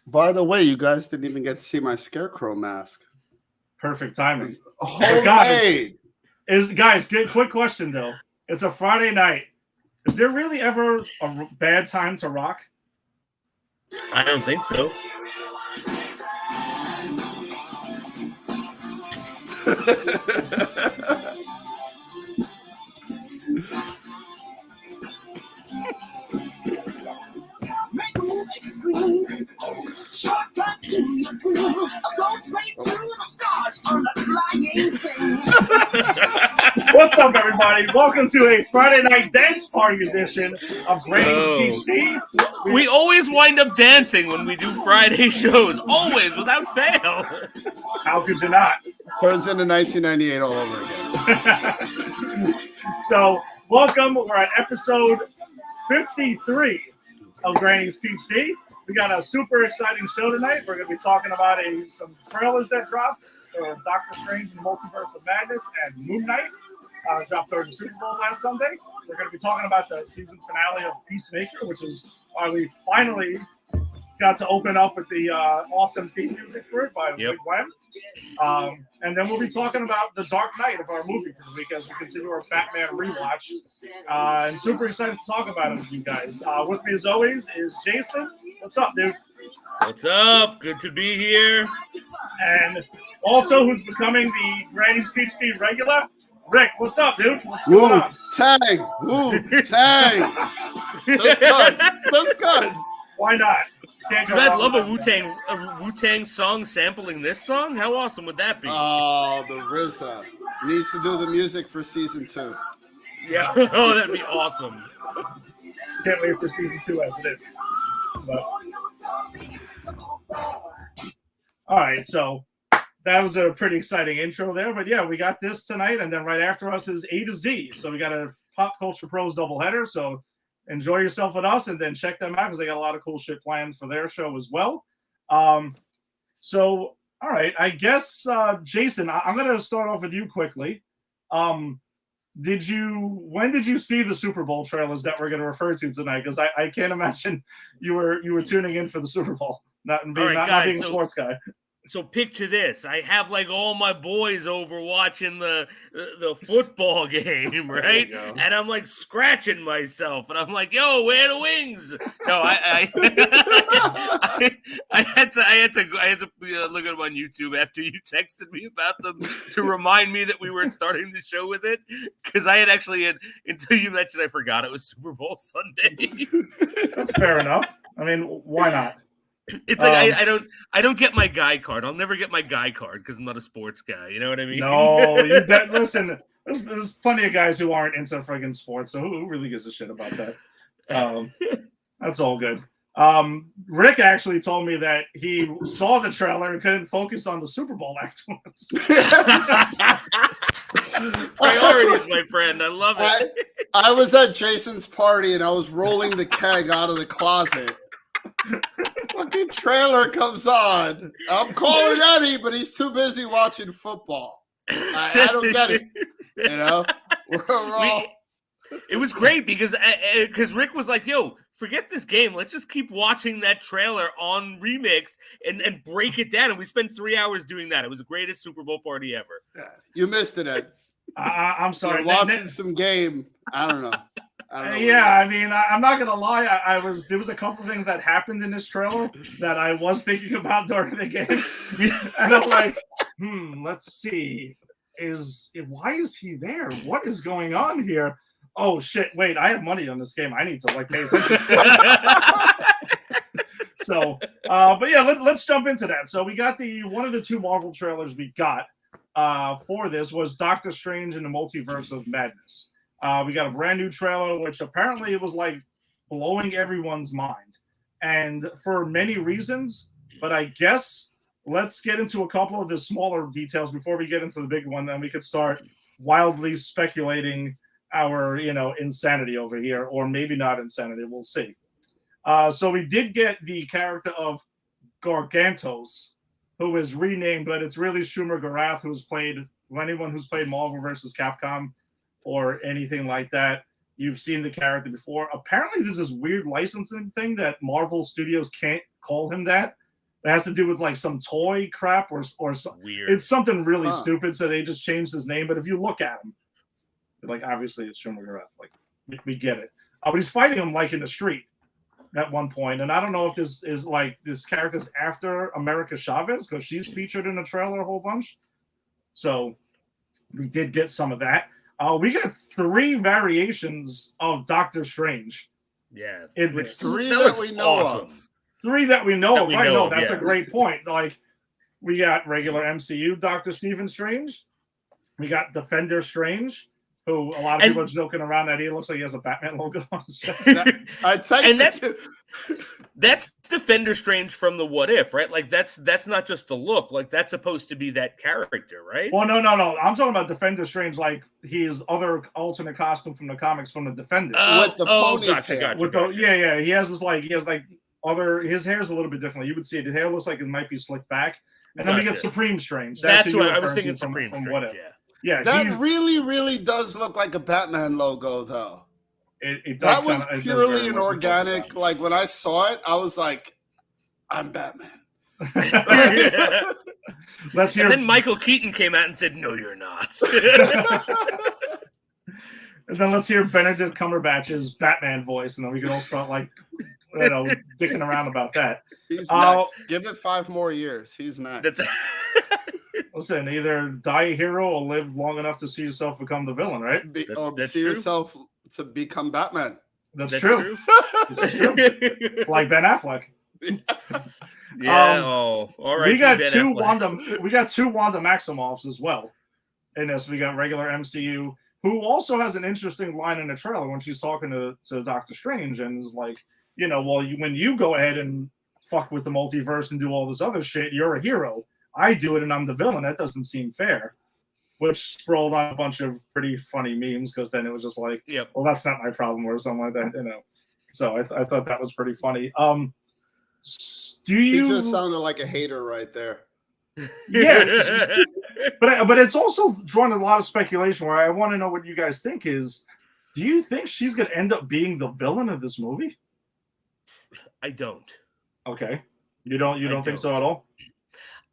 By the way, you guys didn't even get to see my scarecrow mask. Perfect timing. It's homemade. Guys, quick question though. It's a Friday night. Is there really ever a bad time to rock? I don't think so. Make a move extreme. Shortcut to your dream. Go straight to the stars on a flying thing. What's up, everybody? Welcome to a Friday night dance party edition of Granny's PhD. We always wind up dancing when we do Friday shows. Always, without fail. How could you not? Turns into 1998 all over again. So, welcome. We're at episode 53 of Granny's PhD. We got a super exciting show tonight. We're going to be talking about some trailers that dropped for Doctor Strange and the Multiverse of Madness and Moon Knight. Dropped during the Super Bowl last Sunday. We're going to be talking about the season finale of Peacemaker, which is why we finally got to open up with the awesome theme music for it by Big Wham. And then we'll be talking about the Dark Knight of our movie for the week as we continue our Batman rewatch. And super excited to talk about it with you guys. With me as always is Jason. What's up, dude? What's up? Good to be here. And also who's becoming the Granny's PhD regular, Rick. What's up, dude? What's going on? Tang! Woo! Tang! Just cuz. Why not? Do I'd love a Wu-Tang song sampling this song? How awesome would that be? Oh, the RZA needs to do the music for season 2. Yeah, oh, that'd be awesome. Can't wait for season 2 as it is. But... All right, so that was a pretty exciting intro there. But yeah, we got this tonight, and then right after us is A to Z. So we got a Pop Culture Pros doubleheader. So enjoy yourself with us, and then check them out because they got a lot of cool shit planned for their show as well. So, all right, I guess, Jason, I'm going to start off with you quickly. When did you see the Super Bowl trailers that we're going to refer to tonight? Because I can't imagine you were tuning in for the Super Bowl, not being a sports guy. So picture this. I have like all my boys over watching the football game, right? And I'm like scratching myself and I'm like, yo, where are the wings? No, I had to look at them on YouTube after you texted me about them to remind me that we were starting the show with it. Because I had actually, until you mentioned, I forgot it was Super Bowl Sunday. That's fair enough. I mean, why not? It's like I don't get my guy card. I'll never get my guy card because I'm not a sports guy. You know what I mean? No, listen. There's plenty of guys who aren't into friggin' sports, so who really gives a shit about that? That's all good. Rick actually told me that he saw the trailer and couldn't focus on the Super Bowl afterwards. Priorities, my friend. I love it. I was at Jason's party and I was rolling the keg out of the closet. Fucking trailer comes on. I'm calling Eddie, but he's too busy watching football. I don't get it. You know, it was great because Rick was like, "Yo, forget this game. Let's just keep watching that trailer on Remix and break it down." And we spent 3 hours doing that. It was the greatest Super Bowl party ever. Yeah, you missed it, Ed. I'm sorry. You're watching some game. I don't know. Yeah, I mean, I'm not gonna lie. There was a couple things that happened in this trailer that I was thinking about during the game, and I'm like, let's see, why is he there? What is going on here? Oh shit! Wait, I have money on this game. I need to pay attention. So, but yeah, let's jump into that. So we got one of the two Marvel trailers we got for this was Doctor Strange and the Multiverse of Madness. We got a brand new trailer, which apparently it was like blowing everyone's mind. And for many reasons, but I guess let's get into a couple of the smaller details before we get into the big one. Then we could start wildly speculating our, insanity over here, or maybe not insanity. We'll see. So we did get the character of Gargantos, who is renamed, but it's really Schumer Garath, anyone who's played Marvel vs. Capcom or anything like that, you've seen the character before. Apparently, there's this weird licensing thing that Marvel Studios can't call him that It has to do with like some toy crap or Weird. it's something really stupid. So they just changed his name. But if you look at him, like obviously it's Shumway. Like we get it. But he's fighting him like in the street at one point, and I don't know if this is like this character's after America Chavez because she's featured in the trailer a whole bunch. So we did get some of that. We got 3 variations of Doctor Strange. Yeah, which 3 that we know of. 3 that we know of. Right? No, that's a great point. Like we got regular MCU Doctor Stephen Strange. We got Defender Strange, who a lot of people are joking around that he looks like he has a Batman logo on his chest. That's Defender Strange from the What If, right? Like that's not just the look. Like that's supposed to be that character, right? Well, no. I'm talking about Defender Strange, like his other alternate costume from the comics from the Defender with the ponytail. Gotcha. He has his hair's a little bit different. You would see it. His hair looks like it might be slicked back, and then we get Supreme Strange. That's what I was thinking. Supreme from Strange. What If. Yeah, that really does look like a Batman logo, though. It does that was purely an organic. Like when I saw it, I was like, "I'm Batman." Let's hear. And then Michael Keaton came out and said, "No, you're not." And then let's hear Benedict Cumberbatch's Batman voice, and then we can all start dicking around about that. He's next. Give it 5 more years. He's next. Listen, either die a hero or live long enough to see yourself become the villain, right? That's see yourself to become Batman. That's true. It's true. Like Ben Affleck. Yeah. All right. We got 2 Wanda. We got 2 Wanda Maximoffs as well. In this, we got regular MCU, who also has an interesting line in the trailer when she's talking to Doctor Strange, and is like, when you go ahead and fuck with the multiverse and do all this other shit, you're a hero. I do it and I'm the villain. That doesn't seem fair. Which sprawled on a bunch of pretty funny memes because then it was just like, well, that's not my problem or something like that, So I thought that was pretty funny. He just sounded like a hater right there. Yeah, but it's also drawn a lot of speculation where I want to know what you guys think is. Do you think she's going to end up being the villain of this movie? I don't. Okay, you don't think so at all?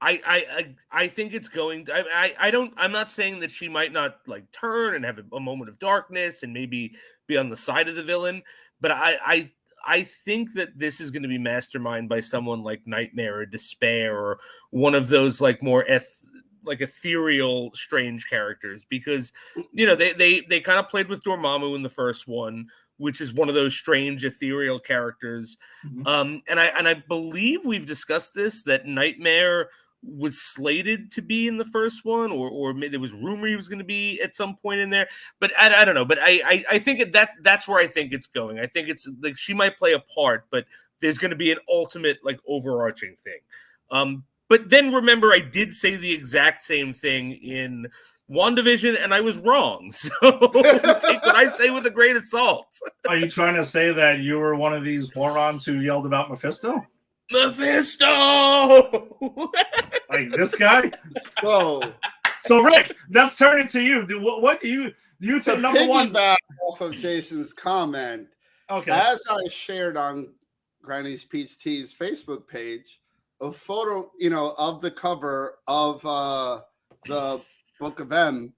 I think it's going. I'm not saying that she might not like turn and have a moment of darkness and maybe be on the side of the villain, but I think that this is going to be masterminded by someone like Nightmare or Despair or one of those like more ethereal, strange characters, because they kind of played with Dormammu in the first one, which is one of those strange ethereal characters. Mm-hmm. And I believe we've discussed this, that Nightmare was slated to be in the first one, or there was rumor he was going to be at some point in there, but I don't know. But I think that's where I think it's going. I think it's like she might play a part, but there's going to be an ultimate like overarching thing. But then remember, I did say the exact same thing in WandaVision, and I was wrong. So take what I say with a grain of salt. Are you trying to say that you were one of these morons who yelled about Mephisto? Mephisto! Like this guy? Whoa. So Rick, let's turn it to you. What do you think? Number one, off of Jason's comment. Okay. As I shared on Granny's Peach Tea's Facebook page, a photo, of the cover of the Book of M,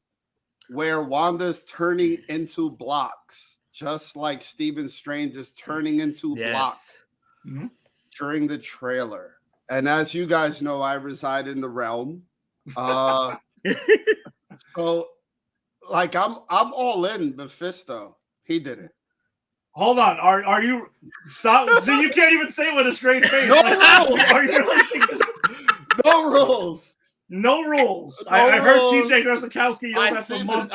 where Wanda's turning into blocks, just like Stephen Strange is turning into blocks. Mm-hmm. During the trailer. And as you guys know, I reside in the realm. So like I'm all in Mephisto. He did it. Hold on. Are you stop? So you can't even say with a straight face. No rules. Are you no rules. No rules. I heard TJ Grosakowski yell that for months.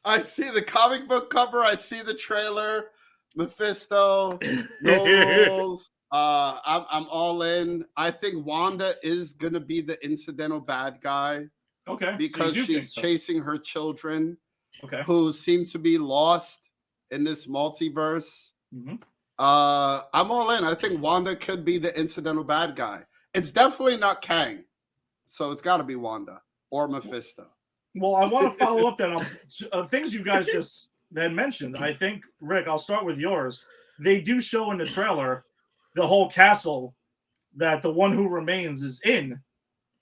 I see the comic book cover. I see the trailer. Mephisto, no rules. I'm all in. I think Wanda is gonna be the incidental bad guy. Okay. Because she's chasing her children, okay, who seem to be lost in this multiverse. Mm-hmm. I'm all in. I think Wanda could be the incidental bad guy. It's definitely not Kang, so it's got to be Wanda or Mephisto. Well, I want to follow up then on things you guys just had mentioned. I think, Rick, I'll start with yours. They do show in the trailer the whole castle that the one who remains is in,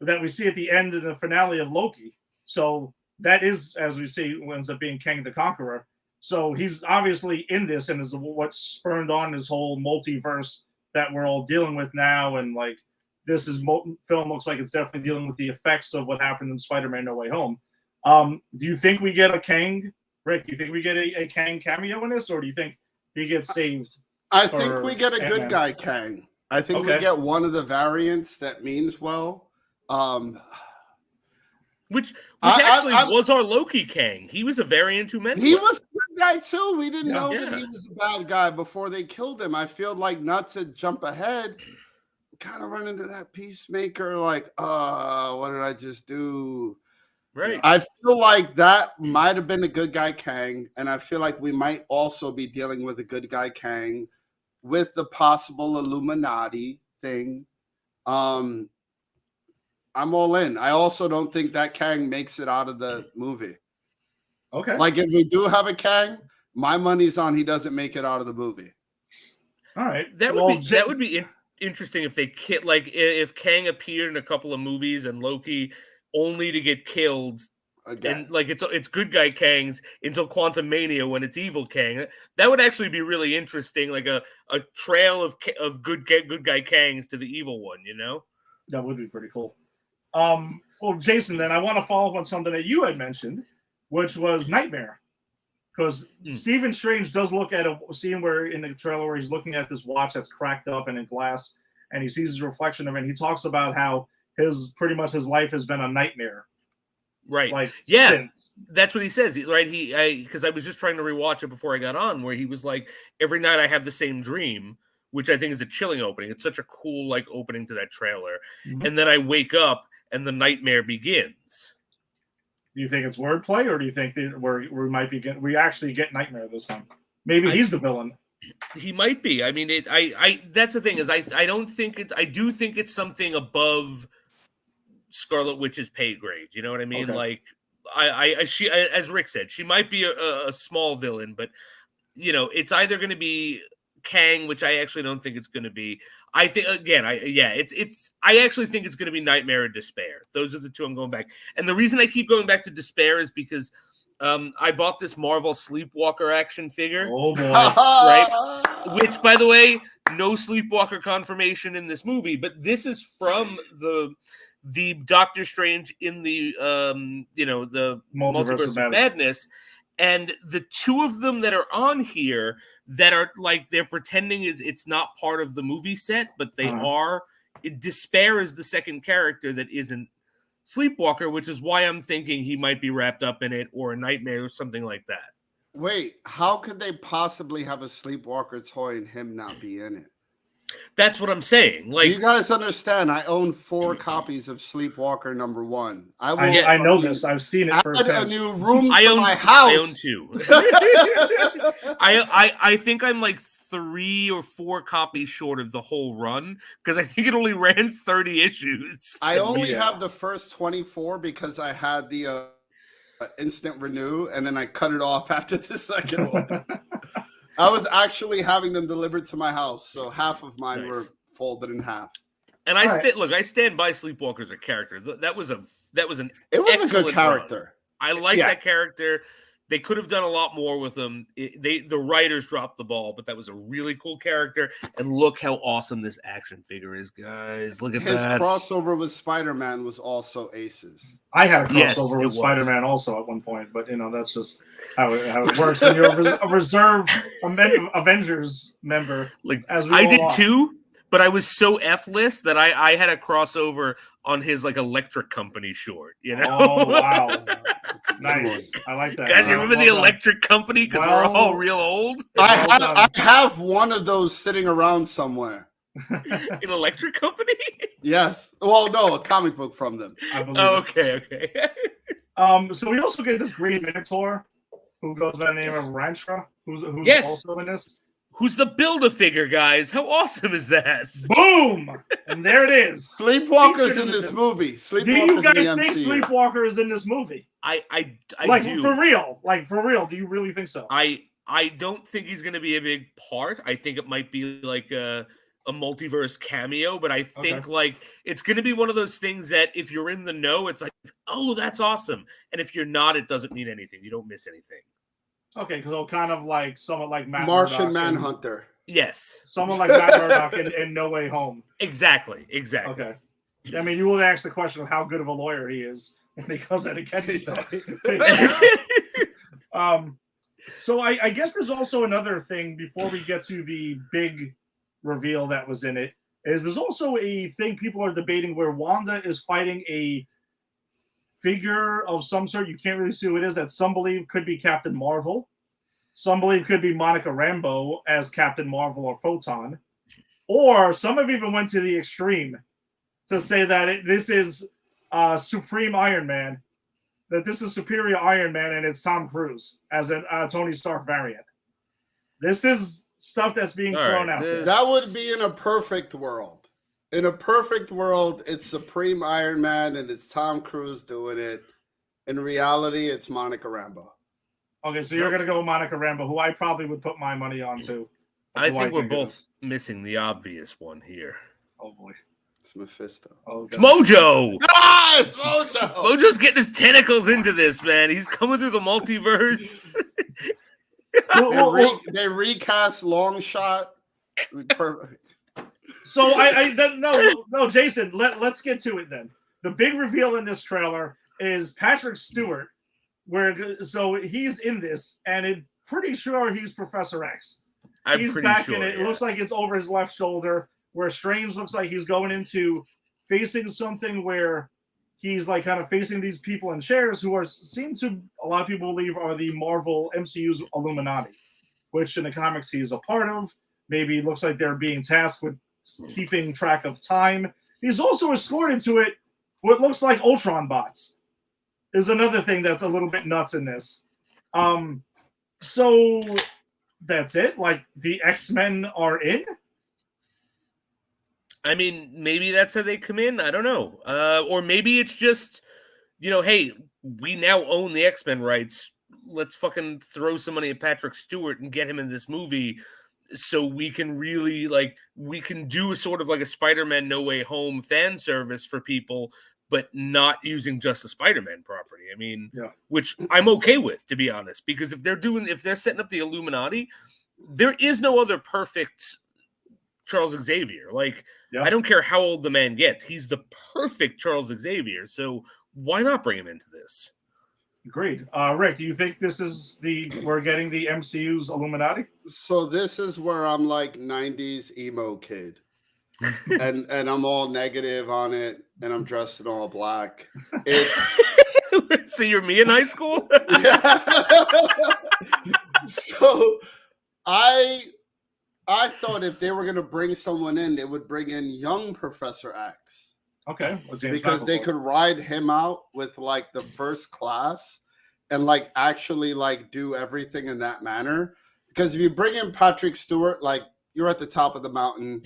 that we see at the end of the finale of Loki. So that is, as we see, ends up being Kang the Conqueror. So he's obviously in this, and is what spurned on this whole multiverse that we're all dealing with now. And like, this film looks like it's definitely dealing with the effects of what happened in Spider-Man No Way Home. Do you think we get a Kang, Rick? Do you think we get a Kang cameo in this, or do you think he gets saved? I think we get a good guy Kang. I think we get one of the variants that means well. Which actually was our Loki Kang. He was a variant who meant he well. was a good guy too. We didn't know that he was a bad guy before they killed him. I feel like, not to jump ahead, kind of run into that Peacemaker, like, what did I just do? Right. I feel like that might have been a good guy Kang, and I feel like we might also be dealing with a good guy Kang with the possible Illuminati thing. I'm all in. I also don't think that Kang makes it out of the movie. Okay. Like, if we do have a Kang, my money's on he doesn't make it out of the movie. All right. That would be interesting if they if Kang appeared in a couple of movies and Loki only to get killed again. And like it's good guy Kangs until Quantum Mania when it's evil Kang. That would actually be really interesting, like a trail of good guy Kangs to the evil one, you know? That would be pretty cool. Well, Jason, then I want to follow up on something that you had mentioned, which was Nightmare. Because Stephen Strange does look at a scene where in the trailer where he's looking at this watch that's cracked up and in glass, and he sees his reflection of it, and he talks about how pretty much his life has been a nightmare. Right. Like, since. That's what he says. Right. Because I was just trying to rewatch it before I got on, where he was like, every night I have the same dream, which I think is a chilling opening. It's such a cool like opening to that trailer. Mm-hmm. And then I wake up and the nightmare begins. Do you think it's wordplay, or do you think that we actually get Nightmare this time? Maybe he's the villain. He might be. I mean, that's the thing is I don't think it's. I do think it's something above Scarlet Witch's pay grade. You know what I mean? Okay. Like she, as Rick said, she might be a small villain, but you know, it's either going to be Kang, which I actually don't think it's going to be. I think again, I actually think it's going to be Nightmare and Despair. Those are the two I'm going back. And the reason I keep going back to Despair is because I bought this Marvel Sleepwalker action figure. Oh boy! Right, which, by the way, no Sleepwalker confirmation in this movie, but this is from the Doctor Strange in the the Multiverse of Madness. And the two of them that are on here that are like they're pretending it's not part of the movie set, but they are. Despair is the second character that isn't Sleepwalker, which is why I'm thinking he might be wrapped up in it, or a Nightmare or something like that. Wait, how could they possibly have a Sleepwalker toy and him not be in it? That's what I'm saying. Like, you guys understand, I own 4 copies of Sleepwalker #1. I know this. I've seen it first. A new room to my house. I own 2. I think I'm like 3 or 4 copies short of the whole run because I think it only ran 30 issues. I only have the first 24 because I had the instant renew, and then I cut it off after the second one. I was actually having them delivered to my house, so half of mine were folded in half. And I stand by Sleepwalker as a character. That was a good character. Run. I like that character. They could have done a lot more with him. The writers dropped the ball, but that was a really cool character. And look how awesome this action figure is, guys. Look at that. His crossover with Spider-Man was also aces. I had a crossover with Spider-Man also at one point, but that's just how it works when you're a reserve Avengers member. Like I did too, but I was so F-list that I had a crossover on his like electric company short, Oh wow. Nice. I like that. Guys, you remember the electric company? Because we're all real old. I have one of those sitting around somewhere. An electric company? Yes. Well, no, a comic book from them. Okay. So we also get this Green Minotaur who goes by the name of Rantra, who's also in this. Who's the Build-A-Figure, guys? How awesome is that? Boom! And there it is. Sleepwalker's in this movie. Do you guys think Sleepwalker is in this movie? I like, do. For real. Like, for real. Do you really think so? I don't think he's going to be a big part. I think it might be like a a multiverse cameo, but I think like it's going to be one of those things that if you're in the know, it's like, oh, that's awesome. And if you're not, it doesn't mean anything. You don't miss anything. Okay, because kind of like someone like Matt Martian Murdock Manhunter. Yes. Someone like Matt Murdock in No Way Home. Exactly. Okay. I mean, you would ask the question of how good of a lawyer he is when he goes out and catches that. So I guess there's also another thing before we get to the big reveal that was in it, is there's also a thing people are debating where Wanda is fighting a figure of some sort. You can't really see who it is, that some believe could be Captain Marvel. Some believe could be Monica Rambeau as Captain Marvel or Photon. Or some have even went to the extreme to say that this is Supreme Iron Man, that this is Superior Iron Man, and it's Tom Cruise as a Tony Stark variant. This is stuff that's being thrown out there. That would be in a perfect world. In a perfect world, it's Supreme Iron Man and it's Tom Cruise doing it. In reality, it's Monica Rambeau. Okay, so you're going to go with Monica Rambeau, who I probably would put my money on too. I think we're both missing the obvious one here. Oh, boy. It's Mephisto. Oh, it's Mojo. Ah, it's Mojo. Mojo's getting his tentacles into this, man. He's coming through the multiverse. They recast Longshot. Perfect. So no, Jason. Let's get to it then. The big reveal in this trailer is Patrick Stewart, so he's in this, and I'm pretty sure he's Professor X. He's back in it. It looks like it's over his left shoulder, where Strange looks like he's going into facing something where he's like kind of facing these people in chairs who seem to a lot of people believe are the Marvel MCU's Illuminati, which in the comics he is a part of. Maybe it looks like they're being tasked with keeping track of time. He's also escorted to it what looks like Ultron bots. Is another thing that's a little bit nuts in this. So that's it. Like the X-Men are in. I mean, maybe that's how they come in. I don't know. Or maybe it's just, hey, we now own the X-Men rights. Let's fucking throw some money at Patrick Stewart and get him in this movie so we can really, we can do a sort of like a Spider-Man No Way Home fan service for people, but not using just the Spider-Man property. I mean, which I'm okay with, to be honest, because if they're setting up the Illuminati, there is no other perfect Charles Xavier. I don't care how old the man gets. He's the perfect Charles Xavier. So why not bring him into this? Agreed. Rick, do you think we're getting the MCU's Illuminati? So this is where I'm like 90s emo kid. and I'm all negative on it, and I'm dressed in all black. So you're me in high school? So I thought if they were going to bring someone in, they would bring in young Professor X. Okay. Because they could ride him out with like the first class and like actually like do everything in that manner. Because if you bring in Patrick Stewart, like you're at the top of the mountain.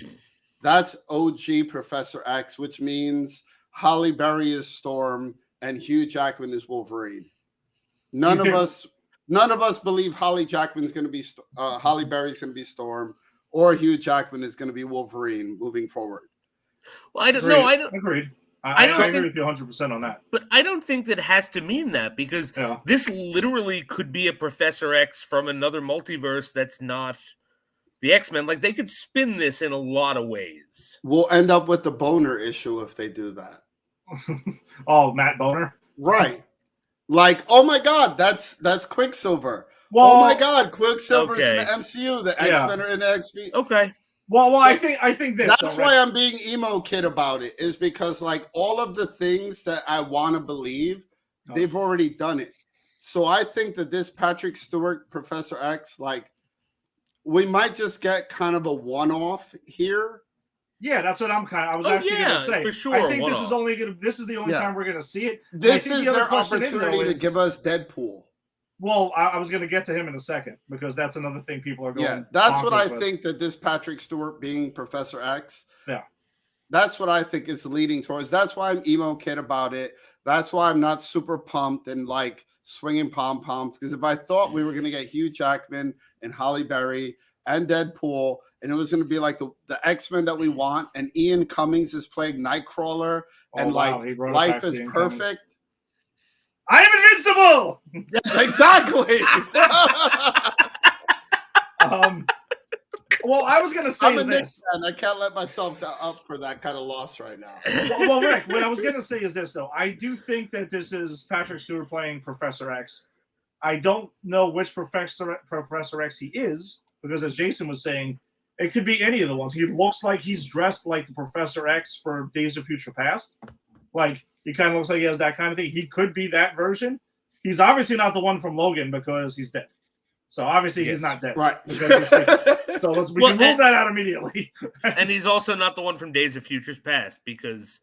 That's OG Professor X, which means Halle Berry is Storm and Hugh Jackman is Wolverine. None of us believe Halle Berry's going to be Storm, or Hugh Jackman is going to be Wolverine moving forward. Well, I don't know. Agreed. I agree with you 100% on that. But I don't think that has to mean that, because this literally could be a Professor X from another multiverse that's not the X-Men. Like, they could spin this in a lot of ways. We'll end up with the Boner issue if they do that. Oh, Matt Boner? Right. Like, oh my God, that's Quicksilver. Well, oh my God, Quicksilver's in the MCU. The X-Men are in the XP. Okay. Well, so I think this. That's why I'm being emo kid about it, is because like all of the things that I want to believe, they've already done it. So I think that this Patrick Stewart, Professor X, like we might just get kind of a one-off here. Yeah, that's what I was actually going to say. For sure. I think this is the only time we're going to see it. This is their opportunity to give us Deadpool. Well, I was going to get to him in a second, because that's another thing people are going. Yeah, that's what I think, that this Patrick Stewart being Professor X. Yeah, that's what I think is leading towards. That's why I'm emo kid about it. That's why I'm not super pumped and like swinging pom poms. Because if I thought we were going to get Hugh Jackman and Halle Berry, and Deadpool, and it was going to be like the X-Men that we want. And Ian Cummings is playing Nightcrawler, and He wrote it Life back to is Ian Perfect. I am invincible. Exactly. Well, I was gonna say this, and I can't let myself up for that kind of loss right now. Well, Rick, what I was gonna say is this, though. I do think that this is Patrick Stewart playing Professor X. I don't know which Professor X he is, because as Jason was saying, it could be any of the ones. He looks like he's dressed like the Professor X for Days of Future Past. Like, he kind of looks like he has that kind of thing. He could be that version. He's obviously not the one from Logan because he's dead. So obviously he's not dead. Right. So we can rule that out immediately. And he's also not the one from Days of Futures Past because,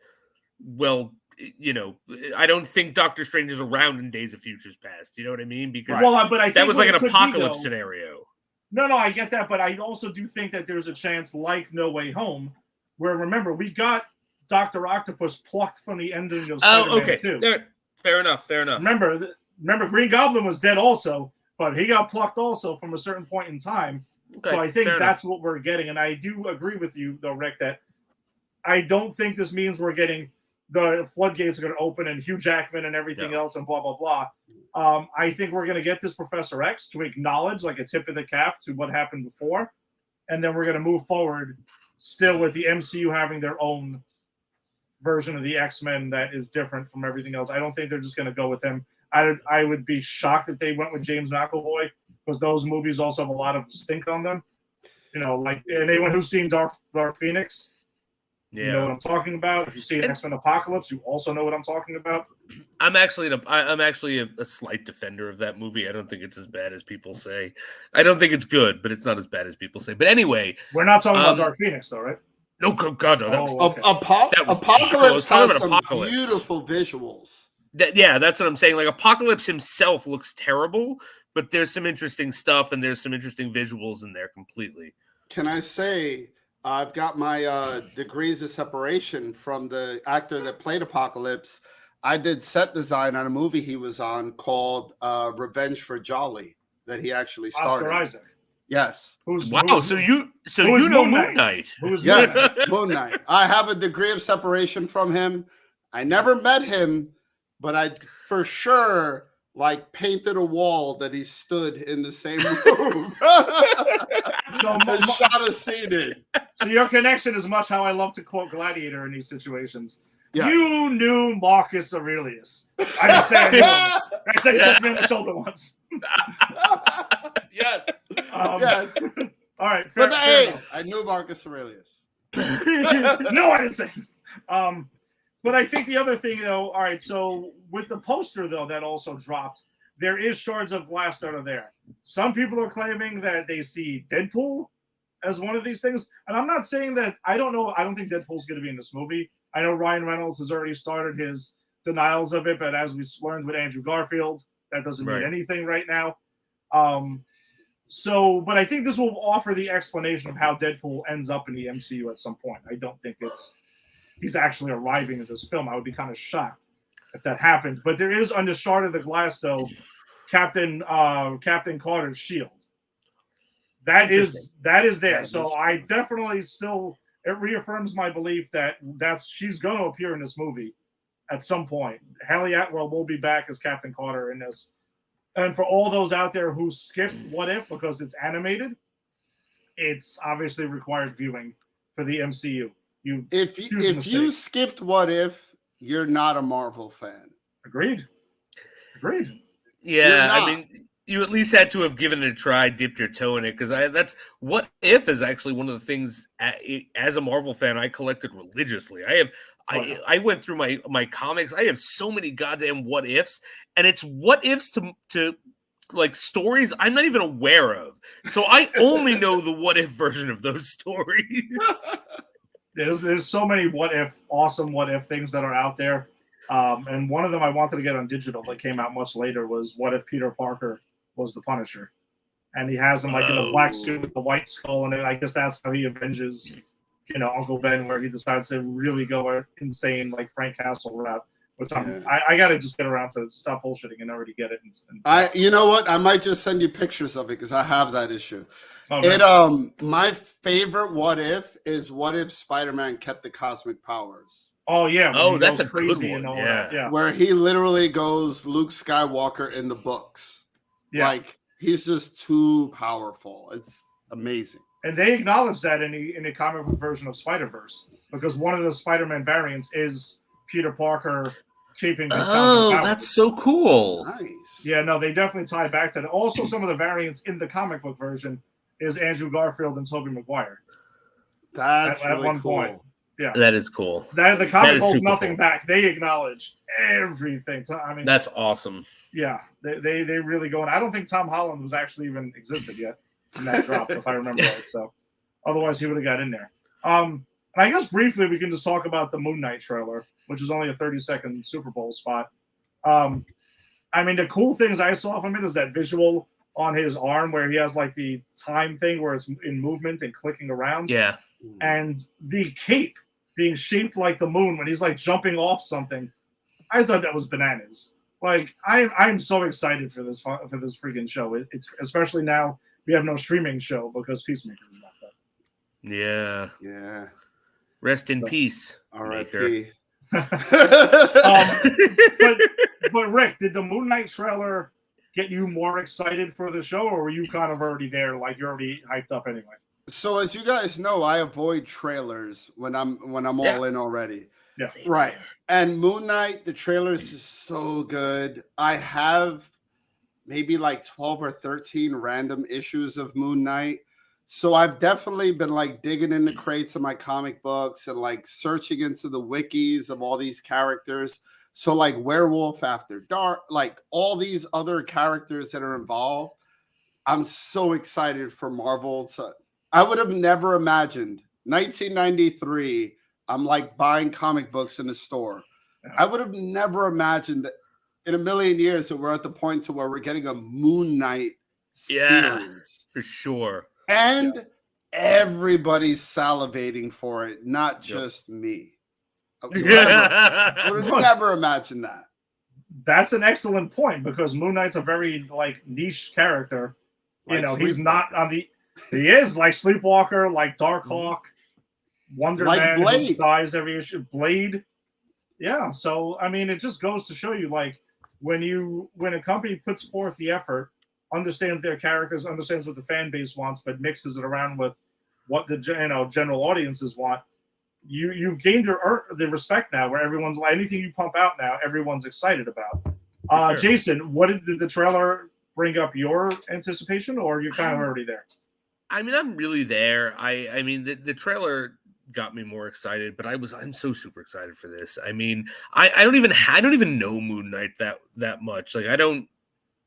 well, you know, I don't think Doctor Strange is around in Days of Futures Past. You know what I mean? Because but I think that was like an apocalypse scenario. No, I get that, but I also do think that there's a chance, like No Way Home, where, remember, we got Dr. Octopus plucked from the ending of Spider-Man 2. Fair enough. Remember, Green Goblin was dead also, but he got plucked also from a certain point in time. Okay, so I think that's what we're getting. And I do agree with you, though, Rick, that I don't think this means we're getting the floodgates are going to open and Hugh Jackman and everything else and blah, blah, blah. I think we're going to get this Professor X to acknowledge, like a tip of the cap to what happened before. And then we're going to move forward still with the MCU having their own version of the X-Men that is different from everything else. I don't think they're just going to go with him. I would be shocked if they went with James McAvoy, because those movies also have a lot of stink on them. You know, like anyone who's seen Dark Phoenix, you know what I'm talking about. If you see X-Men Apocalypse, you also know what I'm talking about. I'm actually a slight defender of that movie. I don't think it's as bad as people say. I don't think it's good, but it's not as bad as people say. But anyway, we're not talking about Dark Phoenix, though, right? No, God, no. Apocalypse has some beautiful visuals. That's what I'm saying. Like, Apocalypse himself looks terrible, but there's some interesting stuff and there's some interesting visuals in there completely. Can I say I've got my degrees of separation from the actor that played Apocalypse. I did set design on a movie he was on called Revenge for Jolly that he actually started. Oscar Isaac. Yes. So you know Moon Knight. Yes, Moon Knight. I have a degree of separation from him. I never met him, but I for sure painted a wall that he stood in the same room. Shot a scene in. So your connection is much how I love to quote Gladiator in these situations. Yeah. You knew Marcus Aurelius. I didn't say anything. I said he touched me on the shoulder once. Yes. Yes. All right. Fair I knew Marcus Aurelius. No, I didn't say. But I think the other thing, though, all right, so with the poster, though, that also dropped, there is shards of glass that are there. Some people are claiming that they see Deadpool as one of these things. And I'm not saying that, I don't know, I don't think Deadpool's going to be in this movie. I know Ryan Reynolds has already started his denials of it, but as we learned with Andrew Garfield, that doesn't mean anything right now. But I think this will offer the explanation of how Deadpool ends up in the MCU at some point. I don't think he's actually arriving in this film. I would be kind of shocked if that happened. But there is, on the shard of the glass, though, Captain Carter's shield. That is there. So I definitely still, it reaffirms my belief that she's going to appear in this movie at some point. Haley Atwell will be back as Captain Carter in this. And for all those out there who skipped What If because it's animated, it's obviously required viewing for the MCU. If you skipped What If, you're not a Marvel fan. Agreed. Yeah, I mean, you at least had to have given it a try, dipped your toe in it, because that's What If is actually one of the things as a Marvel fan I collected religiously. I went through my comics. I have so many goddamn what ifs, and it's what ifs to like stories I'm not even aware of. So I only know the what if version of those stories. There's so many awesome what if things that are out there. And one of them I wanted to get on digital that came out much later was what if Peter Parker was the Punisher? And he has him in a black suit with the white skull, and I guess that's how he avenges Uncle Ben, where he decides to really go insane like Frank Castle route. Which I got to just get around to stop bullshitting and already get it. You know what? I might just send you pictures of it because I have that issue. Oh, nice. My favorite what if is what if Spider-Man kept the cosmic powers. Oh yeah. Oh, that's a crazy good one. and all Yeah. that. Yeah. Where he literally goes Luke Skywalker in the books. Yeah. Like he's just too powerful. It's amazing. And they acknowledge that in the comic book version of Spider-Verse because one of the Spider-Man variants is Peter Parker keeping his Oh, powers. that's so cool. Nice. Yeah, no, they definitely tie back to that. Also, some of the variants in the comic book version is Andrew Garfield and Tobey Maguire. That's at really one cool. point. Yeah, That is cool. the comic holds super nothing cool. back. They acknowledge everything. So, I mean, That's awesome. yeah, they really go. And I don't think Tom Holland was actually even existed yet in that drop, if I remember right. So, otherwise he would have got in there. And I guess briefly we can just talk about the Moon Knight trailer, which is only a 30-second Super Bowl spot. I mean, the cool things I saw from it is that visual on his arm where he has like the time thing where it's in movement and clicking around. Yeah. And the cape being shaped like the moon when he's like jumping off something. I thought that was bananas. Like I'm so excited for this freaking show. It's especially now we have no streaming show because Peacemaker is not there. Yeah. Yeah. Rest in peace. R.I.P. But Rick, did the Moon Knight trailer get you more excited for the show, or were you kind of already there, like you're already hyped up anyway? So as you guys know, I avoid trailers when I'm all in already. Yeah. Right. And Moon Knight, the trailers is so good. I have maybe like 12 or 13 random issues of Moon Knight. So I've definitely been like digging in the crates of my comic books and like searching into the wikis of all these characters. So like Werewolf After Dark, like all these other characters that are involved. I'm so excited for Marvel to. I would have never imagined 1993. I'm like buying comic books in the store. Yeah. I would have never imagined that in a million years that we're at the point to where we're getting a Moon Knight series. For sure. And everybody's salivating for it, not just me. I would have never imagined that. That's an excellent point because Moon Knight's a very like niche character. Like you know, he's not on the. He is like Sleepwalker, like Darkhawk, Wonder Like Man, Blade. who dies every issue. Blade. Yeah, so I mean, it just goes to show you, like, when a company puts forth the effort, understands their characters, understands what the fan base wants, but mixes it around with what the general audiences want. You've gained the respect now, where everyone's like, anything you pump out now, everyone's excited about. Sure. Jason, did the trailer bring up your anticipation, or you're kind of already there? I mean, I'm really there. I mean, the trailer got me more excited, but I'm so super excited for this. I mean, I don't even know Moon Knight that much. Like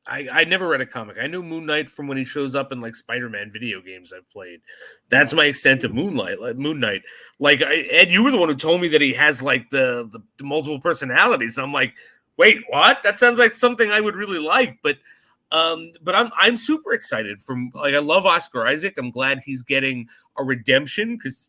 I never read a comic. I know Moon Knight from when he shows up in like Spider-Man video games I've played. That's my extent of Moon Knight. Like Ed, you were the one who told me that he has like the multiple personalities. I'm like, wait, what? That sounds like something I would really like, but I'm super excited I love Oscar Isaac. I'm glad he's getting a redemption because,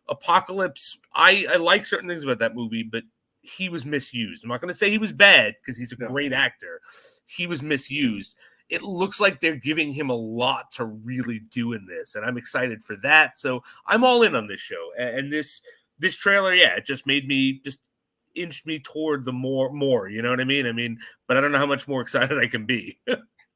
Apocalypse, I like certain things about that movie, but he was misused. I'm not going to say he was bad because he's a great actor. He was misused. It looks like they're giving him a lot to really do in this, and I'm excited for that. So I'm all in on this show. And this trailer, it just made me inched me toward the more, you know what I mean? I mean, but I don't know how much more excited I can be.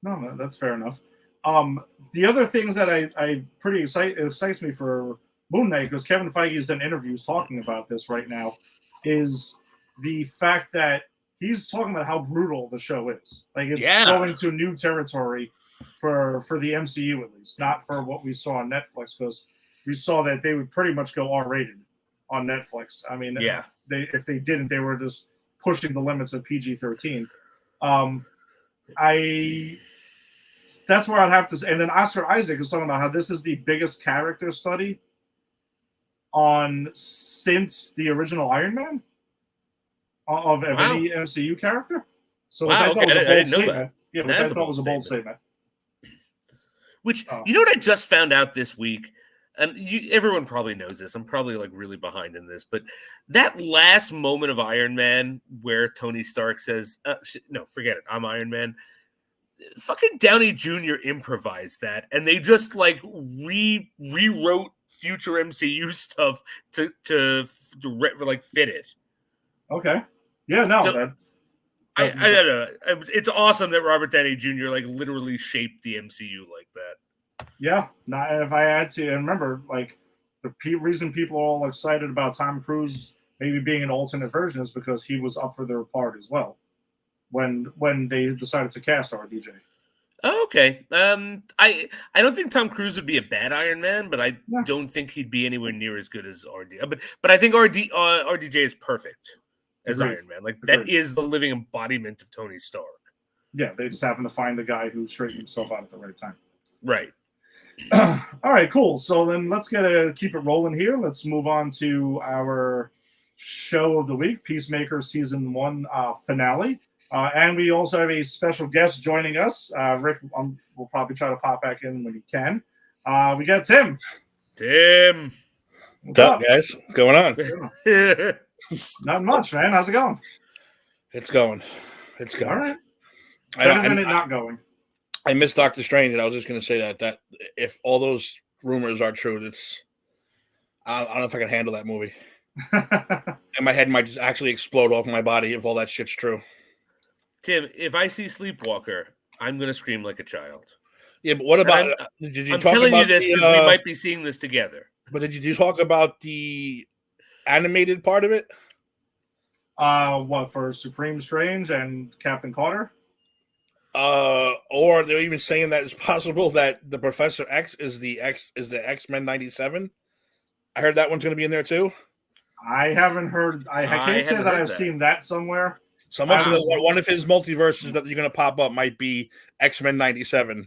No, that's fair enough. The other things that I pretty excites me for Moon Knight, because Kevin Feige has done interviews talking about this right now, is the fact that he's talking about how brutal the show is. Like it's going to new territory for the MCU, at least, not for what we saw on Netflix, because we saw that they would pretty much go R-rated on Netflix. I mean, if they didn't, they were just pushing the limits of PG-13. That's where I'd have to say. And then Oscar Isaac is talking about how this is the biggest character study since the original Iron Man of any MCU character. So which I thought was a bold statement. Yeah, which I thought was a bold statement. Which, you know what I just found out this week? and everyone probably knows this. I'm probably like really behind in this, but that last moment of Iron Man where Tony Stark says, "No, forget it. I'm Iron Man." Fucking Downey Jr. improvised that, and they just like rewrote future MCU stuff to like fit it. Okay. Yeah. No. So, that's. I don't know. It's awesome that Robert Downey Jr. like literally shaped the MCU like that. Yeah. Not if I had to. And remember, like the reason people are all excited about Tom Cruise maybe being an alternate version is because he was up for their part as well when they decided to cast RDJ. Oh, okay. I don't think Tom Cruise would be a bad Iron Man, but I don't think he'd be anywhere near as good as RD. But I think RDJ is perfect as Iron Man. Like that is the living embodiment of Tony Stark. Yeah, they just happen to find the guy who straightened himself out at the right time. Right. All right, cool. So then let's keep it rolling here. Let's move on to our show of the week, Peacemaker season 1 finale. And we also have a special guest joining us. Rick will probably try to pop back in when he can. We got Tim. Tim. What's up, guys? What's going on? Not much, man. How's it going? It's going. All right. Better than it not going. I miss Doctor Strange, and I was just going to say that if all those rumors are true, I don't know if I can handle that movie. And my head might just actually explode off my body if all that shit's true. Tim, if I see Sleepwalker, I'm going to scream like a child. Yeah, but what about? I'm telling you this because we might be seeing this together. But did you talk about the animated part of it? What, for Supreme Strange and Captain Carter? Or they're even saying that it's possible that the Professor X is the X-Men 97. I heard that one's going to be in there too. I haven't heard. I can't say that I've seen that somewhere. Someone said that one of his multiverses that you're going to pop up might be X-Men 97,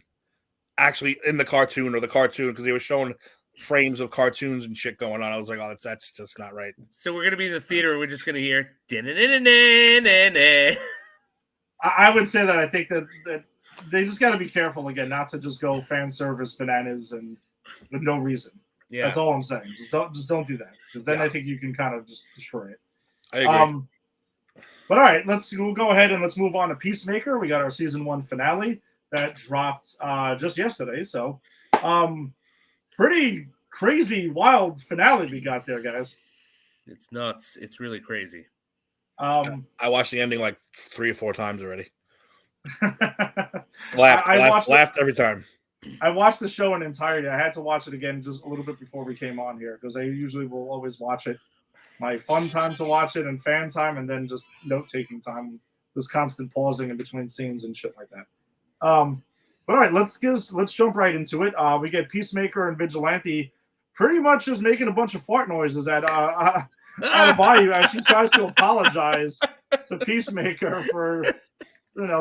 actually in the cartoon because they were showing frames of cartoons and shit going on. I was like, oh, that's just not right. So we're going to be in the theater and we're just going to hear. I would say that I think that they just got to be careful again, not to just go fan service bananas and with no reason. Yeah, that's all I'm saying. Just don't do that, because then I think you can kind of just destroy it. I agree. But all right, we'll go ahead and let's move on to Peacemaker. We got our season 1 finale that dropped just yesterday. So, pretty crazy, wild finale we got there, guys. It's nuts. It's really crazy. I watched the ending like 3 or 4 times already. Laughed every time. I watched the show in entirety. I had to watch it again just a little bit before we came on here, because I usually will always watch it. My fun time to watch it and fan time, and then just note-taking time. This constant pausing in between scenes and shit like that. But all right, let's jump right into it. We get Peacemaker and Vigilante pretty much just making a bunch of fart noises at Bayou as she tries to apologize to Peacemaker for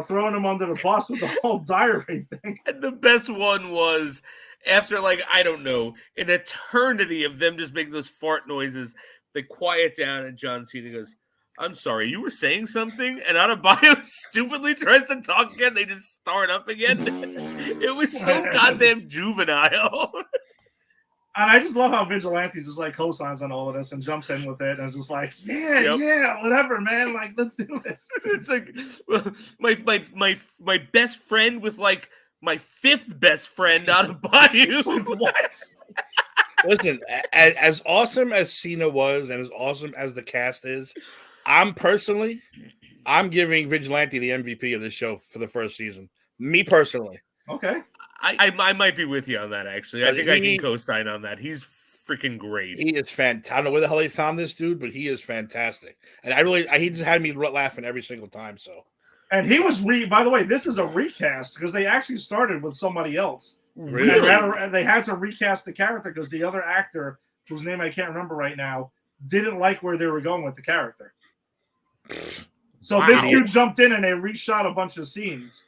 throwing him under the bus with the whole diary thing. And the best one was after, like, I don't know, an eternity of them just making those fart noises, they quiet down and John Cena goes, I'm sorry, you were saying something? And Adebayo stupidly tries to talk again. They just start up again. It was so goddamn juvenile. And I just love how Vigilante just like co-signs on all of this and jumps in with it and is just like, yeah, whatever, man. Like, let's do this. It's like, well, my best friend with like my 5th best friend Adebayo. Like, what? Listen, as awesome as Cena was and as awesome as the cast is, I'm giving Vigilante the MVP of this show for the first season. Me personally. Okay. I might be with you on that, actually. I think I can co-sign on that. He's freaking great. He is fantastic. I don't know where the hell they found this dude, but he is fantastic. And he just had me laughing every single time. So, and he was by the way, this is a recast because they actually started with somebody else. Really? And they had to recast the character because the other actor, whose name I can't remember right now, didn't like where they were going with the character. So this dude jumped in and they reshot a bunch of scenes.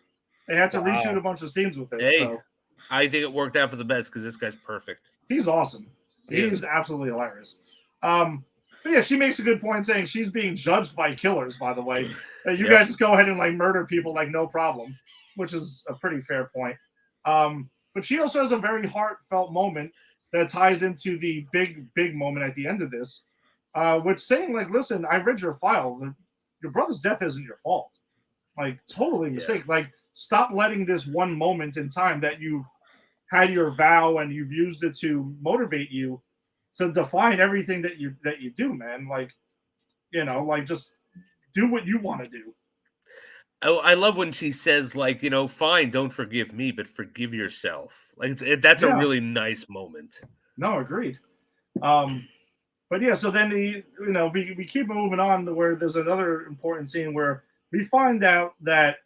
They had to reshoot a bunch of scenes with it. Hey, so. I think it worked out for the best because this guy's perfect. He's awesome. He's absolutely hilarious. But yeah, she makes a good point saying she's being judged by killers, by the way. You guys just go ahead and like murder people like no problem, which is a pretty fair point. But she also has a very heartfelt moment that ties into the big moment at the end of this, which saying like, listen, I read your file. Your brother's death isn't your fault. Like, totally mistake. Yeah. Like, stop letting this one moment in time that you've had your vow and you've used it to motivate you to define everything that you do, man. Like, you know, like, just do what you want to do. I love when she says, like, you know, fine, don't forgive me, but forgive yourself. Like, that's a really nice moment. No, agreed. But yeah, so then we keep moving on to where there's another important scene where we find out that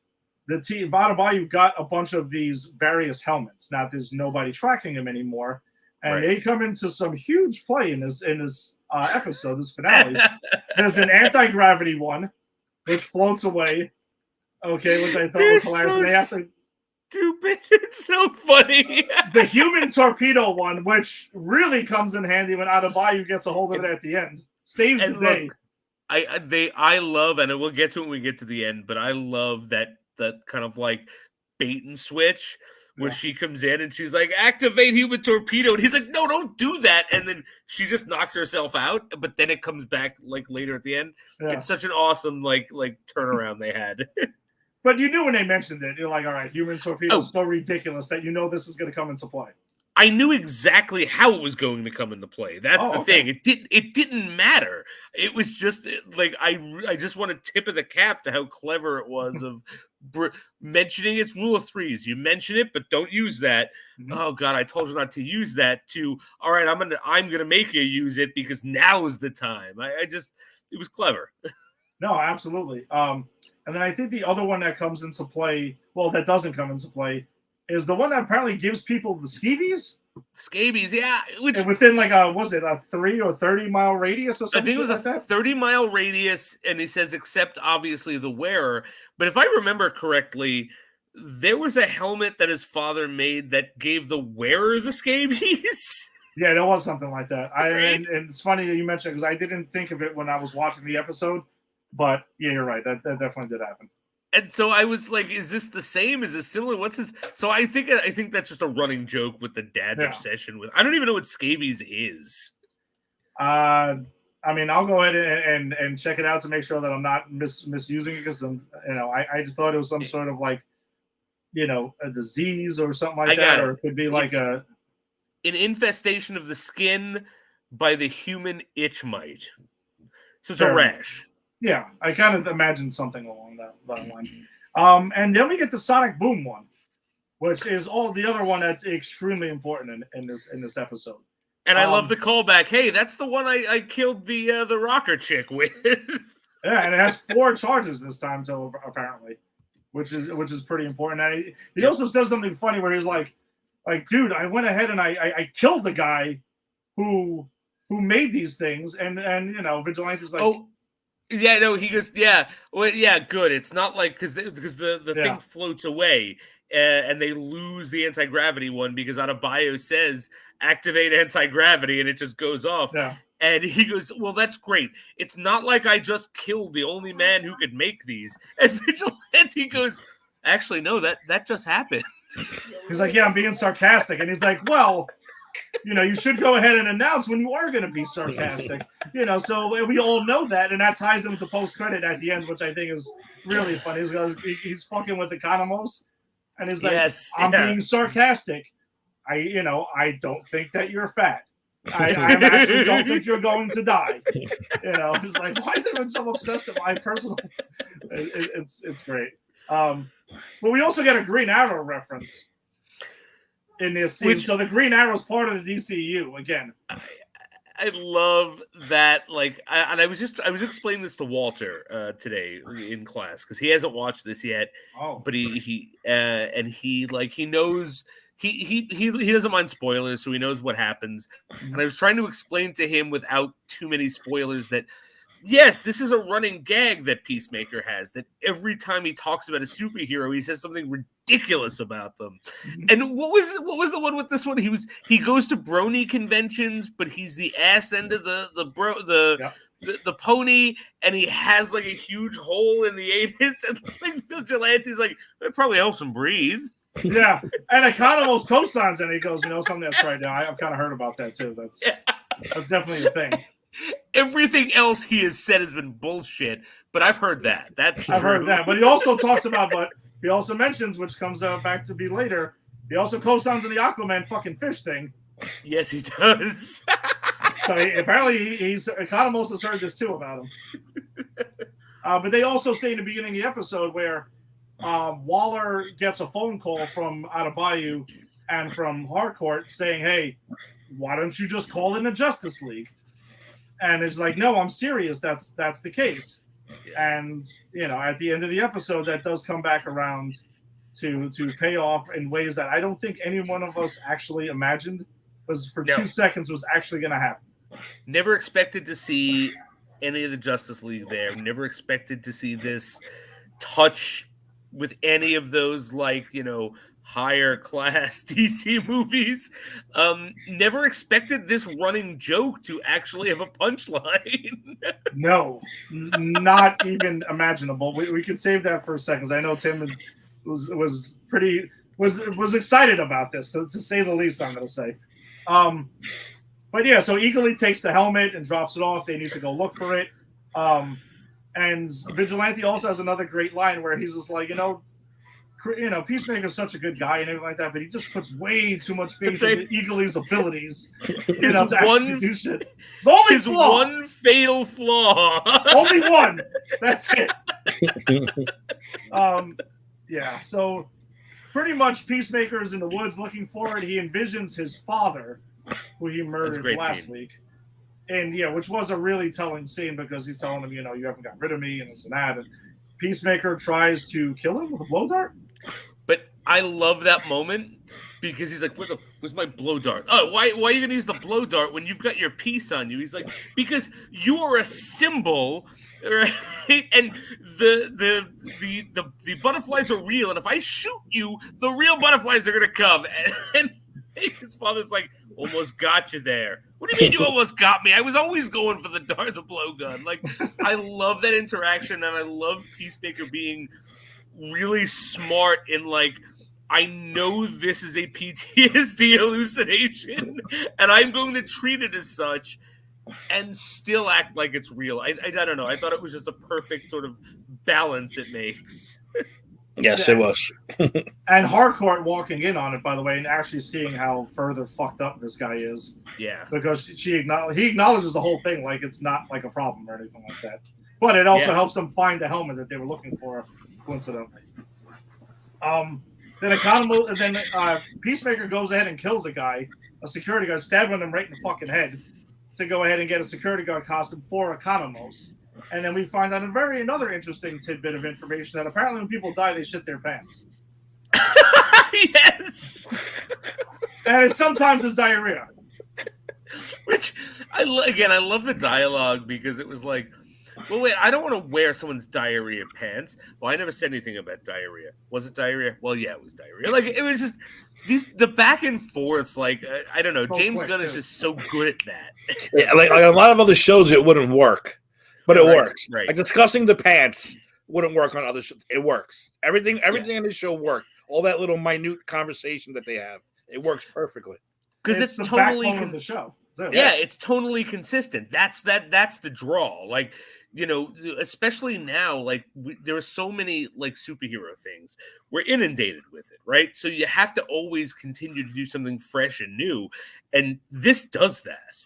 the team Vada Bayou got a bunch of these various helmets. Now there's nobody tracking them anymore, and they come into some huge play in this episode, this finale. There's an anti-gravity one, which floats away. Okay, which I thought was hilarious. So stupid. It's so funny. The human torpedo one, which really comes in handy when Adebayo gets a hold of it at the end, saves the day. I love, and we'll get to it when we get to the end, but I love that kind of like bait and switch where she comes in and she's like, activate human torpedo, and he's like, no, don't do that, and then she just knocks herself out, but then it comes back like later at the end. It's such an awesome like turnaround they had. But you knew when they mentioned it, you're like, all right, human torpedo is so ridiculous that you know this is going to come into play. I knew exactly how it was going to come into play. That's the thing. It didn't matter. It was just like I just want to tip of the cap to how clever it was of mentioning its rule of threes. You mention it, but don't use that. Mm-hmm. Oh God, I told you not to use that. To all right, I'm gonna make you use it because now is the time. It was clever. No, absolutely. And then I think the other one that comes into play, well, that doesn't come into play, is the one that apparently gives people the scabies. Scabies, yeah. Which, and within like a 3 or 30 mile radius or something. I think it was a 30-mile radius, and he says except obviously the wearer. But if I remember correctly, there was a helmet that his father made that gave the wearer the scabies. Yeah, there was something like that. And it's funny that you mentioned it because I didn't think of it when I was watching the episode. But yeah, you're right. That definitely did happen. And so I was like, "Is this the same? Is this similar? What's his?" So I think that's just a running joke with the dad's obsession with. I don't even know what scabies is. I mean, I'll go ahead and check it out to make sure that I'm not misusing it because I just thought it was some sort of like, a disease or something like that, or it could be like an infestation of the skin by the human itch mite. So it's a rash. Yeah, I kind of imagined something along that line. And then we get the Sonic Boom one, which is the other one that's extremely important in this episode. And I love the callback. Hey, that's the one I killed the rocker chick with. Yeah, and it has 4 charges this time, so apparently, which is pretty important. And he also says something funny where he's like, dude, I went ahead and I killed the guy who made these things, and Vigilante's like, oh. Yeah, no, he goes, yeah, well, yeah, good. It's not like because the thing floats away and they lose the anti-gravity one because Adebayo says activate anti-gravity and it just goes off. Yeah. And he goes, well, that's great. It's not like I just killed the only man who could make these. And Vigilante goes, actually, no, that just happened. He's like, yeah, I'm being sarcastic. And he's like, well, you should go ahead and announce when you are going to be sarcastic. So we all know that, and that ties into post-credit at the end, which I think is really funny. He's fucking with Economos, and he's like, I'm being sarcastic. I don't think that you're fat. I actually don't think you're going to die. He's like, why is everyone so obsessed with my personal... It's great. But we also get a Green Arrow reference in this scene. So the Green Arrow is part of the DCU again. I love that. Like, I was explaining this to Walter today in class because he hasn't watched this yet. Oh, but he knows he doesn't mind spoilers, so he knows what happens. And I was trying to explain to him without too many spoilers that yes, this is a running gag that Peacemaker has, that every time he talks about a superhero, he says something ridiculous about them. And what was the one with this one? He goes to brony conventions, but he's the ass end of the pony, and he has like a huge hole in the anus, and like Vigilante's like, it probably helps him breathe. Yeah, and Economos co-signs and he goes, something that's right now. I've kind of heard about that too. That's definitely a thing. Everything else he has said has been bullshit, but I've heard that. That's I've true. heard that, but he also talks about, he also mentions, which comes back to be later. He also co-signs in the Aquaman fucking fish thing. Yes, he does. So apparently he's Economos has heard this too about him. But they also say in the beginning of the episode where Waller gets a phone call from Adebayo and from Harcourt saying, "Hey, why don't you just call in the Justice League?" And it's like, "No, I'm serious. That's the case." Yeah. And at the end of the episode, that does come back around to pay off in ways that I don't think any one of us actually imagined was for 2 seconds was actually going to happen. Never expected to see any of the Justice League there. Never expected to see this touch with any of those higher class DC movies. Never expected this running joke to actually have a punchline. No, not even imaginable. We could save that for a second. I know Tim was excited about this, to say the least. I'm going to say, but yeah. So Eagerly takes the helmet and drops it off. They need to go look for it. And Vigilante also has another great line where he's just like, Peacemaker's such a good guy and everything like that, but he just puts way too much faith in Eagly's abilities, to actually do shit. His one fatal flaw. Only one. That's it. Yeah. So pretty much, Peacemaker is in the woods looking for it. He envisions his father, who he murdered last week, and which was a really telling scene because he's telling him, you haven't got rid of me and this and that. And Peacemaker tries to kill him with a blow dart. But I love that moment because he's like, where's my blow dart? Oh, why are you going to use the blow dart when you've got your piece on you? He's like, because you are a symbol, right? And the butterflies are real. And if I shoot you, the real butterflies are going to come. And his father's like, almost got you there. What do you mean you almost got me? I was always going for the dart, the blowgun. I love that interaction, and I love Peacemaker being really smart in I know this is a PTSD hallucination, and I'm going to treat it as such, and still act like it's real. I don't know. I thought it was just a perfect sort of balance it makes. Yes, it was. And Harcourt walking in on it, by the way, and actually seeing how further fucked up this guy is. Yeah. Because he acknowledges the whole thing like it's not like a problem or anything like that. But it also helps them find the helmet that they were looking for, coincidentally. Then Peacemaker goes ahead and kills a security guard, stabbing him right in the fucking head, to go ahead and get a security guard costume for Economos. And then we find out another interesting tidbit of information that apparently when people die, they shit their pants. Yes. And it sometimes is diarrhea. Which, I love the dialogue because it was like, well, wait, I don't want to wear someone's diarrhea pants. Well, I never said anything about diarrhea. Was it diarrhea? Well, yeah, it was diarrhea. It was just the back and forths. I don't know. James Gunn is just so good at that. Yeah, like a lot of other shows, it wouldn't work. But it works. Right. Discussing the pants wouldn't work on other shows. It works. Everything in this show worked. All that little minute conversation that they have, it works perfectly. Because it's totally of the show. It's totally consistent. That's the draw. Especially now, there are so many superhero things. We're inundated with it, right? So you have to always continue to do something fresh and new, and this does that.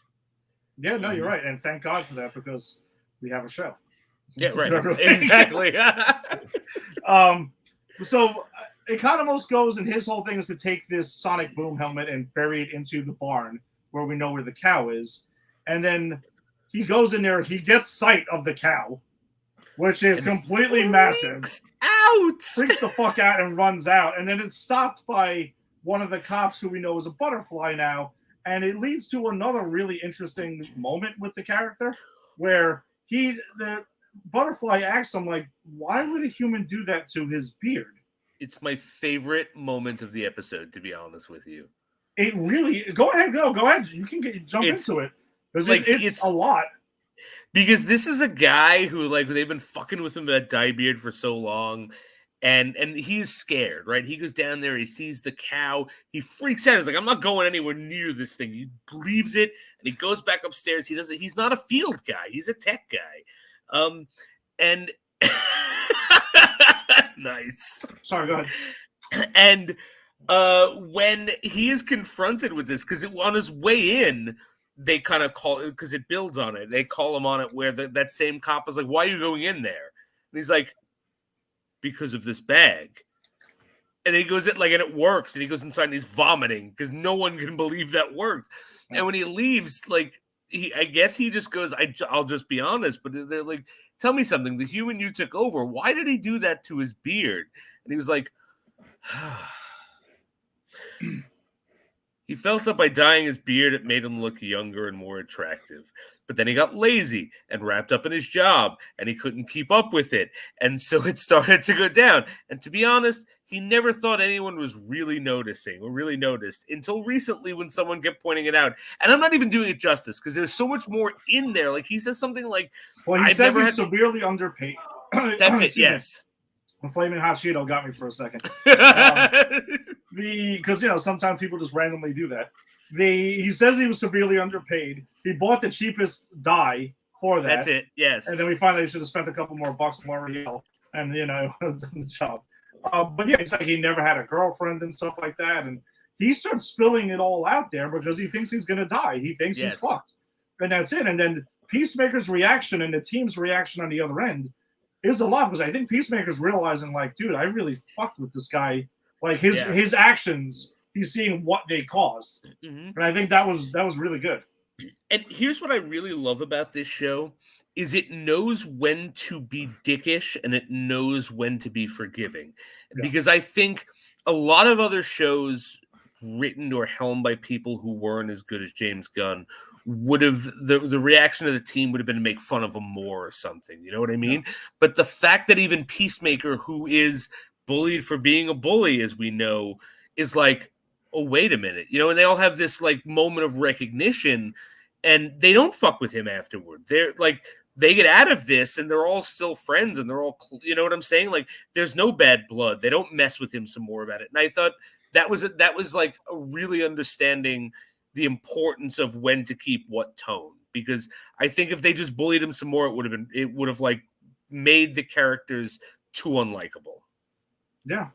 Yeah, no, you're right, and thank God for that because we have a show. Yeah, right. Exactly. So Economos goes, and his whole thing is to take this sonic boom helmet and bury it into the barn where we know where the cow is. And then he goes in there, he gets sight of the cow, which is completely massive. Freaks the fuck out and runs out. And then it's stopped by one of the cops who we know is a butterfly now. And it leads to another really interesting moment with the character where the butterfly asks him, why would a human do that to his beard? It's my favorite moment of the episode, to be honest with you. It really... Go ahead. You can jump into it. Because it's a lot. Because this is a guy who, they've been fucking with him about dye beard for so long. And he's scared, right? He goes down there, he sees the cow, he freaks out. He's like, I'm not going anywhere near this thing. He believes it, and he goes back upstairs. He's not a field guy, he's a tech guy. And nice. Sorry, go ahead. And when he is confronted with this, because on his way in, they kind of call it, because it builds on it. They call him on it where that same cop is like, why are you going in there? And he's like, because of this bag. And he goes in, like, and it works. And he goes inside and he's vomiting because no one can believe that worked. And when he leaves, like, I guess he just goes, I'll just be honest. But they're like, tell me something. The human you took over, why did he do that to his beard? And he was like, he felt that by dyeing his beard, it made him look younger and more attractive. But then he got lazy and wrapped up in his job, and he couldn't keep up with it. And so it started to go down. And to be honest, he never thought anyone was really noticing or really noticed until recently when someone kept pointing it out. And I'm not even doing it justice because there's so much more in there. Like, he says something like, well, he says he's severely underpaid. That's it, yes. The Flaming Hot Cheeto got me for a second. Because, sometimes people just randomly do that. He says he was severely underpaid. He bought the cheapest dye for that. That's it, yes. And then we find that he should have spent a couple more bucks on L'Oreal and, done the job. But yeah, it's like he never had a girlfriend and stuff like that. And he starts spilling it all out there because he thinks he's going to die. He thinks he's fucked. And that's it. And then Peacemaker's reaction and the team's reaction on the other end is a lot, because I think Peacemaker's realizing, like, dude, I really fucked with this guy. Like, his actions, he's seeing what they caused. Mm-hmm. And I think that was really good. And here's what I really love about this show is it knows when to be dickish and it knows when to be forgiving. Yeah. Because I think a lot of other shows written or helmed by people who weren't as good as James Gunn would have, the reaction of the team would have been to make fun of him more or something. You know what I mean? Yeah. But the fact that even Peacemaker, who is bullied for being a bully, as we know, is like, oh, wait a minute. And they all have this like moment of recognition and they don't fuck with him afterward. They're like, they get out of this and they're all still friends and they're all, you know what I'm saying? Like, there's no bad blood. They don't mess with him some more about it. And I thought that was like a really understanding the importance of when to keep what tone, because I think if they just bullied him some more, it would have like made the characters too unlikable. Yeah.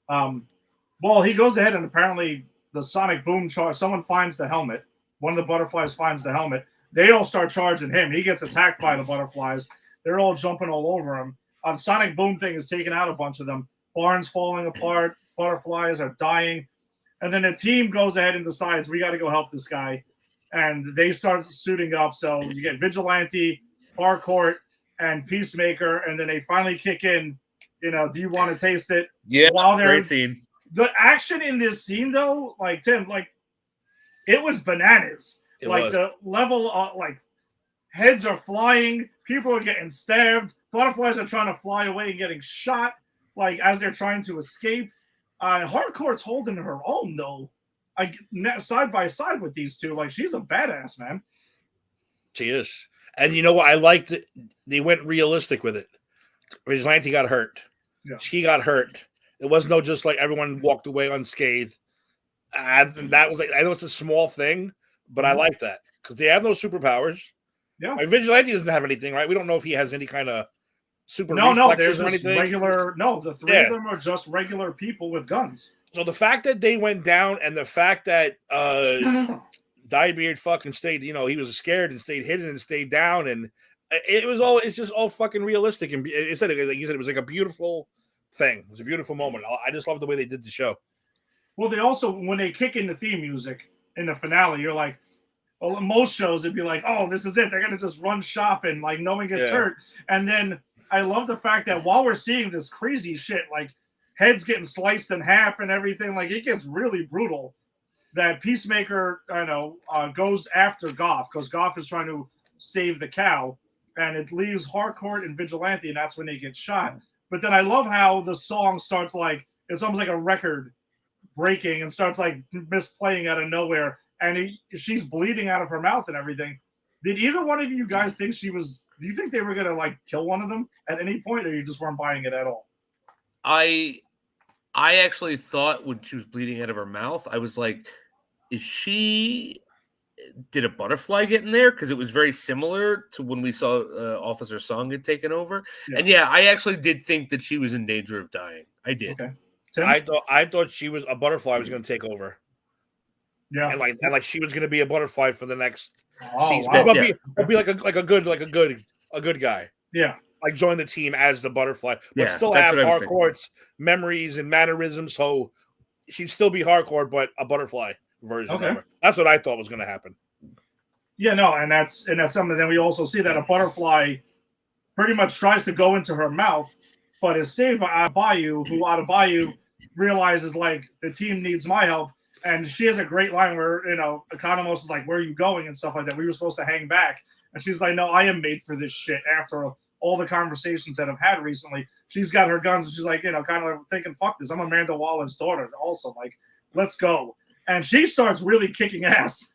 Well, he goes ahead and apparently the sonic boom charge, someone finds the helmet. One of the butterflies finds the helmet. They all start charging him. He gets attacked by the butterflies. They're all jumping all over him. The sonic boom thing is taking out a bunch of them. Barn's falling apart. Butterflies are dying. And then the team goes ahead and decides, we got to go help this guy. And they start suiting up. So you get Vigilante, Harcourt, and Peacemaker. And then they finally kick in, do you want to taste it? Yeah, great scene. The action in this scene, though, like, Tim, like, it was bananas. The level of, like, heads are flying. People are getting stabbed. Butterflies are trying to fly away and getting shot, like, as they're trying to escape. Harcourt's holding her own, though, side by side with these two. Like, she's a badass, man. She is. And you know what? I liked it. They went realistic with it. Vigilante got hurt. Yeah. She got hurt. It wasn't no just like everyone walked away unscathed. That was like, I know it's a small thing, but I like that because they have no superpowers. Yeah. Like, Vigilante doesn't have anything, right? We don't know if he has any kind of super No, there's just regular. No, the three of them are just regular people with guns. So the fact that they went down and the fact that Diebeard fucking stayed, he was scared and stayed hidden and stayed down, and it's just all fucking realistic. And it said, like you said, it was like a beautiful thing. It was a beautiful moment. I just love the way they did the show. Well, they also, when they kick in the theme music in the finale, you're like, well, in most shows it'd be like, oh, this is it. They're gonna just run shopping, like no one gets hurt. And then I love the fact that while we're seeing this crazy shit, like heads getting sliced in half and everything, like it gets really brutal. That Peacemaker, goes after Goff because Goff is trying to save the cow, and it leaves Harcourt and Vigilante, and that's when they get shot. But then I love how the song starts like it's almost like a record breaking and starts like misplaying out of nowhere, and she's bleeding out of her mouth and everything. Did either one of you guys think do you think they were gonna like kill one of them at any point, or you just weren't buying it at all? I actually thought when she was bleeding out of her mouth, I was like, did a butterfly get in there? Because it was very similar to when we saw Officer Song had taken over. Yeah. And yeah, I actually did think that she was in danger of dying. I did. Okay. Tim? I thought she was a butterfly was going to take over, Yeah. and like she was going to be a butterfly for the next season. Wow. But be like a good guy. Yeah. Like join the team as the butterfly, but Yeah, still that's have what I was thinking. Harcourt's memories and mannerisms. So she'd still be Harcourt, but a butterfly version of her. That's what I thought was going to happen. Yeah, no, and that's something. Then we also see that a butterfly pretty much tries to go into her mouth, but is saved by Adebayo, who Adebayo realizes like the team needs my help, and she has a great line where Economos is like, "Where are you going?" and stuff like that. We were supposed to hang back, and she's like, "No, I am made for this shit." After all the conversations that I've had recently, she's got her guns, and she's like, kind of like thinking, "Fuck this! I'm Amanda Waller's daughter." Also, like, let's go, and she starts really kicking ass.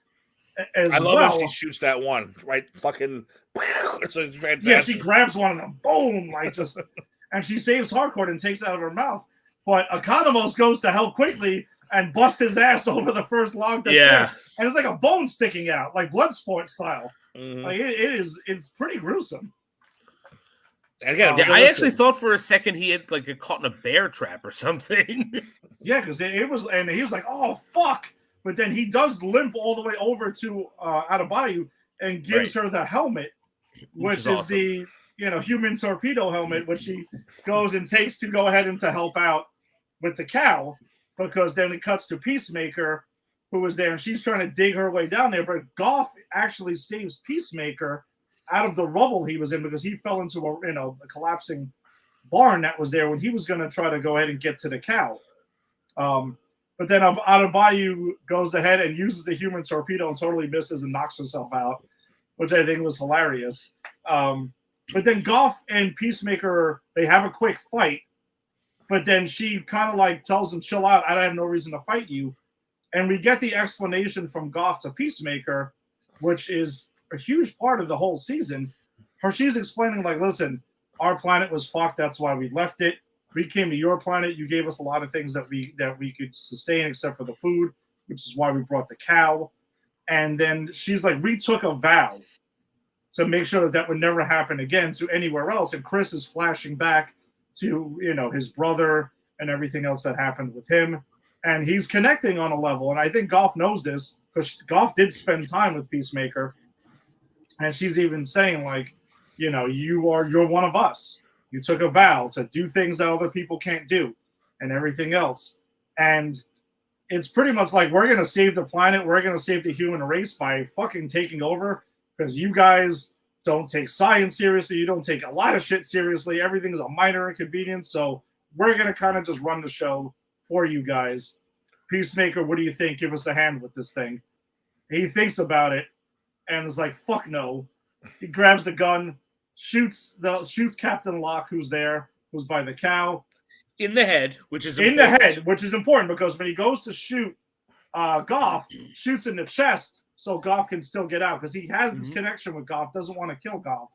I love when she shoots that one, right? Fucking, it's fantastic. Yeah, she grabs one of them, boom, like just, and she saves Harcourt and takes it out of her mouth. But Economos goes to help quickly and bust his ass over the first log that's there. And it's like a bone sticking out, like Bloodsport style. Mm-hmm. Like it's pretty gruesome. And again, I actually thought for a second he had like caught in a bear trap or something. Yeah, because it was, and he was like, "Oh fuck." But then he does limp all the way over to Adebayo and gives her the helmet, which is awesome. The human torpedo helmet, which she goes and takes to go ahead and to help out with the cow, because then it cuts to Peacemaker, who was there, and she's trying to dig her way down there. But Goff actually saves Peacemaker out of the rubble he was in, because he fell into a collapsing barn that was there when he was going to try to go ahead and get to the cow. But then Adebayo goes ahead and uses the human torpedo and totally misses and knocks herself out, which I think was hilarious. But then Goff and Peacemaker, they have a quick fight, but then she kind of like tells him, "Chill out, I have no reason to fight you." And we get the explanation from Goff to Peacemaker, which is a huge part of the whole season. She's explaining like, "Listen, our planet was fucked, that's why we left it. We came to your planet. You gave us a lot of things that we could sustain, except for the food, which is why we brought the cow." And then she's like, "We took a vow to make sure that would never happen again to anywhere else." And Chris is flashing back to his brother and everything else that happened with him, and he's connecting on a level. And I think Goff knows this, because Goff did spend time with Peacemaker, and she's even saying like, you're one of us. You took a vow to do things that other people can't do and everything else. And it's pretty much like, we're going to save the planet. We're going to save the human race by fucking taking over, because you guys don't take science seriously. You don't take a lot of shit seriously. Everything's a minor inconvenience. So we're going to kind of just run the show for you guys. Peacemaker, what do you think? Give us a hand with this thing. He thinks about it and is like, fuck no. He grabs the gun, shoots Captain Locke, who's by the cow, in the head, which is important, because when he goes to shoot Goff, shoots in the chest so Goff can still get out, because he has this connection with Goff, doesn't want to kill Goff,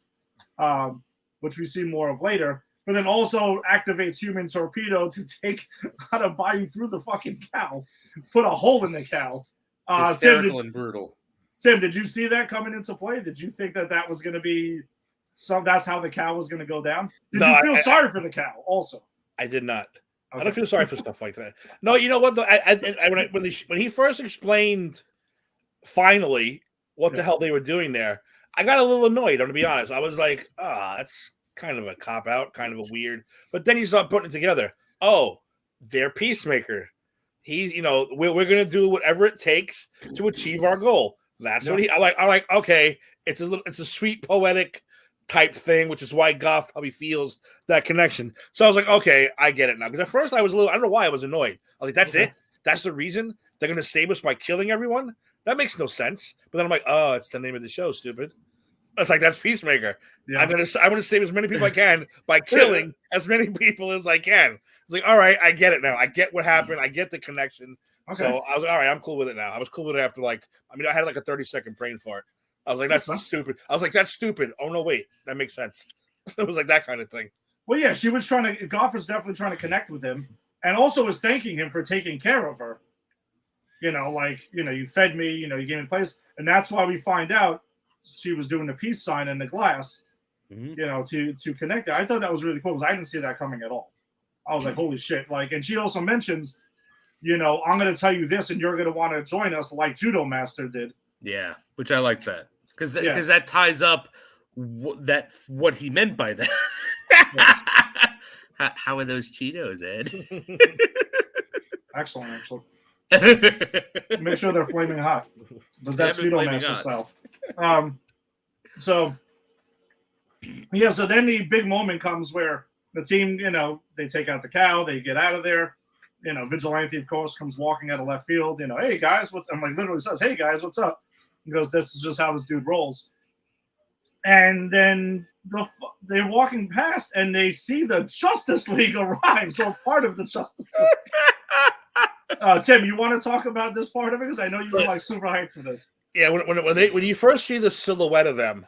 which we see more of later. But then also activates human torpedo to take Adebayo through the fucking cow, put a hole in the cow. Hysterical and brutal. Tim, did you see that coming into play? Did you think that was going to be that's how the cow was going to go down? Did you feel sorry for the cow also? I did not. Okay. I don't feel sorry for stuff like that. No, you know what? When he first explained finally what the hell they were doing there, I got a little annoyed. I'm going to be honest. I was like, that's kind of a cop out, kind of a weird. But then he started putting it together. Oh, they're Peacemaker. He's, we're going to do whatever it takes to achieve our goal. That's what I like. Okay, it's a sweet poetic type thing, which is why Goff probably feels that connection. So I was like, okay, I get it now. Because at first I was I don't know why I was annoyed. I was like, that's it? That's the reason they're going to save us by killing everyone? That makes no sense. But then I'm like, oh, it's the name of the show, stupid. It's like, that's Peacemaker. Yeah. I'm gonna save as many people I can by killing as many people as I can. It's like, all right, I get it now. I get what happened. I get the connection. Okay. So I was like, all right, I'm cool with it now. I was cool with it after I had like a 30-second brain fart. I was like, that's stupid. I was like, that's stupid. Oh no, wait, that makes sense. It was like that kind of thing. Well, yeah, she was trying to. Goff was definitely trying to connect with him, and also was thanking him for taking care of her. You fed me. You gave me a place, and that's why we find out she was doing the peace sign in the glass. To connect it. I thought that was really cool because I didn't see that coming at all. I was like, holy shit! And she also mentions, I'm going to tell you this, and you're going to want to join us, like Judo Master did. Yeah, which I like that because that ties up what he meant by that. Yes. How are those Cheetos, Ed? Excellent. Make sure they're flaming hot, but that's Judo Master style. So then the big moment comes where the team, they take out the cow, they get out of there. Vigilante, of course, comes walking out of left field. Hey guys, literally says, "Hey guys, what's up?" He goes, "This is just how this dude rolls." And then they're walking past, and they see the Justice League arrive. So part of the Justice League. Tim, you want to talk about this part of it? Because I know you were super hyped for this. Yeah, when you first see the silhouette of them,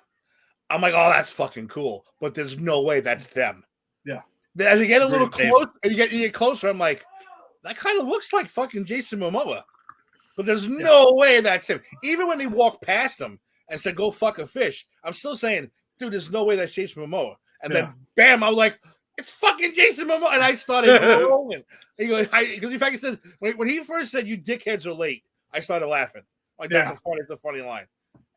I'm like, oh, that's fucking cool. But there's no way that's them. Yeah. As you get a little close, you get closer, I'm like, that kind of looks like fucking Jason Momoa. But there's no way that's him. Even when he walked past him and said, "Go fuck a fish," I'm still saying, dude, there's no way that's Jason Momoa. And then, bam, I was like, it's fucking Jason Momoa. And I started rolling. Because in fact, he says, when he first said, "You dickheads are late," I started laughing. Like, that's a funny line.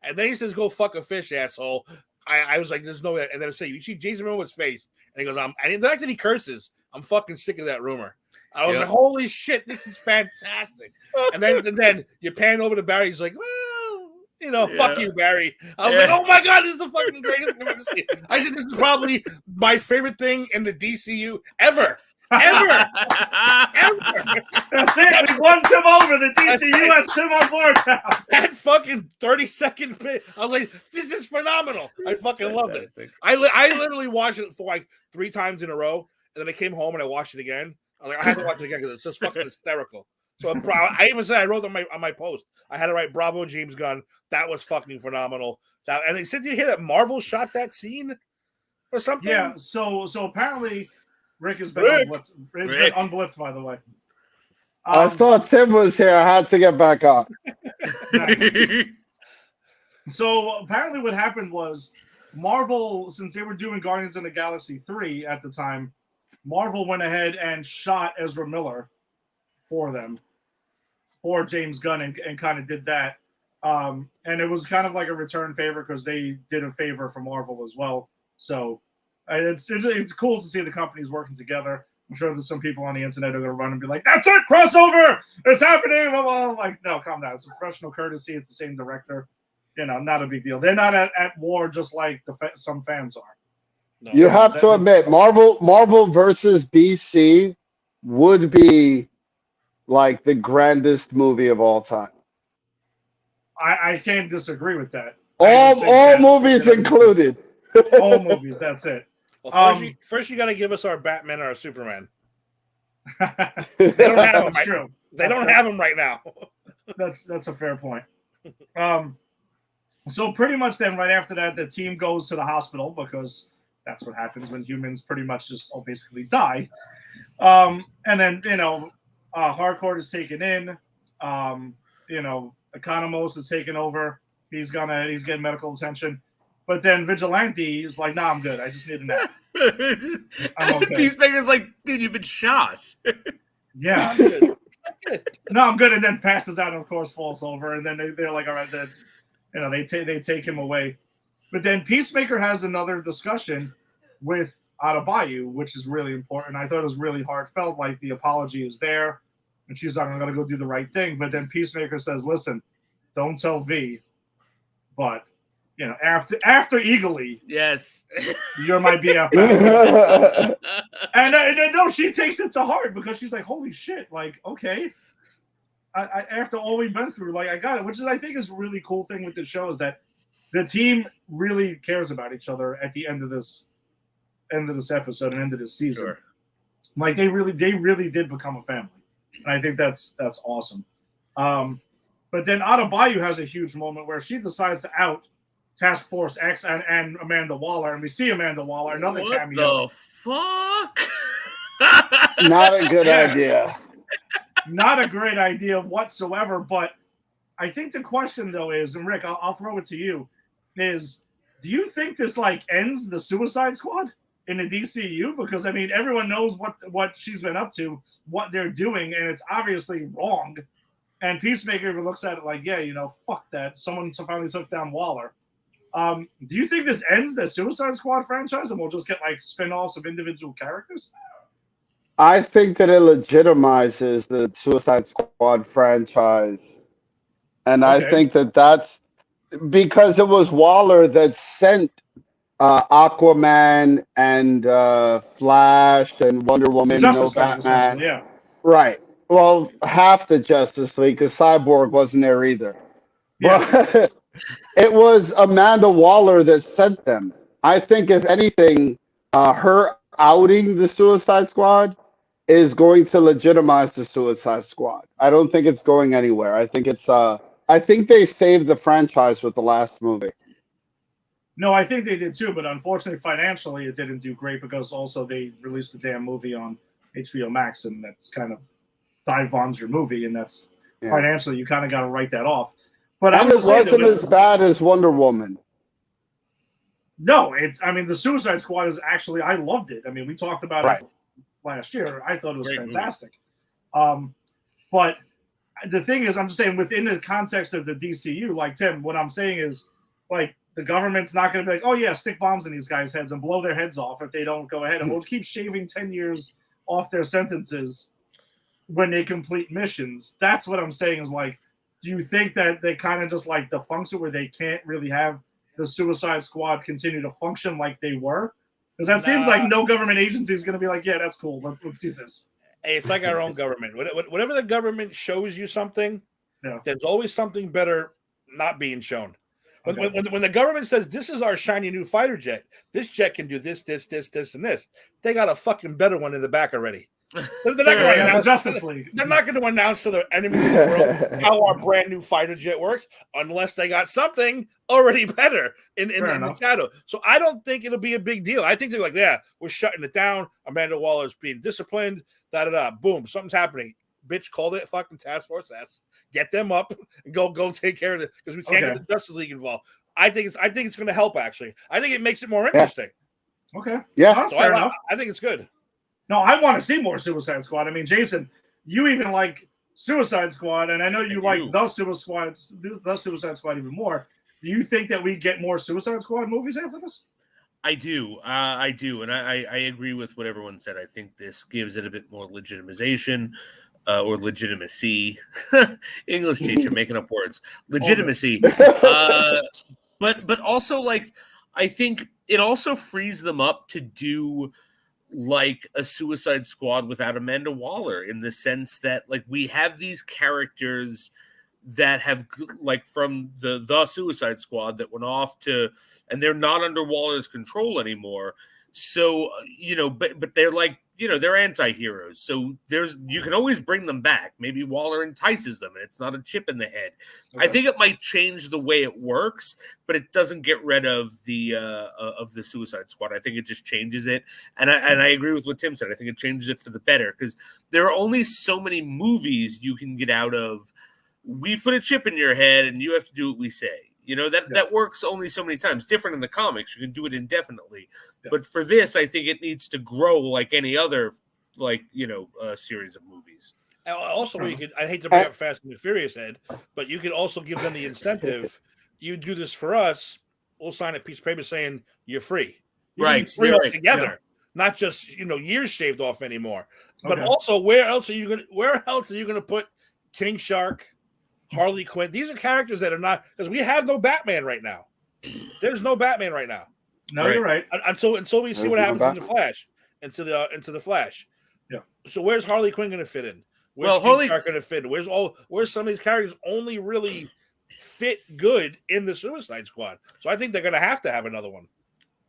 And then he says, "Go fuck a fish, asshole." I was like, there's no way. And then I say, you see Jason Momoa's face. And he goes, and the fact that he curses, I'm fucking sick of that rumor. I was like, holy shit, this is fantastic. And then you pan over to Barry. He's like, well, fuck you, Barry. I was like, oh my God, this is the fucking greatest thing I've ever seen. I said, this is probably my favorite thing in the DCU ever. Ever. That's it. We won Tim over. The DCU has Tim on board now. That fucking 30-second bit. I was like, this is phenomenal. I fucking loved it. I literally watched it for like 3 times in a row. And then I came home and I watched it again. I was like, I have to watch it again because it's just fucking hysterical. So I even said, I wrote on my post, I had to write, "Bravo, James Gunn. That was fucking phenomenal." And they said, "Did you hear that Marvel shot that scene or something?" Yeah. So apparently, Rick has been unblipped. He's been unblipped, by the way. I thought Tim was here. I had to get back on. So apparently, what happened was Marvel, since they were doing Guardians of the Galaxy 3 at the time, Marvel went ahead and shot Ezra Miller for them, for James Gunn, and kind of did that. And it was kind of like a return favor because they did a favor for Marvel as well. So it's cool to see the companies working together. I'm sure there's some people on the internet who are going to run and be like, "That's it, crossover! It's happening!" Blah, blah, blah. Like, no, calm down. It's a professional courtesy. It's the same director. Not a big deal. They're not at war just like some fans are. No, you have to admit, Marvel versus DC would be like the grandest movie of all time. I can't disagree with that. All movies included. All movies. That's it. Well, first you got to give us our Batman or our Superman. They don't have them. True. They don't have them right now. That's a fair point. So pretty much then, right after that, the team goes to the hospital because that's what happens when humans pretty much just basically die. And then, Hardcore is taken in. Economos is taken over. He's getting medical attention. But then Vigilante is like, "Nah, I'm good. I just need a nap." I'm okay. Peacemaker's like, "Dude, you've been shot." Yeah. No, I'm good. And then passes out and, of course, falls over. And then they're like, all right, then, they take him away. But then Peacemaker has another discussion with Adebayo, which is really important. I thought it was really heartfelt. Like, the apology is there. And she's like, "I'm going to go do the right thing." But then Peacemaker says, "Listen, don't tell V, but, after Eagly, yes, you're my BFF." and no, she takes it to heart because she's like, "Holy shit, like, okay." I after all we've been through, like, I got it, which is, I think, is a really cool thing with the show is that the team really cares about each other at the end of this episode and end of this season. Sure. Like, they really did become a family. And I think that's awesome. But then Adebayo has a huge moment where she decides to out Task Force X and Amanda Waller, and we see Amanda Waller, another What cameo. the fuck? Not a good Yeah. idea. Not a great idea whatsoever, but I think the question, though, is, and Rick, I'll throw it to you, is do you think this, like, ends the Suicide Squad in the DCU? Because, I mean, everyone knows what she's been up to, what they're doing, and it's obviously wrong. And Peacemaker even looks at it like, yeah, you know, fuck that. Someone finally took down Waller. Do you think this ends the Suicide Squad franchise and we'll just get, like, spin-offs of individual characters? I think that it legitimizes the Suicide Squad franchise. And Okay. I think that that's because it was Waller that sent Aquaman and Flash and Wonder Woman, Justice no League, essentially, Batman. yeah. Right. Well, half the Justice League, because Cyborg wasn't there either. Yeah. But it was Amanda Waller that sent them. I think, if anything, her outing the Suicide Squad is going to legitimize the Suicide Squad. I don't think it's going anywhere. I think it's I think they saved the franchise with the last movie. No, I think they did too, but unfortunately, financially, it didn't do great because also they released the damn movie on HBO Max, and that's kind of dive bombs your movie, and that's financially you kind of got to write that off. But and it wasn't as bad as Wonder Woman. No, I mean, the Suicide Squad is actually, I loved it. I mean, we talked about it last year. I thought it was Great fantastic. But the thing is, I'm just saying within the context of the DCU, like Tim, what I'm saying is, like, the government's not going to be like, oh yeah, stick bombs in these guys' heads and blow their heads off if they don't go ahead. And we'll keep shaving 10 years off their sentences when they complete missions. That's what I'm saying is, like, do you think that they kind of just like defunct it where they can't really have the Suicide Squad continue to function like they were? Because that seems like no government agency is going to be like, yeah, that's cool. Let's do this. Hey, it's like our own government. Whenever the government shows you something, there's always something better not being shown. When the government says, this is our shiny new fighter jet, this jet can do this, and this, they got a fucking better one in the back already. They're not Justice League. They're not going to announce to their enemies in the world how our brand new fighter jet works unless they got something already better in the shadow. So I don't think it'll be a big deal. I think they're like, yeah, we're shutting it down. Amanda Waller's being disciplined. Boom, something's happening. Bitch, call it fucking task force. Get them up and go take care of it because we can't get the Justice League involved. I think it's going to help. Actually, I think it makes it more interesting. Okay, yeah, so I think it's good. No, I want to see more Suicide Squad. I mean, Jason, you even like Suicide Squad, and I know you like the Suicide Squad even more. Do you think that we get more Suicide Squad movies after this? I do, and I agree with what everyone said. I think this gives it a bit more legitimization or legitimacy. English teacher making up words. Legitimacy, but also, like, I think it also frees them up to do like a Suicide Squad without Amanda Waller, in the sense that, like, we have these characters that have, like, from the Suicide Squad that went off to, and they're not under Waller's control anymore. So, but they're like, they're anti-heroes. So you can always bring them back. Maybe Waller entices them and it's not a chip in the head. Okay. I think it might change the way it works, but it doesn't get rid of the Suicide Squad. I think it just changes it. And I agree with what Tim said. I think it changes it for the better, because there are only so many movies you can get out of. We put a chip in your head and you have to do what we say. That works only so many times. Different in the comics. You can do it indefinitely. Yeah. But for this, I think it needs to grow like any other, series of movies. And also, I hate to bring up Fast and the Furious, Ed, but you could also give them the incentive. You do this for us, we'll sign a piece of paper saying you're free. You're free altogether, not just years shaved off anymore. But also, where else are you gonna put King Shark, Harley Quinn? These are characters that are not, because we have no Batman right now. There's no Batman right now. No, you're right. Until we see what happens in the Flash, into the Flash. Yeah. So where's Harley Quinn going to fit in? Where's King Shark going to fit in? Where's some of these characters only really fit good in the Suicide Squad? So I think they're going to have another one.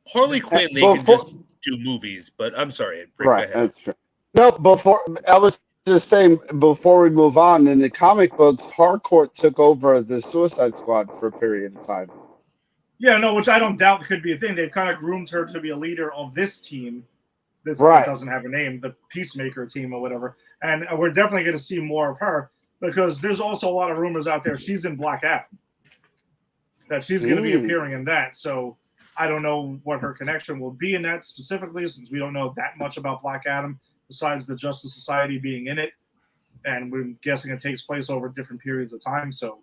Harley Quinn, they can just do movies, but I'm sorry. Right, that's true. No, before I was just saying, before we move on, in the comic books, Harcourt took over the Suicide Squad for a period of time. Yeah, no, which I don't doubt could be a thing. They've kind of groomed her to be a leader of this team. This Right. doesn't have a name, the Peacemaker team or whatever. And we're definitely going to see more of her because there's also a lot of rumors out there she's in Black Adam, that she's going to be appearing in that. So I don't know what her connection will be in that specifically, since we don't know that much about Black Adam besides the Justice Society being in it. And we're guessing it takes place over different periods of time. So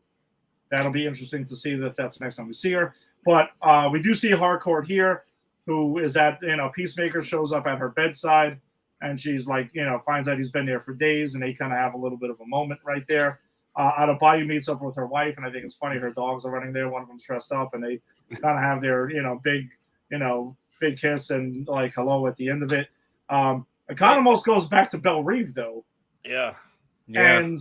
that'll be interesting to see if that's the next time we see her. But we do see Harcourt here, who is at, Peacemaker shows up at her bedside, and she's like, finds out he's been there for days, and they kind of have a little bit of a moment right there. Adebayo meets up with her wife, and I think it's funny, her dogs are running there. One of them's dressed up, and they kind of have their, big kiss and like hello at the end of it. It kind of almost goes back to Belle Reve, though. Yeah. And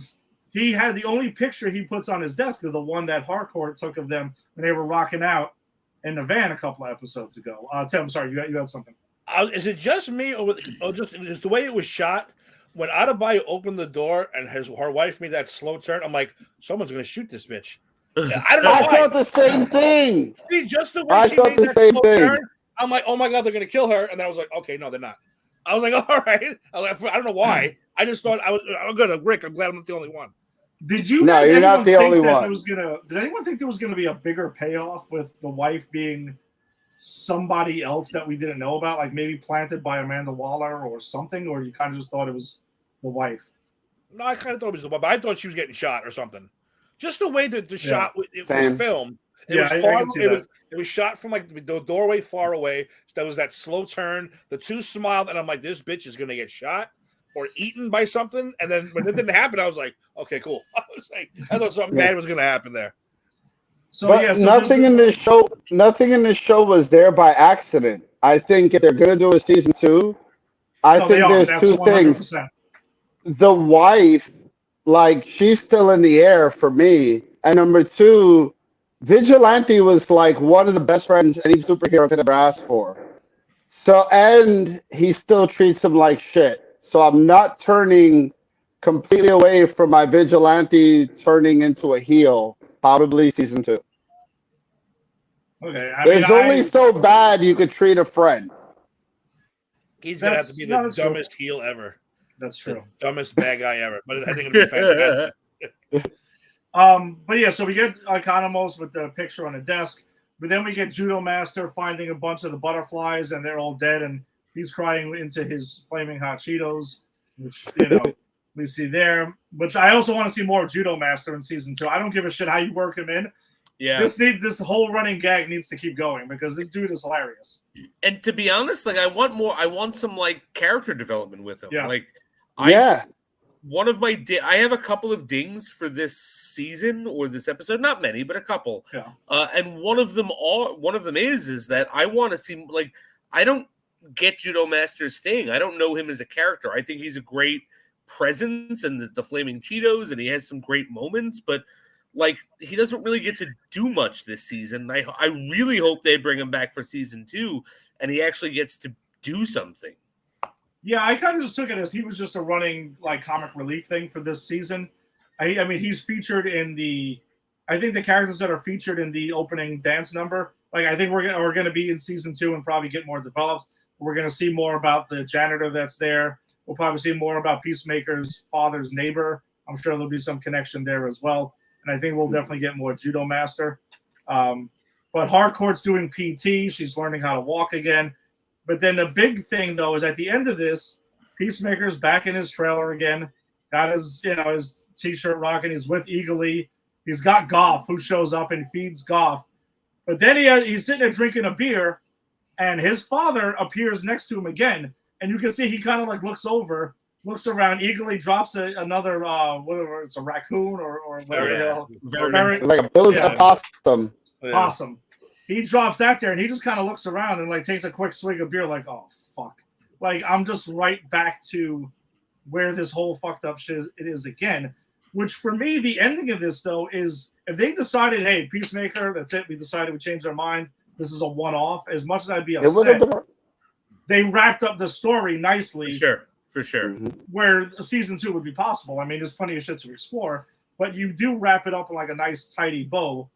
he had the only picture he puts on his desk is the one that Harcourt took of them when they were rocking out in the van a couple of episodes ago. Tim, I'm sorry, you had something. Is it just me, or just the way it was shot? When Adebayo opened the door and her wife made that slow turn, I'm like, someone's going to shoot this bitch. I don't know I why. thought the same thing. See, just the way she made that slow turn, I'm like, oh my God, they're going to kill her. And then I was like, okay, no, they're not. I was like, all right. I don't know why. I just thought I'm good. Rick, I'm glad I'm not the only one. Did you? No, you're not the only one. Did anyone think there was going to be a bigger payoff with the wife being somebody else that we didn't know about, like maybe planted by Amanda Waller or something, or you kind of just thought it was the wife? No, I kind of thought it was the wife, but I thought she was getting shot or something. Just the way that the shot was filmed. It was shot from like the doorway far away. There was that slow turn. The two smiled, and I'm like, this bitch is going to get shot or eaten by something. And then when it didn't happen, I was like, okay, cool. I thought something bad was going to happen there. So nothing in this show was there by accident. I think if they're going to do a season 2, I think there's 2 things. The wife, like, she's still in the air for me. And number 2, Vigilante was like one of the best friends any superhero could ever ask for. So, and he still treats him like shit. So I'm not turning completely away from my Vigilante turning into a heel. Probably season 2. Okay. It's only so bad you could treat a friend. He's going to have to be the dumbest heel ever. That's true. The dumbest bad guy ever. But I think it'll be fantastic. But yeah, so we get Economos with the picture on the desk, but then we get Judo Master finding a bunch of the butterflies, and they're all dead, and he's crying into his flaming hot Cheetos, which, we see there. Which I also want to see more of Judo Master in season 2. I don't give a shit how you work him in. Yeah, this whole running gag needs to keep going because this dude is hilarious. And to be honest, like, I want more. I want some like character development with him. Yeah. I have a couple of dings for this season or this episode. Not many, but a couple. Yeah. And one of them is that I want to see, like, I don't get Judo Master's thing. I don't know him as a character. I think he's a great presence and the flaming Cheetos, and he has some great moments, but like, he doesn't really get to do much this season. I really hope they bring him back for season 2 and he actually gets to do something. Yeah, I kind of just took it as he was just a running like comic relief thing for this season. I mean, he's featured in I think the characters that are featured in the opening dance number, like, I think we're gonna be in season 2 and probably get more developed. We're gonna see more about the janitor that's there. We'll probably see more about Peacemaker's father's neighbor. I'm sure there'll be some connection there as well. And I think we'll definitely get more Judo Master. But Harcourt's doing PT. She's learning how to walk again. But then the big thing, though, is at the end of this, Peacemaker's back in his trailer again. Got his T-shirt rocking. He's with Eagly. He's got Goff, who shows up and feeds Goff. But then he's sitting there drinking a beer, and his father appears next to him again. And you can see he kind of like looks around. Eagerly drops another whatever, it's a raccoon or whatever. Like a Billy's possum. Possum. He drops that there, and he just kind of looks around and like takes a quick swig of beer, like, oh fuck, like, I'm just right back to where this whole fucked up shit is again. Which for me, the ending of this though is if they decided, hey, Peacemaker, that's it, we decided we changed our mind. This is a one-off. As much as I'd be upset, they wrapped up the story nicely. For sure. Where season 2 would be possible. I mean, there's plenty of shit to explore, but you do wrap it up in like a nice, tidy bow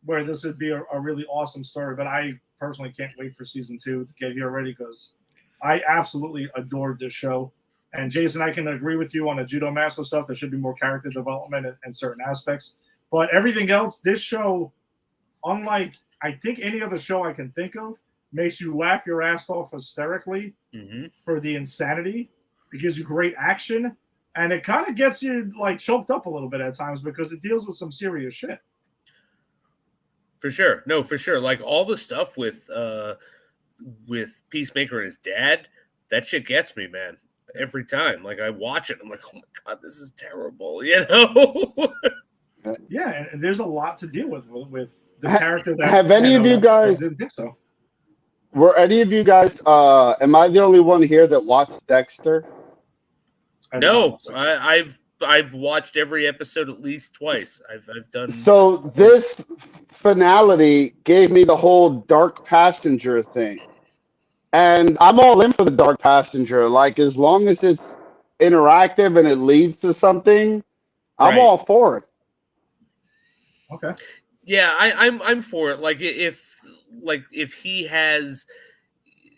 where this would be a really awesome story. But I personally can't wait for season 2 to get here already because I absolutely adored this show. And Jason, I can agree with you on the Judo Master stuff. There should be more character development in certain aspects. But everything else, this show, unlike I think any other show I can think of, makes you laugh your ass off hysterically for the insanity. It gives you great action. And it kind of gets you like choked up a little bit at times because it deals with some serious shit. For sure. No, for sure. Like all the stuff with Peacemaker and his dad, that shit gets me, man. Every time. Like I watch it, I'm like, oh my God, this is terrible, you know? Yeah, and there's a lot to deal with the character that have any of you guys didn't think so. Were any of you guys am I the only one here that watched Dexter? No, I've watched every episode at least twice. I've done. So this finality gave me the whole Dark Passenger thing, and I'm all in for the Dark Passenger. Like as long as it's interactive and it leads to something, I'm all for it. Okay. Yeah, I'm for it. Like if he has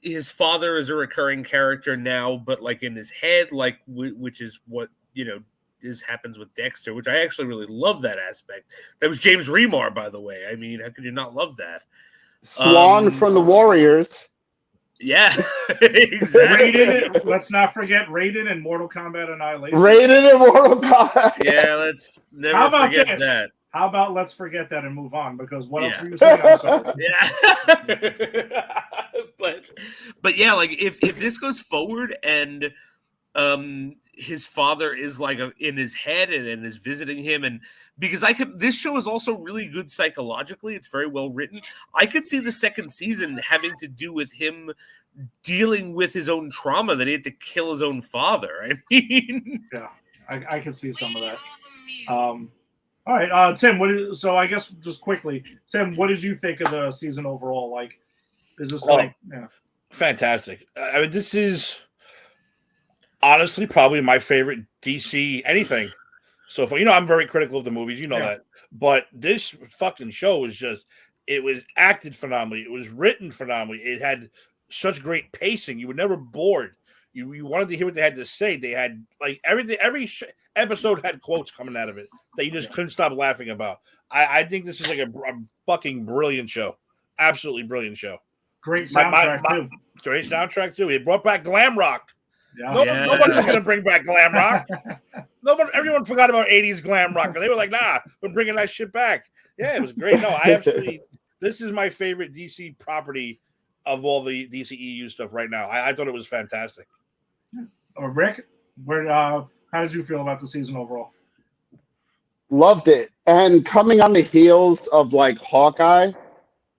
his father is a recurring character now, but like in his head, like which is what happens with Dexter, which I actually really love that aspect. That was James Remar, by the way. I mean, how could you not love that? Swan from the Warriors. Yeah, exactly. Raiden, let's not forget Raiden and Mortal Kombat Annihilation. Raiden and Mortal Kombat. Yeah, let's never forget that. How about let's forget that and move on? Because what else were you saying? I'm sorry. Yeah. but yeah, like if this goes forward and his father is like in his head and is visiting him, and because this show is also really good psychologically. It's very well written. I could see the second season having to do with him dealing with his own trauma that he had to kill his own father. I mean, yeah, I can see some of that. All right, Tim. So I guess just quickly, Tim, what did you think of the season overall? Like, is this fantastic? I mean, this is honestly probably my favorite DC anything. So far, I'm very critical of the movies, that. But this fucking show was it was acted phenomenally. It was written phenomenally. It had such great pacing. You were never bored. You wanted to hear what they had to say. They had like everything. Every episode had quotes coming out of it that you just couldn't stop laughing about. I think this is like a fucking brilliant show. Absolutely brilliant show. Great soundtrack too. Great soundtrack too. It brought back glam rock. Yeah. Nobody was going to bring back glam rock. Everyone forgot about 80s glam rock. And they were like, nah, we're bringing that shit back. Yeah, it was great. No, this is my favorite DC property of all the DCEU stuff right now. I thought it was fantastic. Rick, how did you feel about the season overall? Loved it. And coming on the heels of like Hawkeye,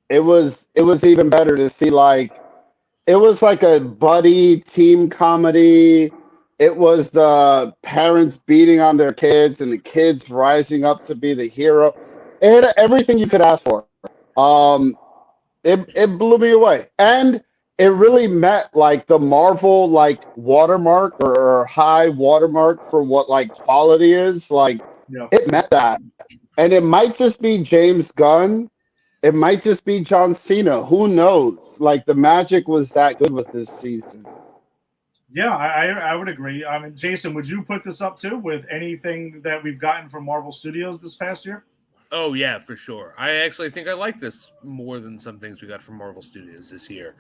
it was even better to see it was like a buddy team comedy. It was the parents beating on their kids and the kids rising up to be the hero. It had everything you could ask for. It blew me away. And it really met like the Marvel watermark or high watermark for what quality is. It met that. And it might just be James Gunn. It might just be John Cena. Who knows? The magic was that good with this season. Yeah, I would agree. I mean, Jason, would you put this up too with anything that we've gotten from Marvel Studios this past year? Oh yeah, for sure. I actually think I like this more than some things we got from Marvel Studios this year,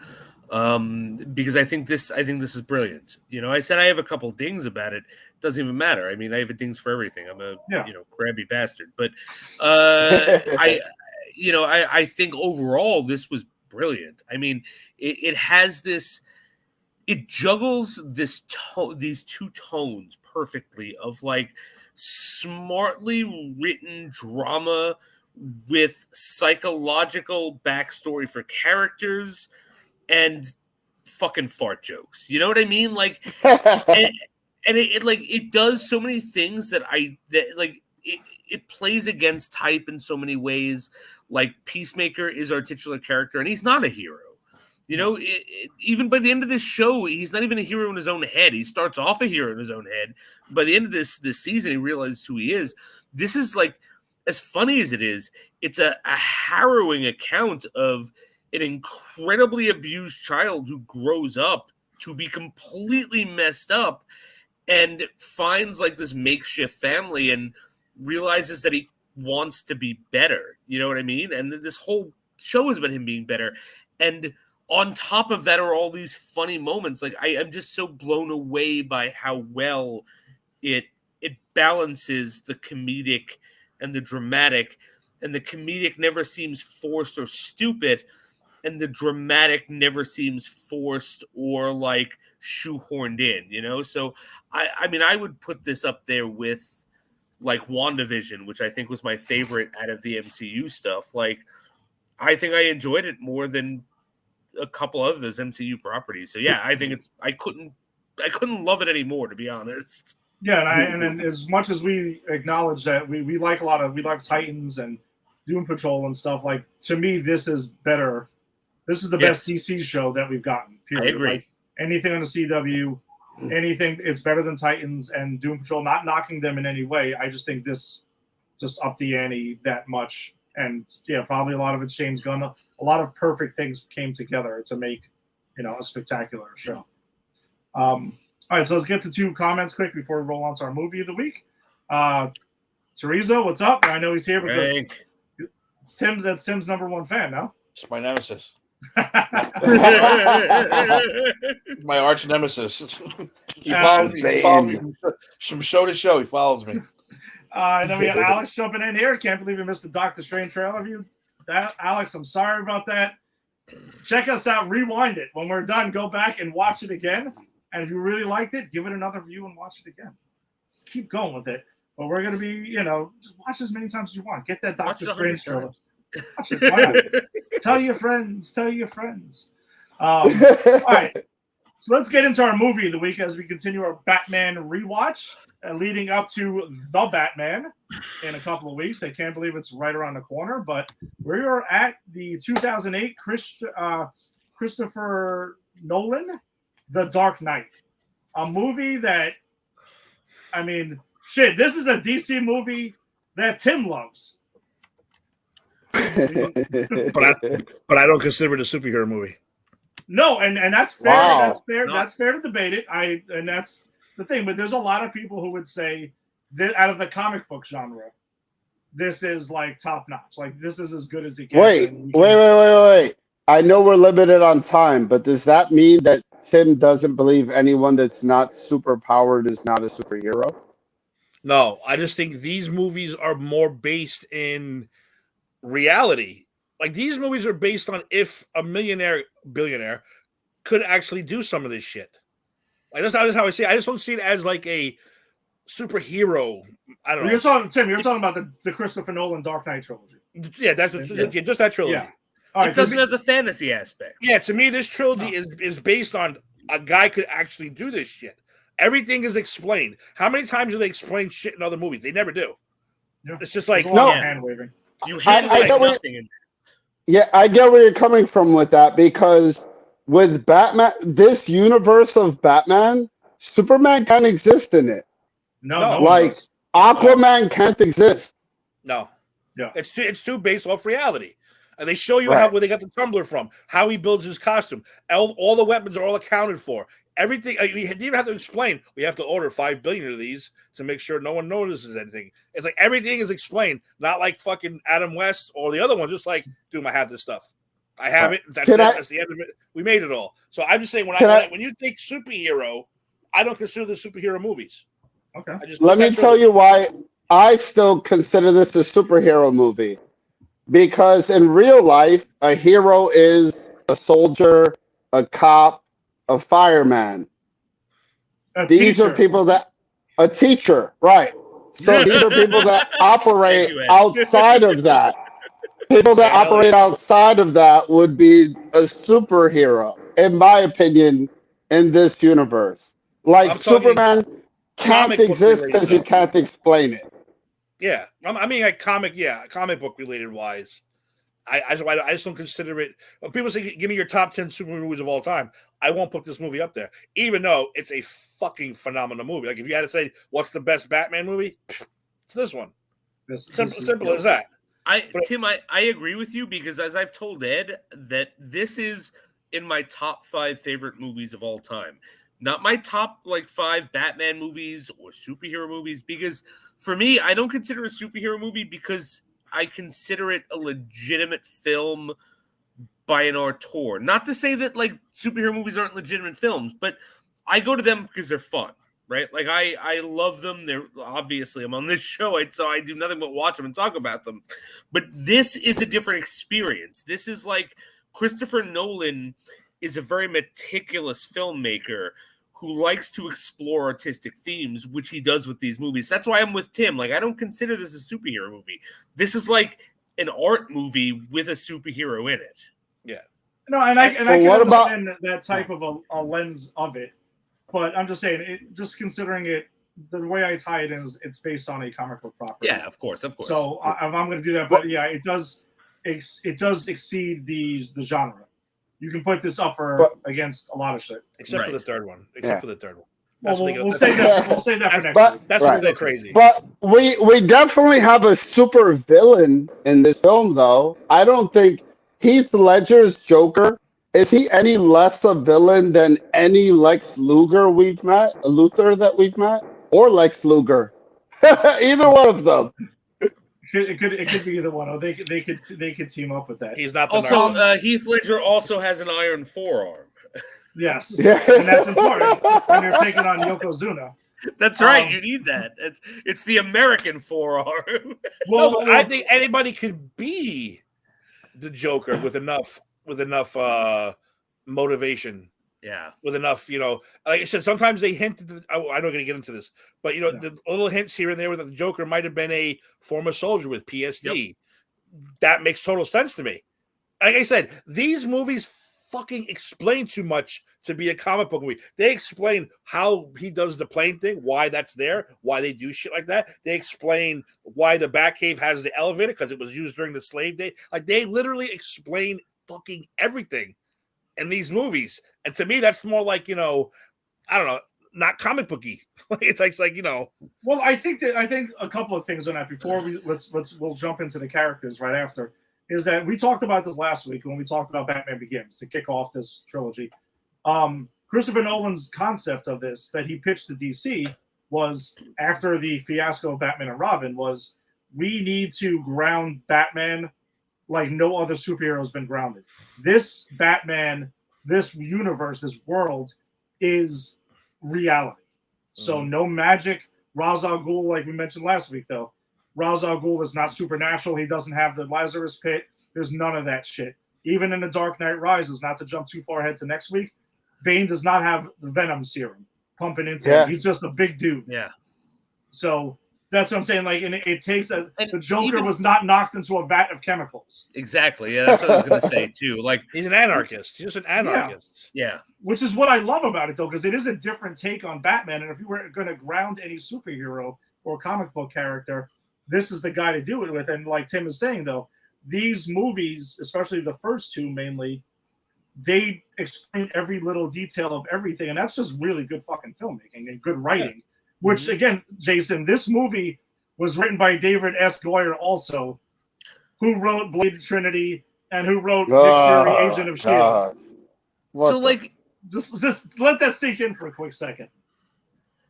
because I think this is brilliant. I said I have a couple dings about it. Doesn't even matter. I mean, I have dings for everything. I'm a crabby bastard. But I think overall this was brilliant. I mean, it has this. It juggles these two tones perfectly of smartly written drama with psychological backstory for characters and fucking fart jokes. You know what I mean? It does so many things that it plays against type in so many ways. Like Peacemaker is our titular character and he's not a hero. Even by the end of this show, he's not even a hero in his own head. He starts off a hero in his own head. By the end of this season, he realizes who he is. This is as funny as it is, it's a harrowing account of an incredibly abused child who grows up to be completely messed up and finds like this makeshift family and realizes that he wants to be better. You know what I mean? And this whole show has been him being better. And on top of that are all these funny moments. Like I'm just so blown away by how well it balances the comedic and the dramatic, and the comedic never seems forced or stupid, and the dramatic never seems forced or like shoehorned in, you know? So I mean, I would put this up there with like WandaVision, which I think was my favorite out of the MCU stuff. Like, I think I enjoyed it more than a couple of those MCU properties. So yeah, I think I couldn't love it anymore, to be honest. Yeah, and as much as we acknowledge that we like Titans and Doom Patrol and stuff, like, to me this is better. This is the best DC show that we've gotten. Period. I agree. Like, anything on the CW, anything, it's better than Titans and Doom Patrol. Not knocking them in any way. I just think this just upped the ante that much. And yeah, probably a lot of it's James Gunn. A lot of perfect things came together to make, a spectacular show. All right, so let's get to 2 comments quick before we roll on to our movie of the week. Teresa, what's up? I know he's here because that's Tim's number 1 fan now. It's my nemesis. My arch nemesis. He follows me from show to show. He follows me. And then we got Alex jumping in here. Can't believe we missed the Doctor Strange trailer review. Alex, I'm sorry about that. Check us out. Rewind it. When we're done, go back and watch it again. And if you really liked it, give it another view and watch it again. Just keep going with it. But we're going to be, just watch as many times as you want. Get that Doctor Strange trailer. Watch it. Tell your friends. All right. So let's get into our movie of the week as we continue our Batman rewatch, leading up to The Batman in a couple of weeks. I can't believe it's right around the corner, but we are at the 2008 Christopher Nolan, The Dark Knight, a movie that, this is a DC movie that Tim loves. but I don't consider it a superhero movie. No, and that's fair. Wow. That's fair. No. That's fair to debate it. And that's the thing. But there's a lot of people who would say that out of the comic book genre, this is like top notch. Like, this is as good as it gets. Wait. I know we're limited on time, but does that mean that Tim doesn't believe anyone that's not super powered is not a superhero? No, I just think these movies are more based in reality. Like, these movies are based on if a billionaire could actually do some of this shit. Like, that's how I see it. I just don't see it as like a superhero. I don't know. You're talking about the Christopher Nolan Dark Knight trilogy. Yeah, just that trilogy. Yeah. All right, it doesn't have the fantasy aspect. Yeah, to me, this trilogy is based on a guy could actually do this shit. Everything is explained. How many times do they explain shit in other movies? They never do. Yeah. It's just like hand waving. You have nothing in there. Yeah, I get where you're coming from with that, because with Batman, this universe of Batman, Superman can't exist in it. No, like Aquaman can't exist. No. Yeah. It's too based off reality. And they show you where they got the tumbler from, how he builds his costume. All the weapons are all accounted for. Everything, you didn't even have to explain. We have to order 5 billion of these to make sure no one notices anything. It's like everything is explained, not like fucking Adam West or the other one. Just like, dude, I have this stuff. I have it. That's the end of it. We made it all. So I'm just saying, when you think superhero, I don't consider this superhero movies. Okay. Let me tell you why I still consider this a superhero movie. Because in real life, a hero is a soldier, a cop, a fireman. These are people that a teacher, right? So these are people that operate outside of that. People that operate outside of that would be a superhero, in my opinion, in this universe. Like, Superman can't exist because you can't explain it. Yeah, I mean, like comic book related wise, I just don't consider it. When people say, "Give me your top 10 Superman movies of all time," I won't put this movie up there, even though it's a fucking phenomenal movie. Like, if you had to say what's the best Batman movie, it's this one. Simple as that. Tim, I agree with you because as I've told Ed, that this is in my top 5 favorite movies of all time. Not my top 5 Batman movies or superhero movies, because for me, I don't consider a superhero movie because I consider it a legitimate film by an auteur. Not to say that superhero movies aren't legitimate films, but I go to them because they're fun, right? I love them. They're obviously I'm on this show, so I do nothing but watch them and talk about them. But this is a different experience. This is Christopher Nolan is a very meticulous filmmaker who likes to explore artistic themes, which he does with these movies. That's why I'm with Tim. I don't consider this a superhero movie. This is an art movie with a superhero in it. Yeah. No, and I can understand that type of a lens of it, but I'm just saying, just considering it, the way I tie it in is it's based on a comic book property. Yeah, of course. So I'm going to do that, but yeah, it does exceed the genre. You can put this up against a lot of shit, except for the third one. Well, we'll save that for next week. That's what's so crazy. But we definitely have a super villain in this film, though. I don't think Heath Ledger's Joker, is he any less a villain than any Lex Luthor that we've met? Or Lex Luger? Either one of them. It could be either one. Oh, they could team up with that. He's not also Heath Ledger also has an iron forearm. Yes, and that's important when you're taking on Yokozuna. That's right. You need that. It's the American forearm. Well, I think anybody could be the Joker with enough motivation. Yeah, with enough, like I said, sometimes they hint. I'm not going to get into this, but the little hints here and there with the Joker might have been a former soldier with PSD. Yep. That makes total sense to me. Like I said, these movies fucking explain too much to be a comic book movie. They explain how he does the plane thing, why that's there, why they do shit like that. They explain why the Batcave has the elevator because it was used during the slave day. They literally explain fucking everything in these movies, and to me, that's more I don't know, not comic booky. It's Well, I think a couple of things on that before we'll jump into the characters right after. Is that we talked about this last week when we talked about Batman Begins to kick off this trilogy. Christopher Nolan's concept of this that he pitched to DC was after the fiasco of Batman and Robin was we need to ground Batman like no other superhero has been grounded. This Batman, this universe, this world is reality. So no magic. Ra's al Ghul, like we mentioned last week, though. Ra's al Ghul is not supernatural. He doesn't have the Lazarus pit. There's none of that shit. Even in The Dark Knight Rises, not to jump too far ahead to next week, Bane does not have the Venom serum pumping into him. He's just a big dude. Yeah. So that's what I'm saying. And it takes the Joker was not knocked into a vat of chemicals. Exactly. Yeah, that's what I was going to say too. He's an anarchist. He's just an anarchist. Yeah. Which is what I love about it, though, because it is a different take on Batman. And if you were going to ground any superhero or comic book character, this is the guy to do it with. And like Tim is saying, though, these movies, especially the first two mainly, they explain every little detail of everything. And that's just really good fucking filmmaking and good writing. Yeah. Which, again, Jason, this movie was written by David S. Goyer also, who wrote Blade Trinity and who wrote Nick Fury, Agent of S.H.I.E.L.D. So, just let that sink in for a quick second.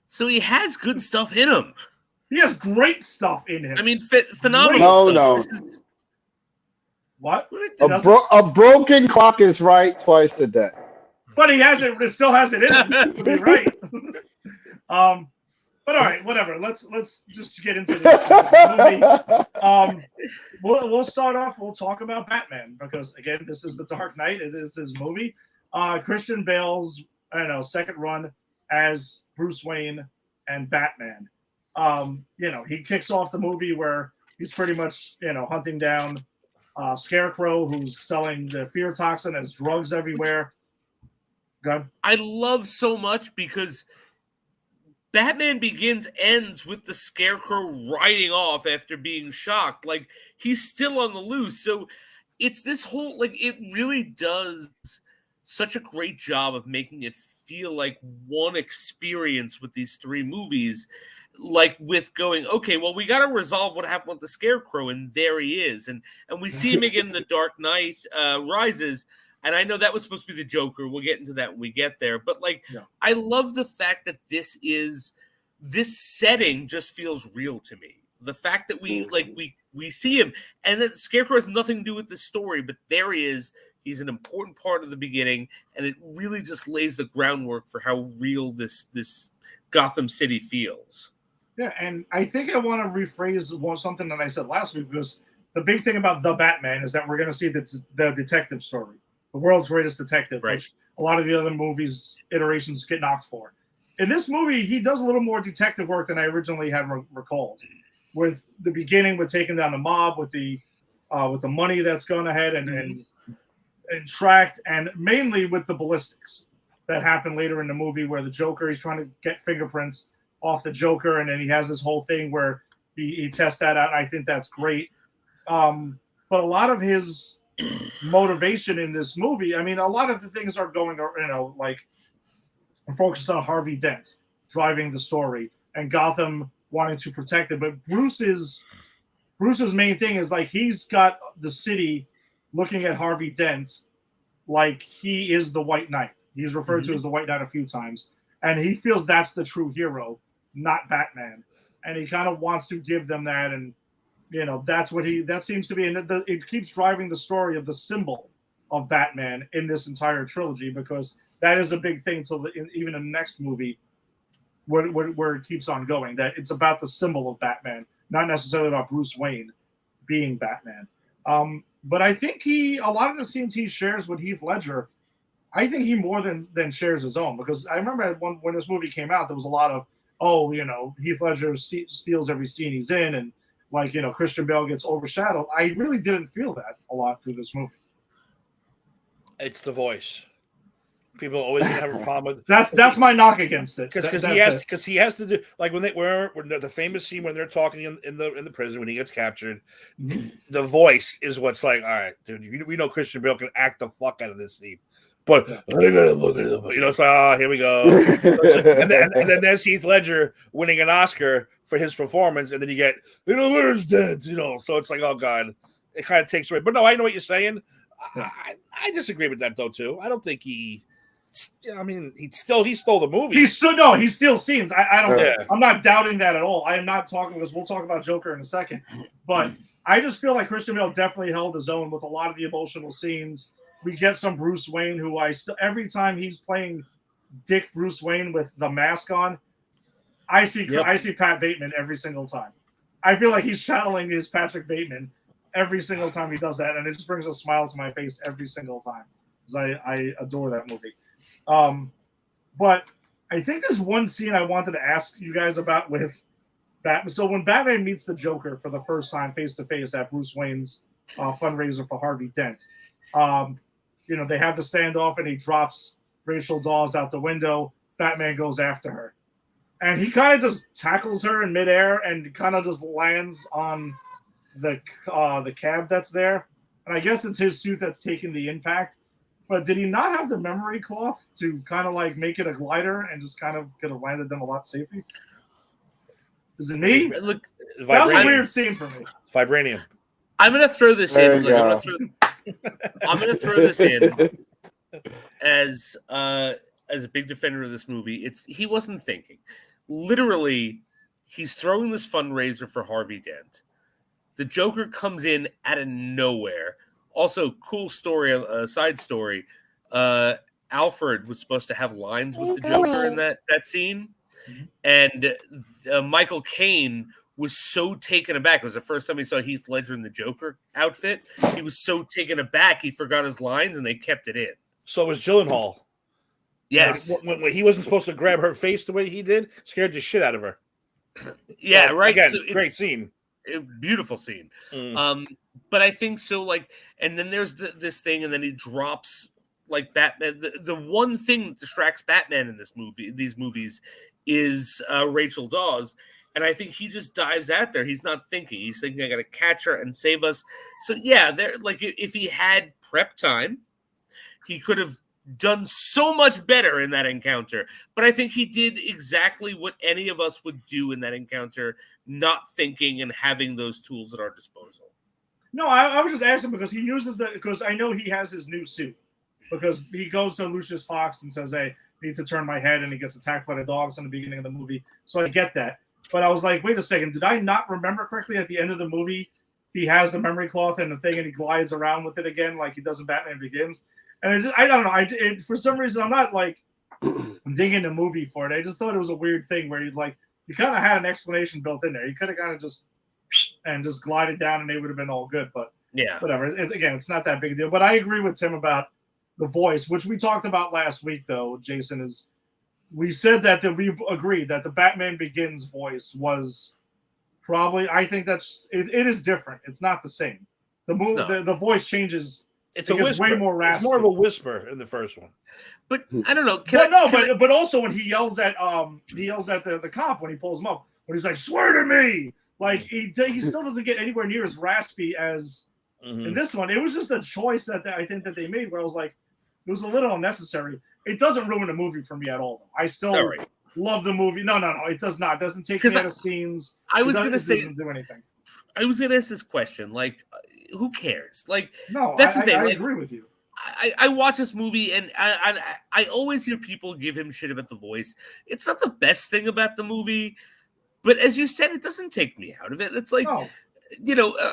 So he has good stuff in him. He has great stuff in him. I mean, phenomenal No. stuff. What? A broken clock is right twice a day. But he has it. It still has it in him to be right. But all right, whatever. Let's just get into this movie. We'll start off. We'll talk about Batman because again, this is the Dark Knight. It is his movie. Christian Bale's second run as Bruce Wayne and Batman. He kicks off the movie where he's pretty much hunting down Scarecrow, who's selling the fear toxin as drugs everywhere. Good. I love so much because Batman Begins ends with the Scarecrow riding off after being shocked. He's still on the loose. So it's this whole, it really does such a great job of making it feel like one experience with these three movies. like with going, okay, well, we got to resolve what happened with the Scarecrow, and there he is, and we see him again in The Dark Knight Rises, and I know that was supposed to be the Joker. We'll get into that when we get there, but like, I love the fact that this setting just feels real to me. The fact that we see him, and that Scarecrow has nothing to do with the story, but there he is. He's an important part of the beginning, and it really just lays the groundwork for how real this Gotham City feels. Yeah, and I think I want to rephrase something that I said last week, because the big thing about The Batman is that we're going to see the detective story, the world's greatest detective, which a lot of the other movies iterations get knocked for. In this movie, he does a little more detective work than I originally had recalled. With the beginning, with taking down the mob, with the money that's gone ahead and tracked, and mainly with the ballistics that happen later in the movie, where the Joker, he's trying to get fingerprints off the Joker, and then he has this whole thing where he tests that out, and I think that's great. But a lot of his motivation in this movie, I mean, a lot of the things are going, like focused on Harvey Dent driving the story and Gotham wanting to protect it. But Bruce's main thing is like he's got the city looking at Harvey Dent like he is the White Knight. He's referred to as the White Knight a few times, and he feels that's the true hero, not Batman. And he kind of wants to give them that, and that's what that seems to be, and it keeps driving the story of the symbol of Batman in this entire trilogy, because that is a big thing till even in the next movie, where it keeps on going. That it's about the symbol of Batman, not necessarily about Bruce Wayne being Batman. But I think a lot of the scenes he shares with Heath Ledger, I think he more than shares his own, because I remember when this movie came out, there was a lot of, Heath Ledger steals every scene he's in, and Christian Bale gets overshadowed. I really didn't feel that a lot through this movie. It's the voice. People are always gonna have a problem with that's my knock against it. Because he has to do, like when the famous scene when they're talking in the prison when he gets captured, the voice is what's like, all right, dude, we know Christian Bale can act the fuck out of this scene, but I gotta look at him. It's like, here we go. and then there's Heath Ledger winning an Oscar for his performance, and then you get where's dead, so it's like, oh god, it kind of takes away. But no, I know what you're saying. I disagree with that though too. I don't think he stole the movie. He steals scenes. I don't. Yeah. I'm not doubting that at all. I am not talking, because we'll talk about Joker in a second. But I just feel like Christian Bale definitely held his own with a lot of the emotional scenes. We get some Bruce Wayne, who every time he's playing Dick Bruce Wayne with the mask on, I see Pat Bateman every single time. I feel like he's channeling his Patrick Bateman every single time he does that, and it just brings a smile to my face every single time, because I adore that movie. But I think there's one scene I wanted to ask you guys about with Batman. So when Batman meets the Joker for the first time face to face at Bruce Wayne's fundraiser for Harvey Dent, they have the standoff, and he drops Rachel Dawes out the window. Batman goes after her, and he kind of just tackles her in midair and kind of just lands on the cab that's there. And I guess it's his suit that's taking the impact. But did he not have the memory cloth to kind of like make it a glider and just kind of could have landed them a lot safer? Is it me? Look, that was a weird scene for me. Vibranium. I'm gonna throw this in. I'm gonna throw this in as a big defender of this movie. He wasn't thinking. Literally, he's throwing this fundraiser for Harvey Dent. The Joker comes in out of nowhere. Also, cool story, side story. Alfred was supposed to have lines with the Joker in that scene. And Michael Caine was so taken aback. It was the first time he saw Heath Ledger in the Joker outfit. He was so taken aback, he forgot his lines, and they kept it in. So was Gyllenhaal. Yes. When he wasn't supposed to grab her face the way he did, scared the shit out of her. Yeah, so, right. Again, great scene. Beautiful scene. But I think so, and then there's this thing, and then he drops Batman. The one thing that distracts Batman in these movies is Rachel Dawes, and I think he just dives out there. He's not thinking. He's thinking, I got to catch her and save us. So yeah, if he had prep time, he could have done so much better in that encounter. But I think he did exactly what any of us would do in that encounter, not thinking and having those tools at our disposal. No, I was just asking because he uses that because I know he has his new suit because he goes to Lucius Fox and says, "Hey, I need to turn my head," and he gets attacked by the dogs in the beginning of the movie. So I get that. But I was like, wait a second, did I not remember correctly at the end of the movie he has the memory cloth and the thing and he glides around with it again like he does in Batman Begins? And I don't know. For some reason, I'm not like digging the movie for it. I just thought it was a weird thing where you kind of had an explanation built in there. You could have kind of just glided down and they would have been all good. But yeah, whatever. It's not that big a deal. But I agree with Tim about the voice, which we talked about last week, though, Jason, is we said that we agreed that the Batman Begins voice was probably, I think it is different. It's not the same. The voice changes. It's a whisper. Way more raspy. It's more of a whisper in the first one. But I don't know. But also when he yells at the cop when he pulls him up, when he's like, "Swear to me!" Like he still doesn't get anywhere near as raspy as in this one. It was just a choice that I think that they made where I was like, it was a little unnecessary. It doesn't ruin the movie for me at all. I still love the movie. No, it does not. It doesn't take me out of scenes. I was going to say, doesn't do anything. I was going to ask this question. Like, who cares? Like, no, that's the thing. I like, agree with you. I watch this movie and I always hear people give him shit about the voice. It's not the best thing about the movie, but as you said, it doesn't take me out of it. It's like,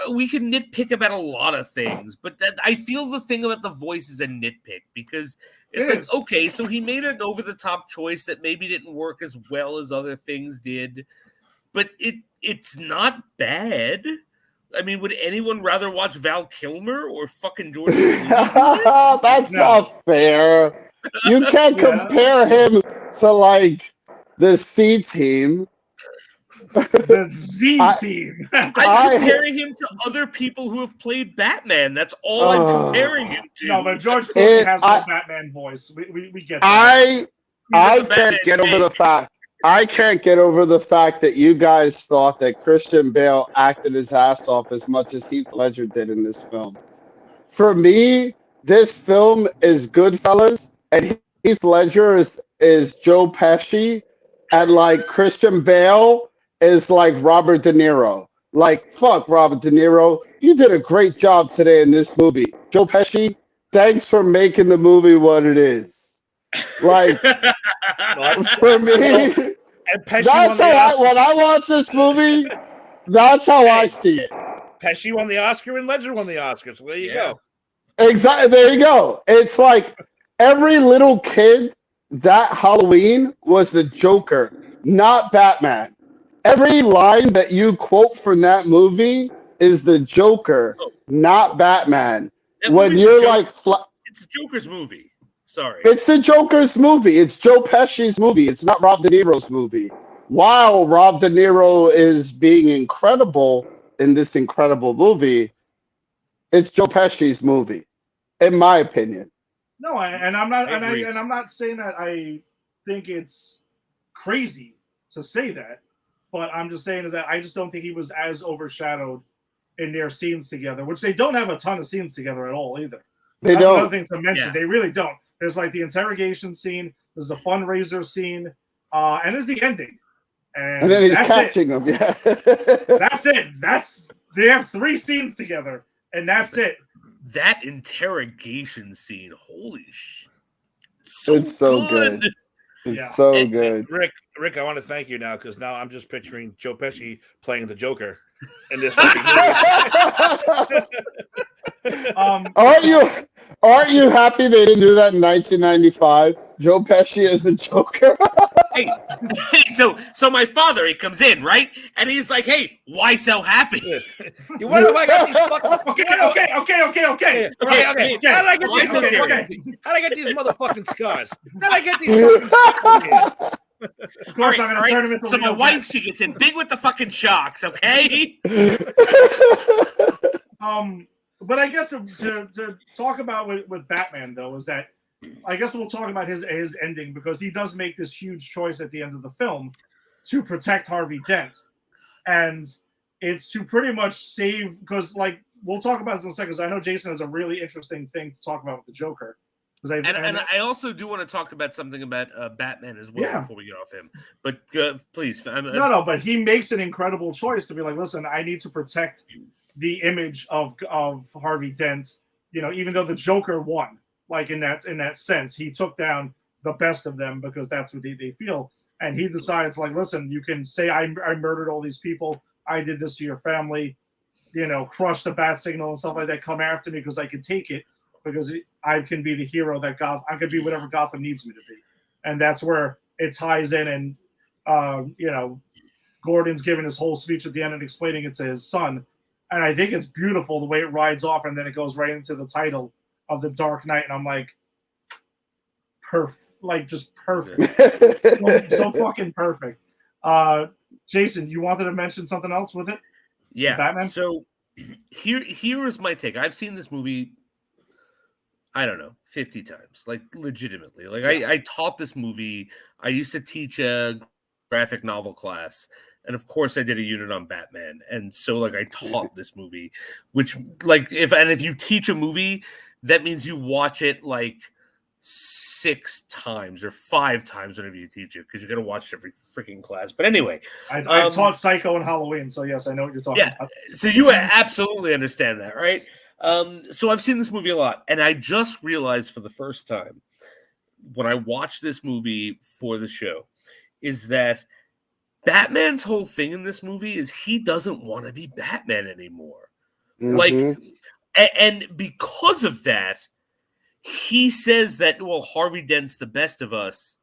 we can nitpick about a lot of things, but I feel the thing about the voice is a nitpick because it's like, okay, so he made an over-the-top choice that maybe didn't work as well as other things did, but it's not bad. I mean, would anyone rather watch Val Kilmer or fucking George Clooney? That's not fair. You can't compare him to like the C Team. The Z Team. I'm comparing him to other people who have played Batman. That's all I'm comparing him to. No, but George Clooney has no Batman voice. We get that. I can't get over the fact. I can't get over the fact that you guys thought that Christian Bale acted his ass off as much as Heath Ledger did in this film. For me, this film is Goodfellas, and Heath Ledger is Joe Pesci, and like Christian Bale is like Robert De Niro. Like, fuck Robert De Niro. You did a great job today in this movie. Joe Pesci, thanks for making the movie what it is. Like, for me, that's how when I watch this movie, that's how I see it. Pesci won the Oscar and Ledger won the Oscar, so there you go. Exactly, there you go. It's like every little kid that Halloween was the Joker, not Batman. Every line that you quote from that movie is the Joker, not Batman. When you're like... it's the Joker's movie. Sorry. It's the Joker's movie. It's Joe Pesci's movie. It's not Rob De Niro's movie. While Rob De Niro is being incredible in this incredible movie, it's Joe Pesci's movie, in my opinion. No, and I'm not, and I'm not saying that I think it's crazy to say that, but I'm just saying is that I just don't think he was as overshadowed in their scenes together, which they don't have a ton of scenes together at all either. That's another thing to mention. Yeah. They really don't. There's like the interrogation scene, there's the fundraiser scene, and there's the ending. And then he's catching them. Yeah. That's it. They have 3 scenes together, and that's it. That interrogation scene, holy shit. It's so good. It's so good. Rick, I want to thank you now because now I'm just picturing Joe Pesci playing the Joker in this movie. Aren't you happy they didn't do that in 1995? Joe Pesci as the Joker. Hey, so my father, he comes in, right? And he's like, "Hey, why so happy?" You wonder why I got these fucking... Okay. How did I get these motherfucking scars? How did I get these fucking scars? Of course, I'm gonna turn him into. So my wife, she gets in big with the fucking shocks, okay? But I guess to talk about with Batman though is that I guess we'll talk about his ending because he does make this huge choice at the end of the film to protect Harvey Dent, and it's to pretty much save because like we'll talk about this in a second. Because I know Jason has a really interesting thing to talk about with the Joker, And I also do want to talk about something about Batman as well before we get off him. But please, no. But he makes an incredible choice to be like, listen, I need to protect the image of Harvey Dent. You know, even though the Joker won, like in that sense, he took down the best of them because that's what they feel. And he decides, like, listen, you can say I murdered all these people, I did this to your family, you know, crush the bat signal and stuff like that. Come after me because I can take it. Because I can be the hero that I could be whatever Gotham needs me to be, and that's where it ties in. And you know, Gordon's giving his whole speech at the end and explaining it to his son, and I think it's beautiful the way it rides off, and then it goes right into the title of The Dark Knight, and I'm like, just perfect, so fucking perfect. Jason, you wanted to mention something else with it? Yeah, Batman. So here is my take. I've seen this movie, I don't know, 50 times, like legitimately. Like I taught this movie. I used to teach a graphic novel class. And of course I did a unit on Batman. And so like I taught this movie, which like if you teach a movie, that means you watch it like 6 times or 5 times whenever you teach it, because you got to watch every freaking class. But anyway, I taught Psycho and Halloween, so yes, I know what you're talking about. So you absolutely understand that, right? So I've seen this movie a lot, and I just realized for the first time when I watched this movie for the show is that Batman's whole thing in this movie is he doesn't want to be Batman anymore. Like, and because of that, he says that, well, Harvey Dent's the best of us,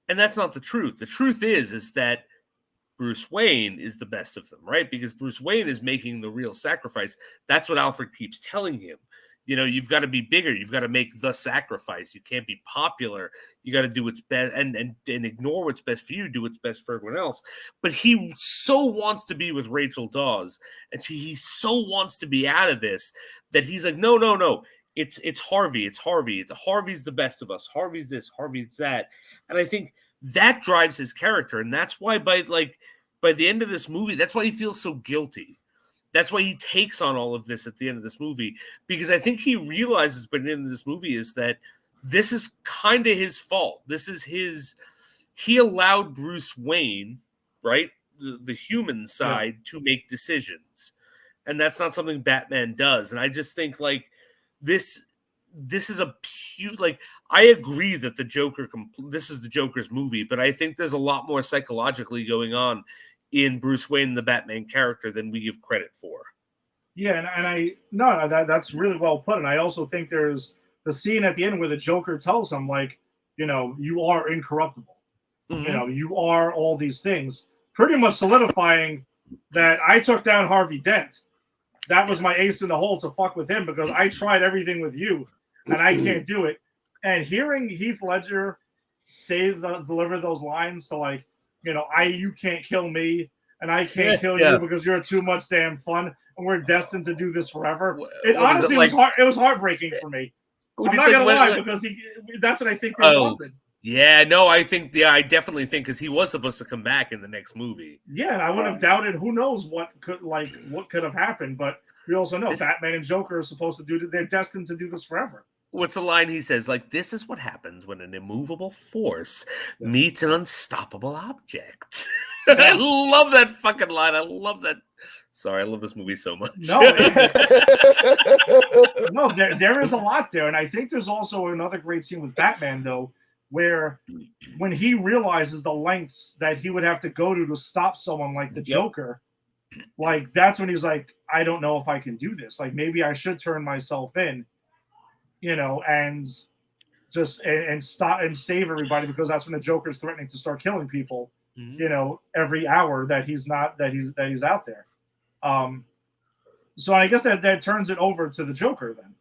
and that's not the truth. The truth is that Bruce Wayne is the best of them, right? Because Bruce Wayne is making the real sacrifice. That's what Alfred keeps telling him. You know, you've got to be bigger. You've got to make the sacrifice. You can't be popular. You got to do what's best and ignore what's best for you. Do what's best for everyone else. But he so wants to be with Rachel Dawes, and he so wants to be out of this that he's like, no. It's Harvey. It's Harvey. Harvey's the best of us. Harvey's this. Harvey's that. And I think that drives his character, and that's why by the end of this movie, that's why he feels so guilty. That's why he takes on all of this at the end of this movie, because I think he realizes by the end of this movie is that this is kind of his fault. He allowed Bruce Wayne, right, the human side, to make decisions, and that's not something Batman does. And I just think like this is a I agree that the Joker this is the Joker's movie, but I think there's a lot more psychologically going on in Bruce Wayne, the Batman character, than we give credit for. Yeah, and that's really well put. And I also think there's the scene at the end where the Joker tells him, like, you know, you are incorruptible. You know, you are all these things, pretty much solidifying that I took down Harvey Dent. That was my ace in the hole to fuck with him because I tried everything with you and I can't do it. And hearing Heath Ledger deliver those lines to, like, you know, you can't kill me and I can't kill you because you're too much damn fun and we're destined to do this forever. It honestly was hard. It was heartbreaking for me. I'm not gonna lie, because that's what I think they wanted. Yeah, no, I definitely think, because he was supposed to come back in the next movie. Yeah, and I would have doubted. Who knows what could have happened? But we also know Batman and Joker are supposed to do. They're destined to do this forever. What's the line he says? Like, this is what happens when an immovable force meets an unstoppable object. I love that fucking line. I love that. Sorry, I love this movie so much. No, no, there is a lot there, and I think there's also another great scene with Batman, though, where when he realizes the lengths that he would have to go to stop someone like the Joker, like, that's when he's like, I don't know if I can do this. Like, maybe I should turn myself in, you know, and just and stop and save everybody, because that's when the Joker's threatening to start killing people, you know, every hour that he's out there. So I guess that turns it over to the Joker then.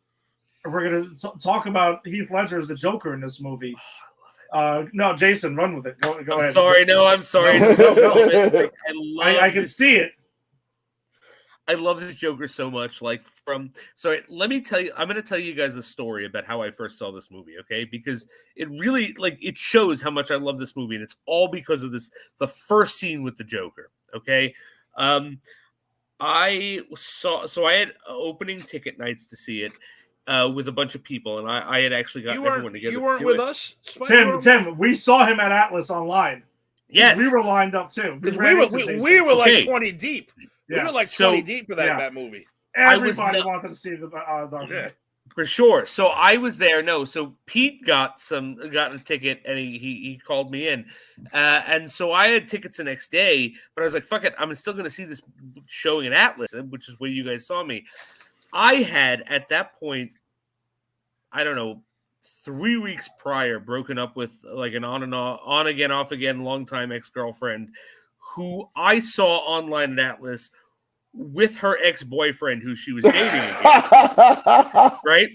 If we're going to talk about Heath Ledger as the Joker in this movie. No, Jason, run with it. Go ahead. I'm sorry. No. I can see it. I love this Joker so much. Let me tell you, I'm going to tell you guys a story about how I first saw this movie, okay? Because it really, it shows how much I love this movie, and it's all because of the first scene with the Joker, okay? I had opening ticket nights to see it, with a bunch of people, and I had actually gotten everyone together. You weren't with us, Tim. We saw him at Atlas online. Yes, we were lined up too. Because we were like 20 deep. Yes. We were like 20 deep for that movie. Everybody wanted to see the documentary. For sure. So I was there. No, so Pete got a ticket, and he called me in, and so I had tickets the next day. But I was like, "Fuck it, I'm still going to see this showing in Atlas, which is where you guys saw me." I had at that point, I don't know, 3 weeks prior, broken up with like an on again, off again, longtime ex-girlfriend, who I saw online at Atlas with her ex-boyfriend who she was dating again, right?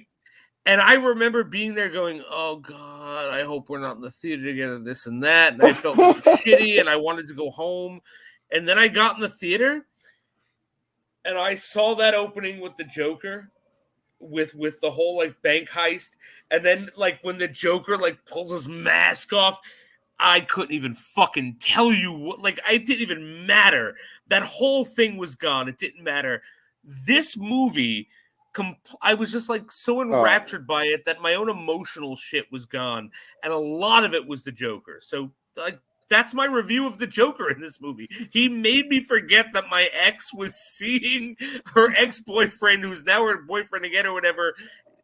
And I remember being there going, oh God, I hope we're not in the theater together, this and that. And I felt shitty and I wanted to go home. And then I got in the theater and I saw that opening with the Joker, with the whole like bank heist. And then like when the Joker like pulls his mask off, I couldn't even fucking tell you what, like, it didn't even matter. That whole thing was gone. It didn't matter. This movie, I was just like so enraptured by it that my own emotional shit was gone. And a lot of it was the Joker. So like, that's my review of the Joker in this movie. He made me forget that my ex was seeing her ex-boyfriend, who's now her boyfriend again or whatever,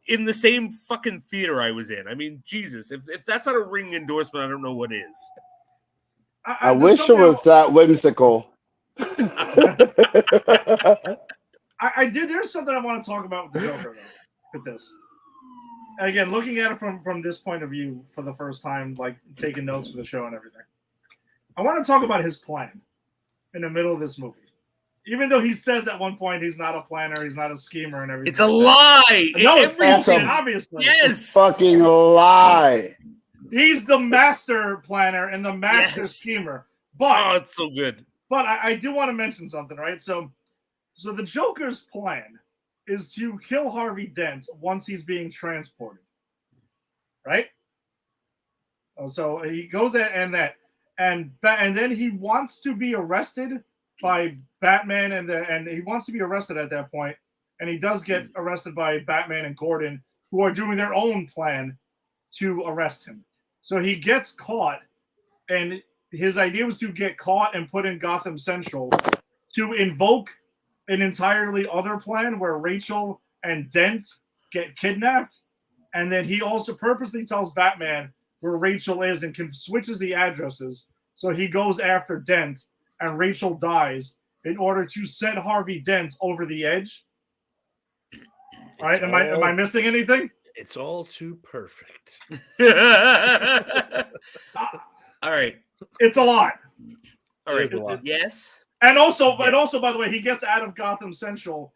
in the same fucking theater I was in. I mean, Jesus, if that's not a ring endorsement, I don't know what is. I wish it was that whimsical. I did. There's something I want to talk about with the Joker, though, with this. And again, looking at it from this point of view for the first time, like taking notes for the show and everything. I want to talk about his plan in the middle of this movie. Even though he says at one point he's not a planner, he's not a schemer and everything. It's a lie. No, it's bullshit, obviously. Yes. Fucking lie. He's the master planner and the master schemer. But it's so good. But I do want to mention something, right? So the Joker's plan is to kill Harvey Dent once he's being transported. Right? So he goes there and then he wants to be arrested by Batman and he wants to be arrested at that point, and he does get arrested by Batman and Gordon, who are doing their own plan to arrest him. So he gets caught, and his idea was to get caught and put in Gotham Central to invoke an entirely other plan where Rachel and Dent get kidnapped, and then he also purposely tells Batman where Rachel is and switches the addresses, so he goes after Dent and Rachel dies in order to set Harvey Dent over the edge. All right, am I missing anything? It's all too perfect. All right. It's a lot. All right. Yes. And also, by the way, he gets out of Gotham Central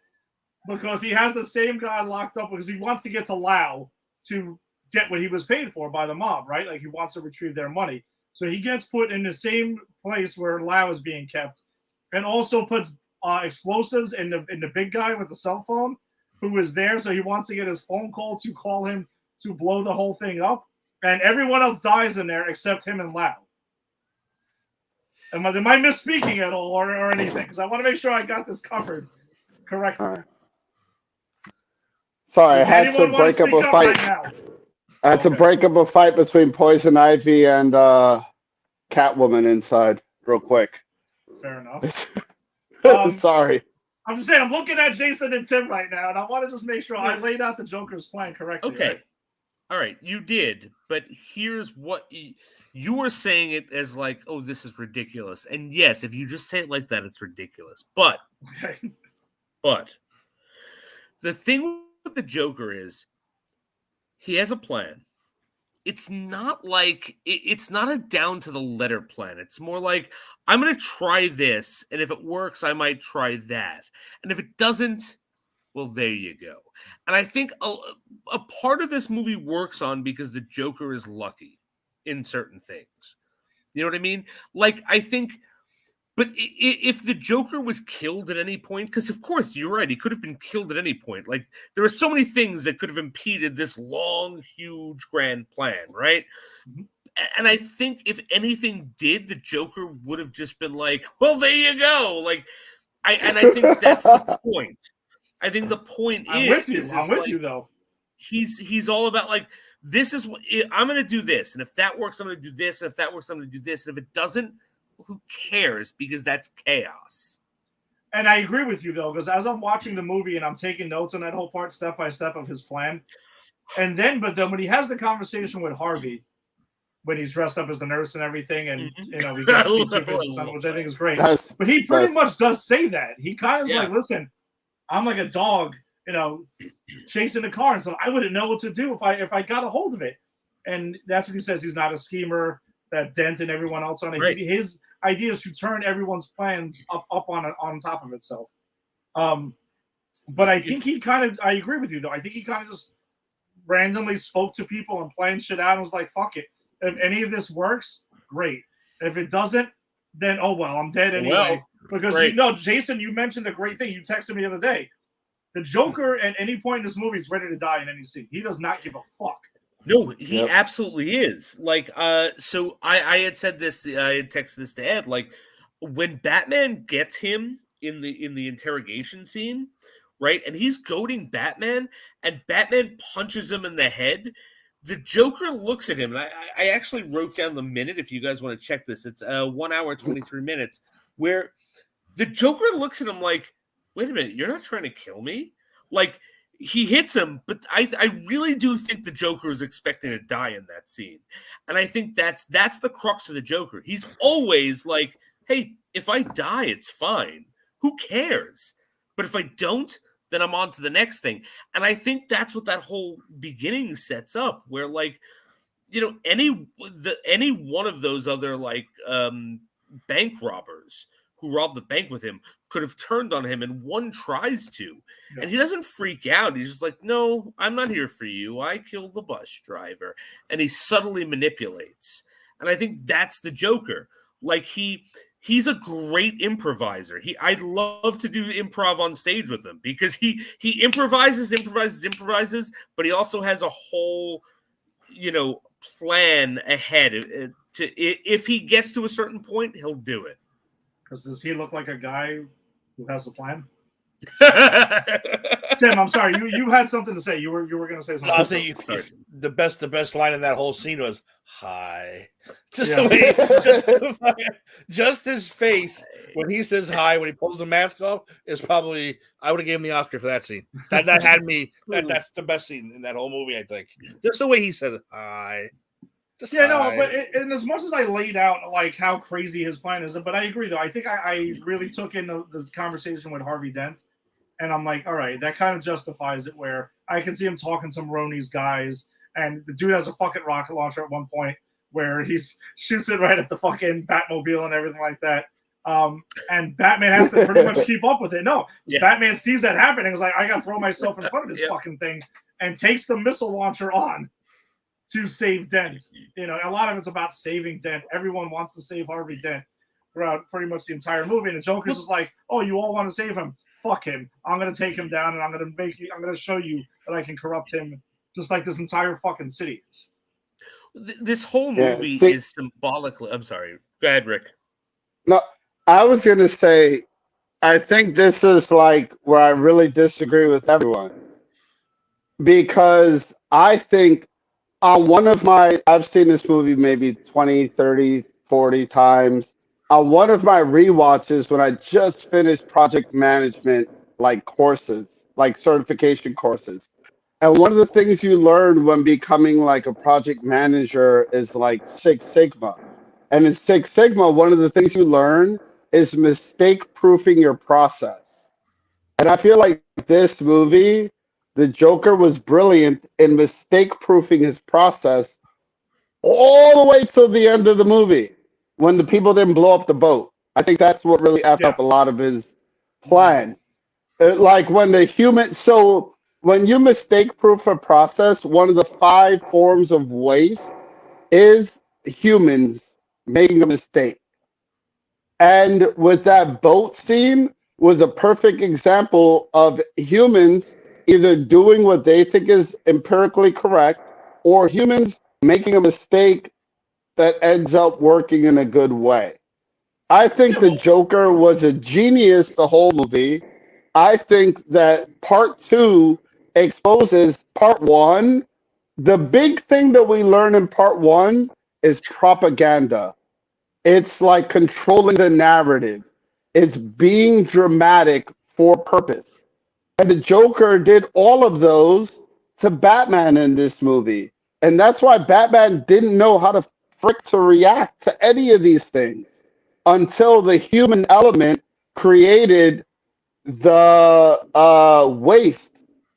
because he has the same guy locked up because he wants to get to Lau to get what he was paid for by the mob, right? Like he wants to retrieve their money. So he gets put in the same place where Lau is being kept, and also puts explosives in the big guy with the cell phone who is there. So he wants to get his phone call to call him to blow the whole thing up. And everyone else dies in there except him and Lau. Am I misspeaking at all or anything? Because I want to make sure I got this covered correctly. Sorry, I had to break up a fight. Right I had to break up a fight between Poison Ivy and Catwoman inside real quick. Fair enough. Sorry. I'm just saying, I'm looking at Jason and Tim right now, and I want to just make sure I laid out the Joker's plan correctly. Okay. Right? All right, you did, but here's what you were saying it as like, oh, this is ridiculous. And yes, if you just say it like that, it's ridiculous. But the thing with the Joker is he has a plan. It's not like it's not a down to the letter plan. It's more like, I'm going to try this, and if it works, I might try that. And if it doesn't, well, there you go. And I think a part of this movie works on because the Joker is lucky in certain things. You know what I mean? Like, I think, but if the Joker was killed at any point, because of course, you're right, he could have been killed at any point. Like, there are so many things that could have impeded this long, huge, grand plan, right? Mm-hmm. And I think if anything did, the Joker would have just been like, well, there you go. Like, I think that's the point. I think the point I'm with you though. he's all about like, this is what I'm going to do this, and if that works, I'm going to do this, and if that works, I'm going to do this, and if it doesn't, who cares? Because that's chaos. And I agree with you though, because as I'm watching the movie and I'm taking notes on that whole part, step by step of his plan, but then when he has the conversation with Harvey, when he's dressed up as the nurse and everything, and we got to see Two-Face's son, which I think is great. But he pretty much does say that. He kind of is like, listen, I'm like a dog, chasing the car, and so I wouldn't know what to do if I got a hold of it. And that's what he says. He's not a schemer, that Dent and everyone else on it. Right. His idea is to turn everyone's plans up on top of itself. But I think I agree with you though. I think he kind of just randomly spoke to people and planned shit out and was like, fuck it. If any of this works, great. If it doesn't, then oh well, I'm dead anyway. Because Jason, you mentioned the great thing. You texted me the other day. The Joker at any point in this movie is ready to die in any scene. He does not give a fuck. No, he absolutely is. Like, so I had said this. I had texted this to Ed. Like, when Batman gets him in the interrogation scene, right, and he's goading Batman, and Batman punches him in the head. The Joker looks at him, and I actually wrote down the minute if you guys want to check this. It's 1 hour, 23 minutes, where the Joker looks at him like, wait a minute, you're not trying to kill me? Like, he hits him, but I really do think the Joker is expecting to die in that scene. And I think that's the crux of the Joker. He's always like, hey, if I die, it's fine. Who cares? But if I don't, then I'm on to the next thing. And I think that's what that whole beginning sets up, where like, any one of those other like bank robbers who robbed the bank with him could have turned on him, and one tries to. Yeah. And he doesn't freak out. He's just like, no, I'm not here for you. I killed the bus driver. And he subtly manipulates. And I think that's the Joker. Like he's a great improviser. I'd love to do improv on stage with him, because he improvises, but he also has a whole, plan ahead if he gets to a certain point, he'll do it. Because does he look like a guy who has a plan? Tim, I'm sorry. You had something to say. You were going to say something. I was saying the best line in that whole scene was "hi." Just the way, just his face when he says "hi" when he pulls the mask off is probably. I would have given him the Oscar for that scene. That had me. That's the best scene in that whole movie. I think just the way he says "hi." And as much as I laid out like how crazy his plan is, but I agree though. I think I really took in the conversation with Harvey Dent, and I'm like, all right, that kind of justifies it. Where I can see him talking to Maroni's guys, and the dude has a fucking rocket launcher at one point where he shoots it right at the fucking Batmobile and everything like that. And Batman has to pretty much keep up with it. No, Batman sees that happening. He's like, I gotta throw myself in front of this fucking thing, and takes the missile launcher on to save Dent. A lot of it's about saving Dent. Everyone wants to save Harvey Dent throughout pretty much the entire movie. And the Joker's just like, oh, you all want to save him? Fuck him. I'm going to take him down, and I'm going to show you that I can corrupt him just like this entire fucking city is. This whole movie is symbolically... I'm sorry. Go ahead, Rick. No, I was going to say, I think this is like where I really disagree with everyone. Because I think I've seen this movie maybe 20, 30, 40 times. One of my rewatches when I just finished project management courses, certification courses. And one of the things you learn when becoming like a project manager is like Six Sigma. And in Six Sigma, one of the things you learn is mistake proofing your process. And I feel like this movie, the Joker was brilliant in mistake-proofing his process all the way till the end of the movie when the people didn't blow up the boat. I think that's what really effed up a lot of his plan. When you mistake-proof a process, one of the 5 forms of waste is humans making a mistake. And with that boat scene was a perfect example of humans either doing what they think is empirically correct, or humans making a mistake that ends up working in a good way. I think the Joker was a genius the whole movie. I think that part 2 exposes part one. The big thing that we learn in part one is propaganda. It's like controlling the narrative. It's being dramatic for purpose. And the Joker did all of those to Batman in this movie. And that's why Batman didn't know how to frick to react to any of these things until the human element created the waste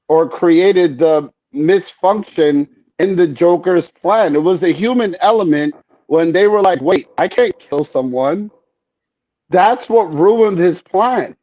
or created the misfunction in the Joker's plan. It was the human element when they were like, wait, I can't kill someone. That's what ruined his plan.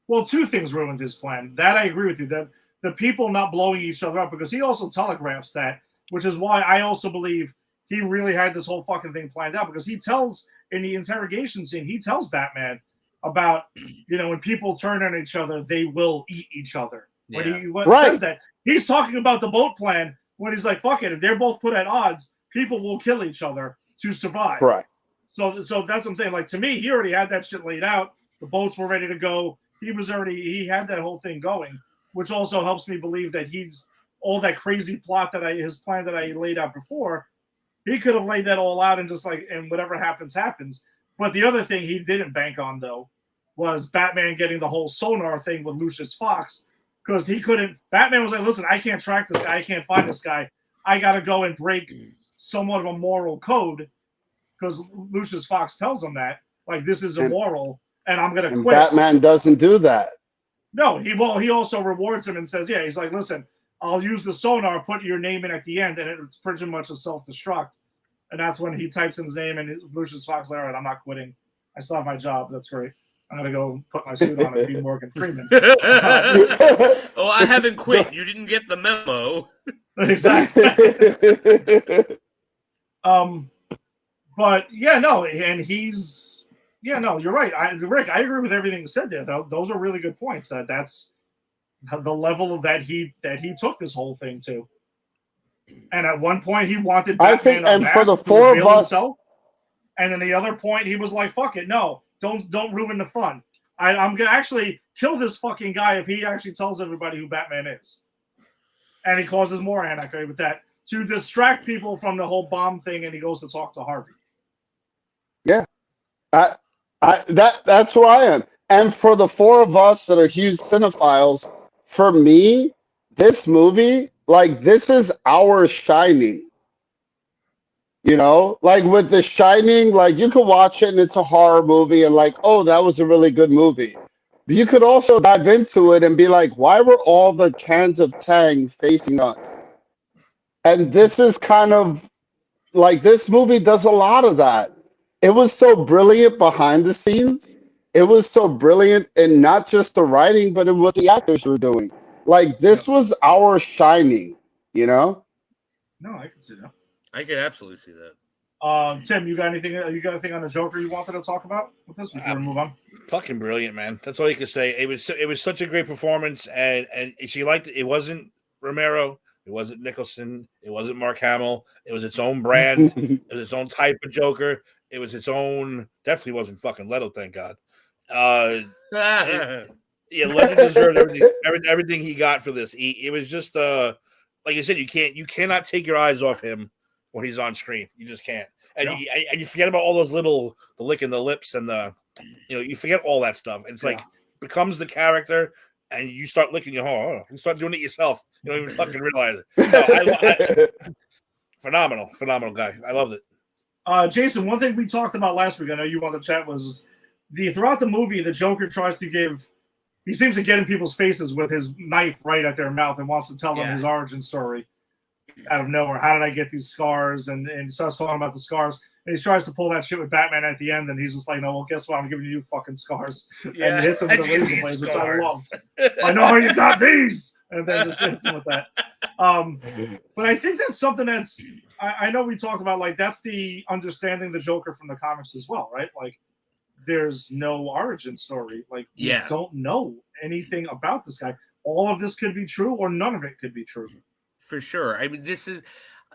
Well, two things ruined his plan. That I agree with you. That the people not blowing each other up, because he also telegraphs that, which is why I also believe he really had this whole fucking thing planned out, because he tells in the interrogation scene, he tells Batman about, when people turn on each other, they will eat each other. When he says that, he's talking about the boat plan when he's like, fuck it, if they're both put at odds, people will kill each other to survive. Right. So that's what I'm saying. Like, to me, he already had that shit laid out. The boats were ready to go. He had that whole thing going, which also helps me believe that he's all that crazy plot his plan that I laid out before. He could have laid that all out and just and whatever happens, happens. But the other thing he didn't bank on, though, was Batman getting the whole sonar thing with Lucius Fox, because he couldn't. Batman was like, listen, I can't track this guy. I can't find this guy. I got to go and break somewhat of a moral code, because Lucius Fox tells him that, like, this is immoral, and I'm going to quit. Batman doesn't do that. No, he also rewards him and says, yeah, he's like, listen, I'll use the sonar, put your name in at the end, and it's pretty much a self-destruct. And that's when he types in his name, and Lucius Fox is like, all right, I'm not quitting. I still have my job. That's great. I'm going to go put my suit on and be Morgan Freeman. Oh, I haven't quit. You didn't get the memo. Exactly. But, yeah, no, and he's... Yeah, no, you're right. Rick, I agree with everything you said there. Those are really good points. That's the level that he took this whole thing to. And at one point, he wanted Batman and for the four of us, himself. And then the other point, he was like, "Fuck it, no, don't ruin the fun. I'm gonna actually kill this fucking guy if he actually tells everybody who Batman is." And he causes more anarchy with that to distract people from the whole bomb thing. And he goes to talk to Harvey. Yeah, that's who I am. And for the four of us that are huge cinephiles, for me, this movie, like, this is our Shining. Like with The Shining, like, you could watch it and it's a horror movie and like, oh, that was a really good movie. But you could also dive into it and be like, why were all the cans of Tang facing us? And this is kind of like, this movie does a lot of that. It was so brilliant behind the scenes. It was so brilliant in not just the writing, but in what the actors were doing. Like, this was our Shining, No, I can see that. I can absolutely see that. Tim, you got anything? You got anything on the Joker you wanted to talk about with this before we move on? Fucking brilliant, man. That's all you can say. It was such a great performance, and she liked it. It wasn't Romero. It wasn't Nicholson. It wasn't Mark Hamill. It was its own brand. It was its own type of Joker. It was its own. Definitely wasn't fucking Leto. Thank God. Yeah, Leto deserved everything he got for this. It was just like I said, you cannot take your eyes off him when he's on screen. You just can't. And, you forget about all those the licking the lips and you forget all that stuff. And it's like becomes the character, and you start licking your you start doing it yourself. You don't even fucking realize it. No, phenomenal guy. I loved it. Jason, one thing we talked about last week, I know you on the chat, was throughout the movie, the Joker tries to he seems to get in people's faces with his knife right at their mouth and wants to tell them his origin story out of nowhere. How did I get these scars? And he starts talking about the scars. And he tries to pull that shit with Batman at the end, and he's just like, no, well, guess what? I'm giving you fucking scars. Yeah, and hits him with a razor blade, which I loved. I know how you got these! And then just hits him with that. But I think that's something that's... I know we talked about, like, that's the understanding the Joker from the comics as well, right? Like, there's no origin story. Like, you don't know anything about this guy. All of this could be true, or none of it could be true. For sure. I mean,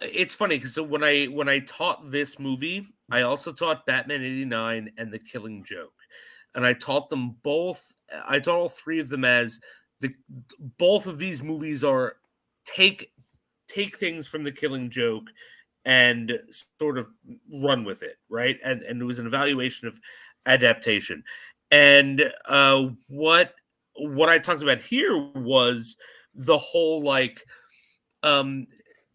it's funny because when I taught this movie, I also taught Batman 89 and The Killing Joke. And I taught them both. I taught all three of them as both of these movies are take things from The Killing Joke and sort of run with it, right? And it was an evaluation of adaptation. And what I talked about here was the whole like when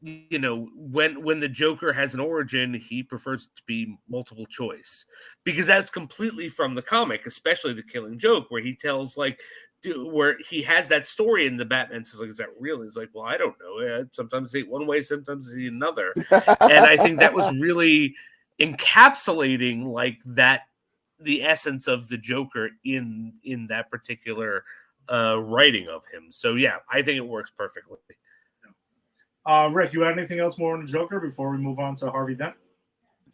the Joker has an origin, he prefers it to be multiple choice, because that's completely from the comic, especially The Killing Joke, where he tells where he has that story and the Batman says like, is that real? He's like, well, I don't know. Sometimes they one way, sometimes they another. And I think that was really encapsulating like that, the essence of the Joker in that particular writing of him. So yeah, I think it works perfectly. Rick, you had anything else more on the Joker before we move on to Harvey Dent?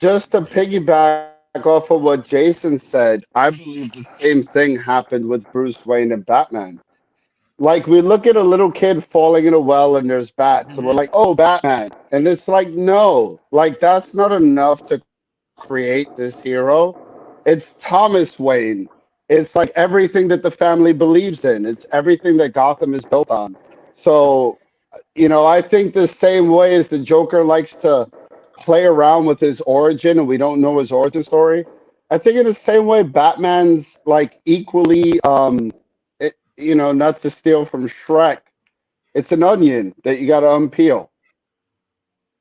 Just to piggyback off of what Jason said, I believe the same thing happened with Bruce Wayne and Batman. Like, we look at a little kid falling in a well and there's bats, and we're like, oh, Batman. And it's like, no, like, that's not enough to create this hero. It's Thomas Wayne. It's like everything that the family believes in. It's everything that Gotham is built on. So, I think the same way as the Joker likes to play around with his origin and we don't know his origin story, I think in the same way Batman's like equally, not to steal from Shrek, it's an onion that you got to unpeel.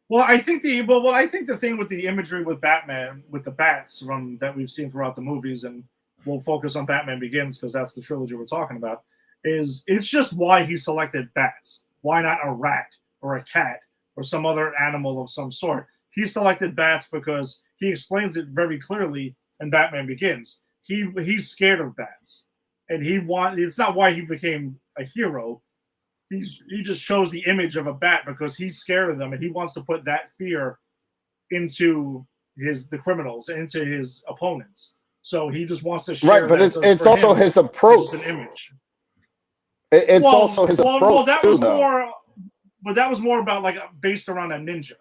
Well, I think the thing with the imagery with Batman, with the bats that we've seen throughout the movies, and we'll focus on Batman Begins because that's the trilogy we're talking about, is it's just why he selected bats. Why not a rat or a cat or some other animal of some sort? He selected bats because he explains it very clearly in Batman Begins. He's scared of bats, and it's not why he became a hero. He just chose the image of a bat because he's scared of them, and he wants to put that fear into the criminals, into his opponents. So he just wants to share. Right, but it's also his approach. It's an image. It's also his approach. Well, that was more, but that was more about like based around a ninja,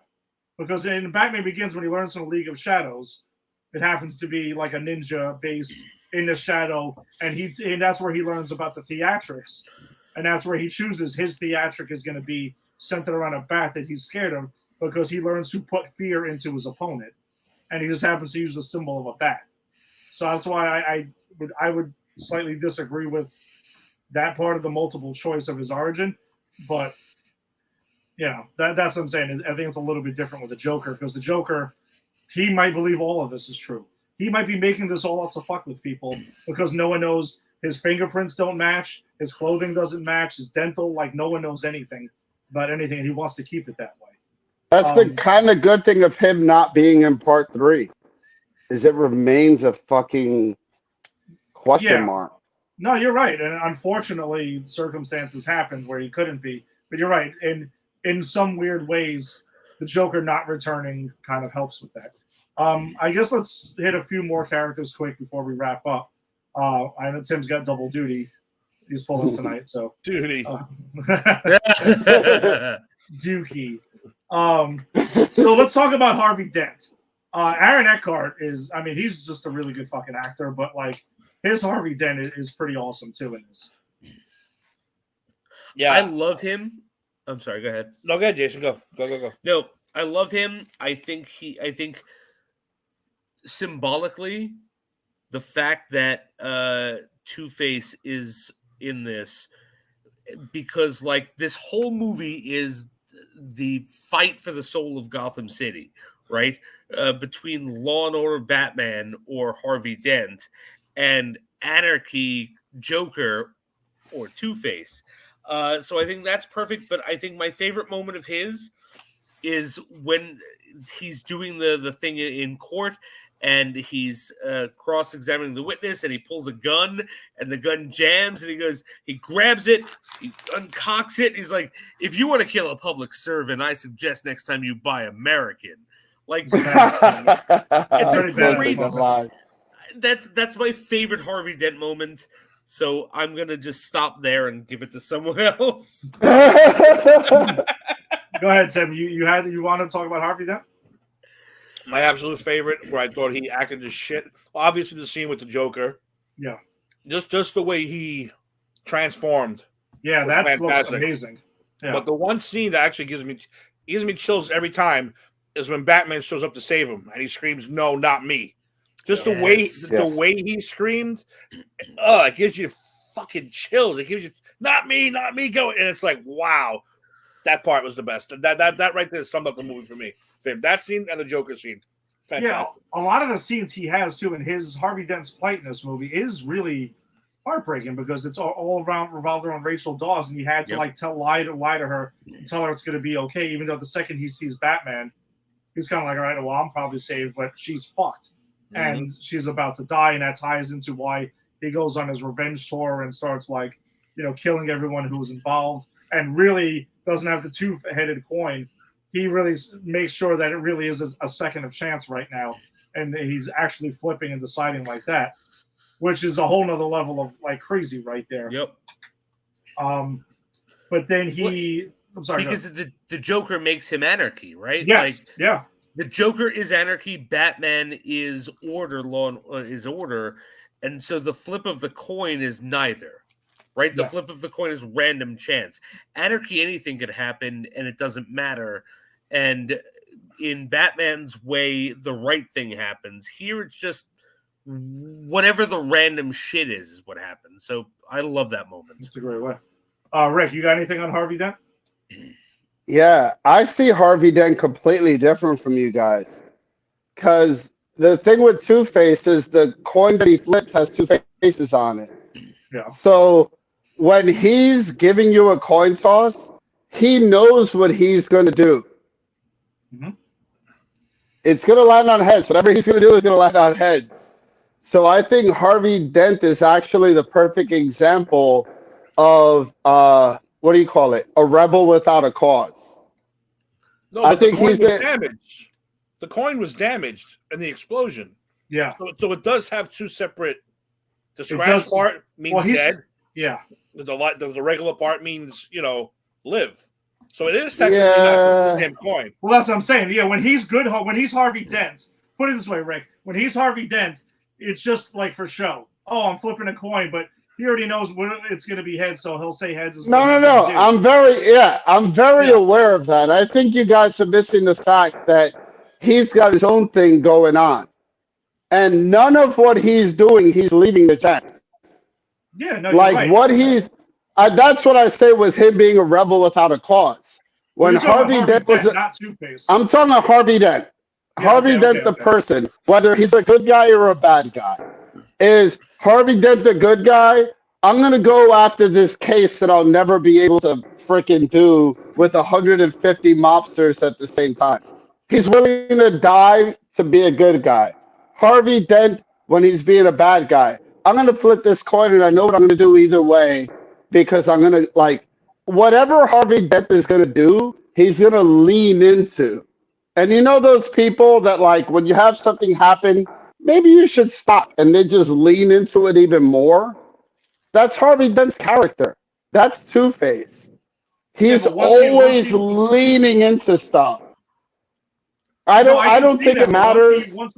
because in Batman Begins, when he learns from the League of Shadows, it happens to be like a ninja based in the shadow, and that's where he learns about the theatrics, and that's where he chooses his theatric is going to be centered around a bat that he's scared of, because he learns to put fear into his opponent, and he just happens to use the symbol of a bat. So that's why I would slightly disagree with that part of the multiple choice of his origin, but that's what I'm saying. I think it's a little bit different with the Joker, because the Joker, he might believe all of this is true. He might be making this all up to fuck with people because no one knows, his fingerprints don't match, his clothing doesn't match, his dental, like no one knows anything about anything, and he wants to keep it that way. That's the kind of good thing of him not being in part 3, is it remains a fucking question mark. No, you're right. And unfortunately, circumstances happened where he couldn't be. But you're right. And in some weird ways, the Joker not returning kind of helps with that. I guess let's hit a few more characters quick before we wrap up. I know Tim's got double duty. He's pulling tonight, so duty. Dookie. So let's talk about Harvey Dent. Aaron Eckhart he's just a really good fucking actor, but like, his Harvey Dent is pretty awesome too in this. Yeah, I love him. I'm sorry. Go ahead. No, go ahead, Jason. Go. No, I love him. I think symbolically, the fact that Two-Face is in this, because like this whole movie is the fight for the soul of Gotham City, right? Between Law and Order Batman or Harvey Dent, and Anarchy Joker or Two-Face. So I think that's perfect. But I think my favorite moment of his is when he's doing the thing in court, and he's cross-examining the witness, and he pulls a gun, and the gun jams, and he grabs it, he uncocks it. He's like, if you want to kill a public servant, I suggest next time you buy American. Like, it's a great. That's my favorite Harvey Dent moment. So I'm gonna just stop there and give it to someone else. Go ahead, Tim. You want to talk about Harvey Dent? My absolute favorite, where I thought he acted as shit. Obviously, the scene with the Joker. Yeah. Just the way he transformed Yeah, was that fantastic. looks amazing. Yeah. But the one scene that actually gives me chills every time is when Batman shows up to save him and he screams, "No, not me!" Just the way he screamed, it gives you fucking chills. It gives you not me, go, and it's like, wow, that part was the best. That right there summed up the movie for me. That scene and the Joker scene. Fantastic. Yeah, a lot of the scenes he has too in his Harvey Dent's plight in this movie is really heartbreaking because it's all around revolved around Rachel Dawes, and he had to lie to her and tell her it's going to be okay, even though the second he sees Batman, he's kind of like, all right, well, I'm probably saved, but she's fucked, and she's about to die, and that ties into why he goes on his revenge tour and starts killing everyone who was involved, and really doesn't have the two-headed coin. He really makes sure that it really is a second of chance right now, and he's actually flipping and deciding like that, which is a whole nother level of crazy right there. Yep. But then I'm sorry. Because the Joker makes him anarchy, right? Yes. Yeah. The Joker is anarchy. Batman is order. Is order, and so the flip of the coin is neither. Right? The flip of the coin is random chance. Anarchy, anything could happen, and it doesn't matter. And in Batman's way, the right thing happens. Here, it's just whatever the random shit is what happens. So I love that moment. That's a great way. Rick, you got anything on Harvey Dent? Yeah, I see Harvey Dent completely different from you guys. Because the thing with Two-Face is the coin that he flips has two faces on it. Yeah. So when he's giving you a coin toss, he knows what he's going to do. Mm-hmm. It's going to land on heads. Whatever he's going to do is going to land on heads. So I think Harvey Dent is actually the perfect example of, what do you call it? A rebel without a cause. No, but I think he's damaged. The coin was damaged in the explosion. Yeah. So it does have two separate. The scratch part means dead. Yeah. The regular part means live. So it is technically not the same coin. Well, that's what I'm saying. Yeah, when he's Harvey Dent. Put it this way, Rick. When he's Harvey Dent, it's just like for show. Oh, I'm flipping a coin, but he already knows when it's going to be heads, so he'll say heads. No. I'm very aware of that. I think you guys are missing the fact that he's got his own thing going on, and none of what he's doing, he's leaving the chance. Yeah, no, like right. what he's. That's what I say with him being a rebel without a cause. When Harvey Dent was, not Two-Face. I'm talking about Harvey Dent. Harvey Dent, the person, whether he's a good guy or a bad guy. Is Harvey Dent the good guy? I'm going to go after this case that I'll never be able to freaking do with 150 mobsters at the same time. He's willing to die to be a good guy. Harvey Dent, when he's being a bad guy, I'm going to flip this coin and I know what I'm going to do either way because I'm going to, whatever Harvey Dent is going to do, he's going to lean into. And you know those people that, when you have something happen, maybe you should stop and then just lean into it even more. That's Harvey Dent's character. That's Two-Face. He's always leaning into stuff. I don't think it matters. Once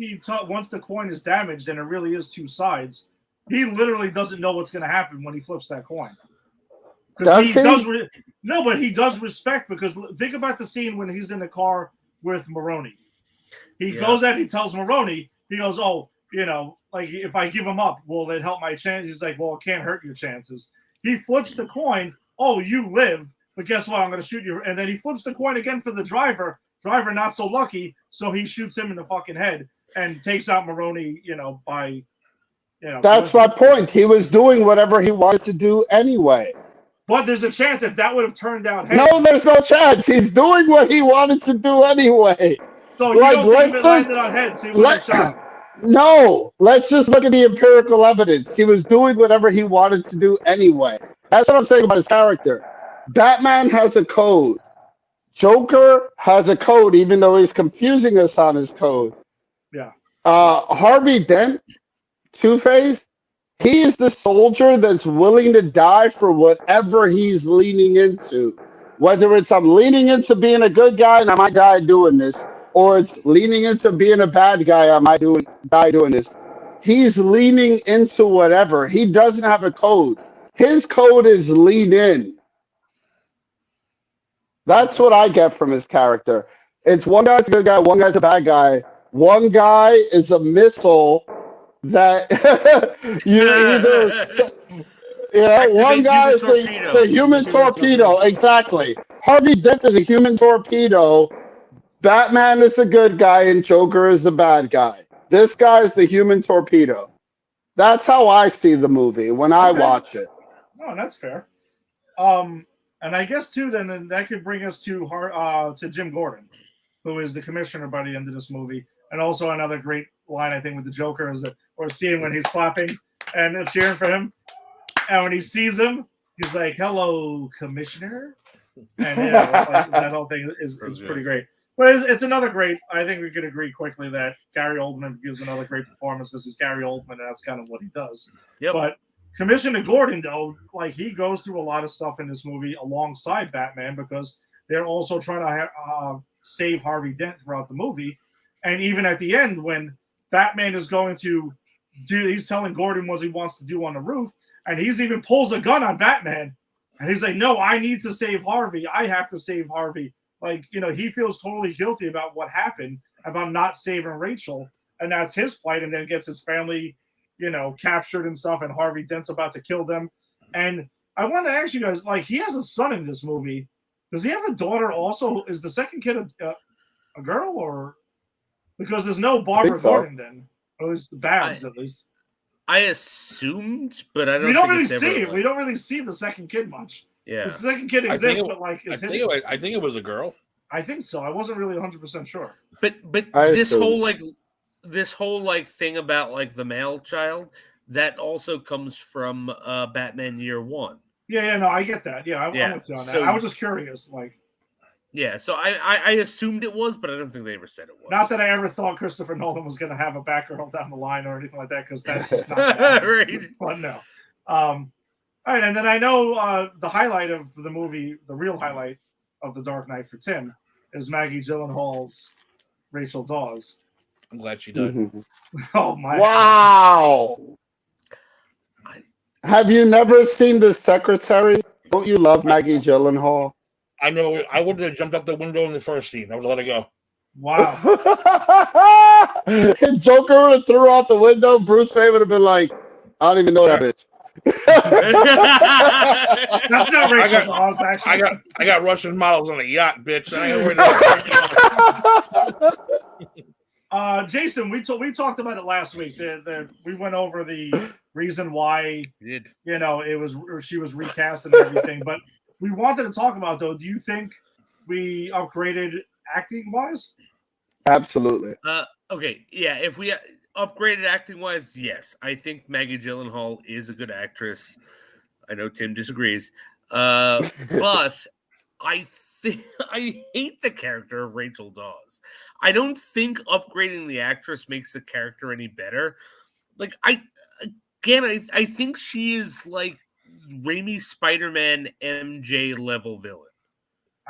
the coin is damaged and it really is two sides, he literally doesn't know what's going to happen when he flips that coin. Because he does respect. Because think about the scene when he's in the car with Maroni. He goes out. He tells Maroni. He goes, "Oh, if I give him up, will it help my chances?" He's like, "Well, it can't hurt your chances." He flips the coin. Oh, you live, but guess what? I'm going to shoot you. And then he flips the coin again for the driver. Driver not so lucky, so he shoots him in the fucking head and takes out Maroni. That's my point. He was doing whatever he wanted to do anyway. But there's a chance if that would have turned out heads. No, there's no chance. He's doing what he wanted to do anyway. So you don't think it landed on heads, he would have shot. No, let's just look at the empirical evidence. He was doing whatever he wanted to do anyway. That's what I'm saying about his character. Batman has a code. Joker has a code, even though he's confusing us on his code. Yeah. Harvey Dent, Two-Face, he is the soldier that's willing to die for whatever he's leaning into. Whether it's I'm leaning into being a good guy and I might die doing this, or it's leaning into being a bad guy, I might die doing this. He's leaning into whatever. He doesn't have a code. His code is lean in. That's what I get from his character. It's one guy's a good guy, one guy's a bad guy. One guy is a missile that you either, one guy is the human torpedo. Exactly. Harvey Dent is a human torpedo. Batman is a good guy and Joker is the bad guy. This guy is the human torpedo. That's how I see the movie when I watch it. Oh, that's fair. And I guess too, then that could bring us to Jim Gordon, who is the commissioner by the end of this movie, and also another great line I think with the Joker is or seeing when he's clapping and cheering for him, and when he sees him, he's like, "Hello, Commissioner," and that whole thing is pretty great. But it's another great. I think we could agree quickly that Gary Oldman gives another great performance because he's Gary Oldman, and that's kind of what he does. Yep. But Commissioner Gordon, though, like he goes through a lot of stuff in this movie alongside Batman because they're also trying to save Harvey Dent throughout the movie. And even at the end, when Batman is going to he's telling Gordon what he wants to do on the roof, and he's even pulls a gun on Batman. And he's like, no, I need to save Harvey. I have to save Harvey. Like, he feels totally guilty about what happened, about not saving Rachel. And that's his plight. And then gets his family captured and stuff, and Harvey Dent's about to kill them. And I want to ask you guys, like, he has a son in this movie. Does he have a daughter also? Is the second kid a girl, or because there's no Barbara Gordon then? Or at least the Babs, at least. I assumed, but I don't. We don't really see it. We don't really see the second kid much. Yeah, the second kid exists, but like, I think it was a girl. I think so. I wasn't really 100% sure. But this whole thing about like the male child, that also comes from Batman Year One. Yeah, no, I get that. Yeah, I'm with you on that. I was just curious, like. Yeah, so I assumed it was, but I don't think they ever said it was. Not that I ever thought Christopher Nolan was going to have a Batgirl down the line or anything like that, because that's just not right. But no. All right, and then I know the highlight of the movie, the real highlight of The Dark Knight for Tim, is Maggie Gyllenhaal's Rachel Dawes. I'm glad she died. Oh my! Wow. Have you never seen The Secretary? Don't you love Maggie Gyllenhaal? I know. I wouldn't have jumped out the window in the first scene. I would have let it go. Wow. Joker would have threw out the window. Bruce Wayne would have been like, I don't even know that bitch. That's not Rachel Dawes, actually. I got Russian models on a yacht, bitch. I ain't worried Jason, we talked about it last week. We went over the reason why she was recast and everything, but we wanted to talk about, though, do you think we upgraded acting-wise? Absolutely. Okay, yeah, if we upgraded acting-wise, yes. I think Maggie Gyllenhaal is a good actress. I know Tim disagrees. But I hate the character of Rachel Dawes. I don't think upgrading the actress makes the character any better. Like, I think she is, like, Raimi's Spider-Man MJ level villain.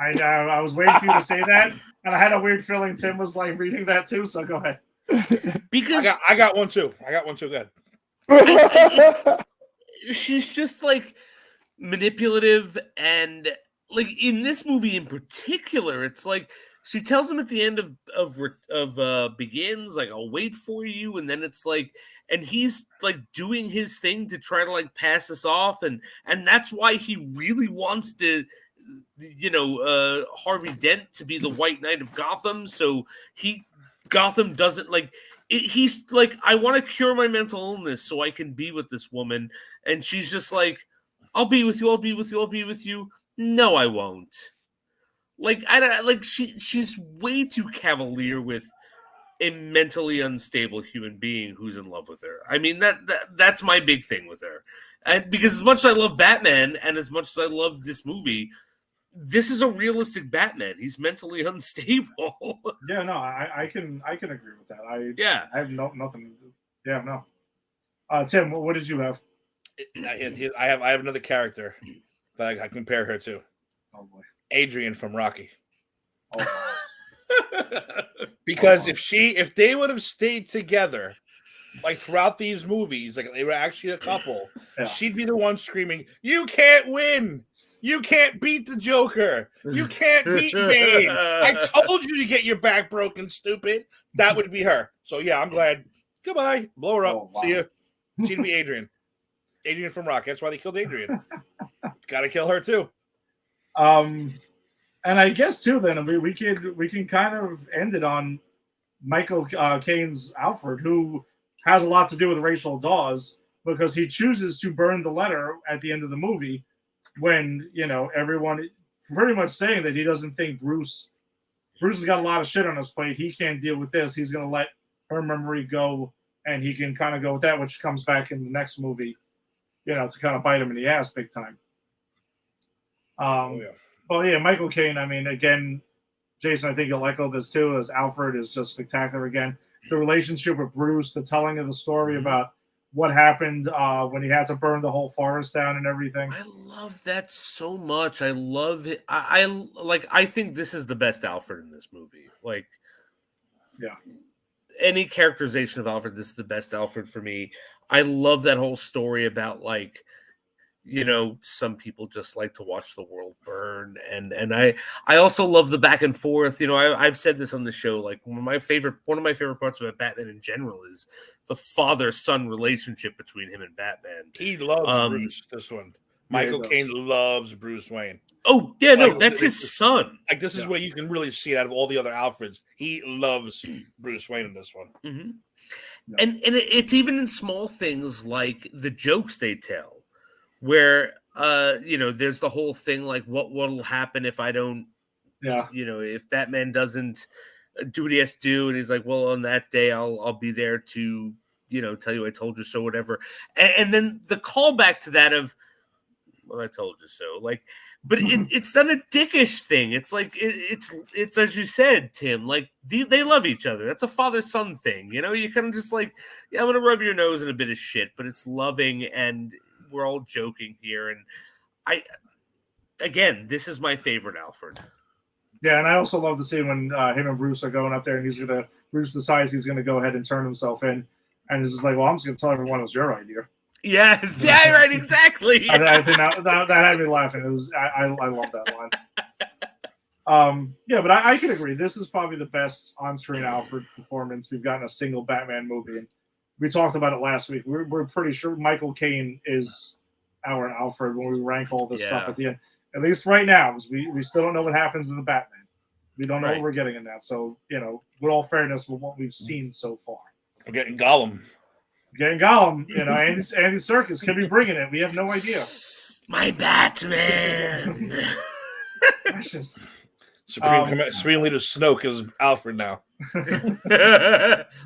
I know. I was waiting for you to say that, and I had a weird feeling Tim was like reading that too. So go ahead. Because I got one too. Go ahead. She's just like manipulative, and like in this movie in particular, it's like she tells him at the end of Begins, like, I'll wait for you, and then it's like, and he's like doing his thing to try to like pass us off, and that's why he really wants to, Harvey Dent to be the White Knight of Gotham, so Gotham doesn't like it, he's like, I want to cure my mental illness so I can be with this woman, and she's just like, I'll be with you. No, I won't. Like, she's way too cavalier with a mentally unstable human being who's in love with her. I mean, that's my big thing with her. And because as much as I love Batman and as much as I love this movie, this is a realistic Batman. He's mentally unstable. Yeah, no, I can agree with that. I have nothing. Yeah, no. Tim, what did you have? I have another character that I compare her to. Oh boy. Adrian from Rocky. Oh. Because if they would have stayed together like throughout these movies, like they were actually a couple. Yeah. She'd be the one screaming, "You can't win! You can't beat the Joker! You can't beat Bane! I told you to get your back broken, stupid!" That would be her. So yeah, I'm glad. Goodbye. Blow her up. Oh, wow. See ya. She'd be Adrian. Adrian from Rock. That's why they killed Adrian. Gotta kill her too. And I guess too, then we can kind of end it on Michael Caine's Alfred, who has a lot to do with Rachel Dawes, because he chooses to burn the letter at the end of the movie when, you know, everyone pretty much saying that he doesn't think Bruce has got a lot of shit on his plate. He can't deal with this. He's going to let her memory go, and he can kind of go with that, which comes back in the next movie, you know, to kind of bite him in the ass big time. Well, yeah, Michael Caine, I mean, again, Jason, I think you'll echo this too, as Alfred is just spectacular again. The relationship with Bruce, the telling of the story about what happened when he had to burn the whole forest down and everything. I love that so much. I love it. I think this is the best Alfred in this movie. Like, yeah, any characterization of Alfred, this is the best Alfred for me. I love that whole story about, like, you know, some people just like to watch the world burn, and I also love the back and forth. You know, I've said this on the show. Like, one of my favorite parts about Batman in general is the father-son relationship between him and Batman. He loves Bruce. This one, Michael Caine loves Bruce Wayne. Oh yeah, no, like, that's his son. Like, this is where you can really see it out of all the other Alfreds. He loves Bruce Wayne in this one. Mm-hmm. Yeah. And it's even in small things like the jokes they tell, where you know, there's the whole thing like what'll happen if I don't, you know, if Batman doesn't do what he has to do, and he's like, well, on that day I'll be there to, you know, tell you I told you so, whatever. And then the callback to that of, well, I told you so, like, but it's not a dickish thing. It's like it's as you said, Tim, like they love each other. That's a father-son thing, you know. You kind of just like, yeah, I'm gonna rub your nose in a bit of shit, but it's loving, and we're all joking here. And again, this is my favorite Alfred. Yeah, and I also love the scene when him and Bruce are going up there, and Bruce decides he's gonna go ahead and turn himself in, and he's just like, well, I'm just gonna tell everyone it was your idea. Yes, yeah, right, exactly. I think that had me laughing. It was I love that line. Yeah, but I can agree. This is probably the best on-screen Alfred performance we've gotten in a single Batman movie. And we talked about it last week. We're pretty sure Michael Caine is our Alfred when we rank all this stuff at the end. At least right now, because we still don't know what happens in the Batman. We don't know what we're getting in that. So, you know, with all fairness, with what we've seen so far. We're getting Gollum. You know, Andy Serkis could be bringing it. We have no idea. My Batman. Precious. Supreme Leader Snoke is Alfred now.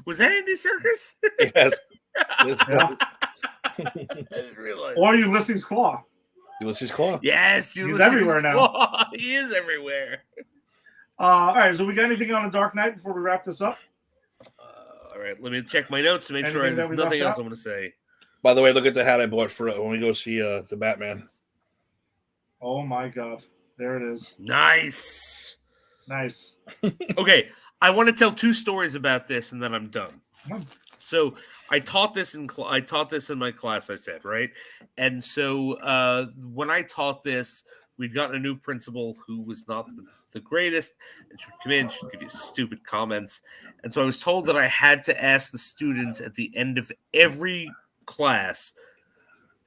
Was that Andy Serkis? Yes. Yeah. I didn't realize. Or Ulysses Claw. Ulysses Claw. Yes, he's everywhere now. He is everywhere. All right, so we got anything on The Dark Knight before we wrap this up? All right, let me check my notes to make sure there's nothing else I want to say. By the way, look at the hat I bought for when we go see the Batman. Oh my God. There it is. Nice. Okay, I want to tell two stories about this, and then I'm done. So I taught this in my class. I said, right, and so when I taught this, we'd gotten a new principal who was not the greatest, and she would come in, she'd give you stupid comments, and so I was told that I had to ask the students at the end of every class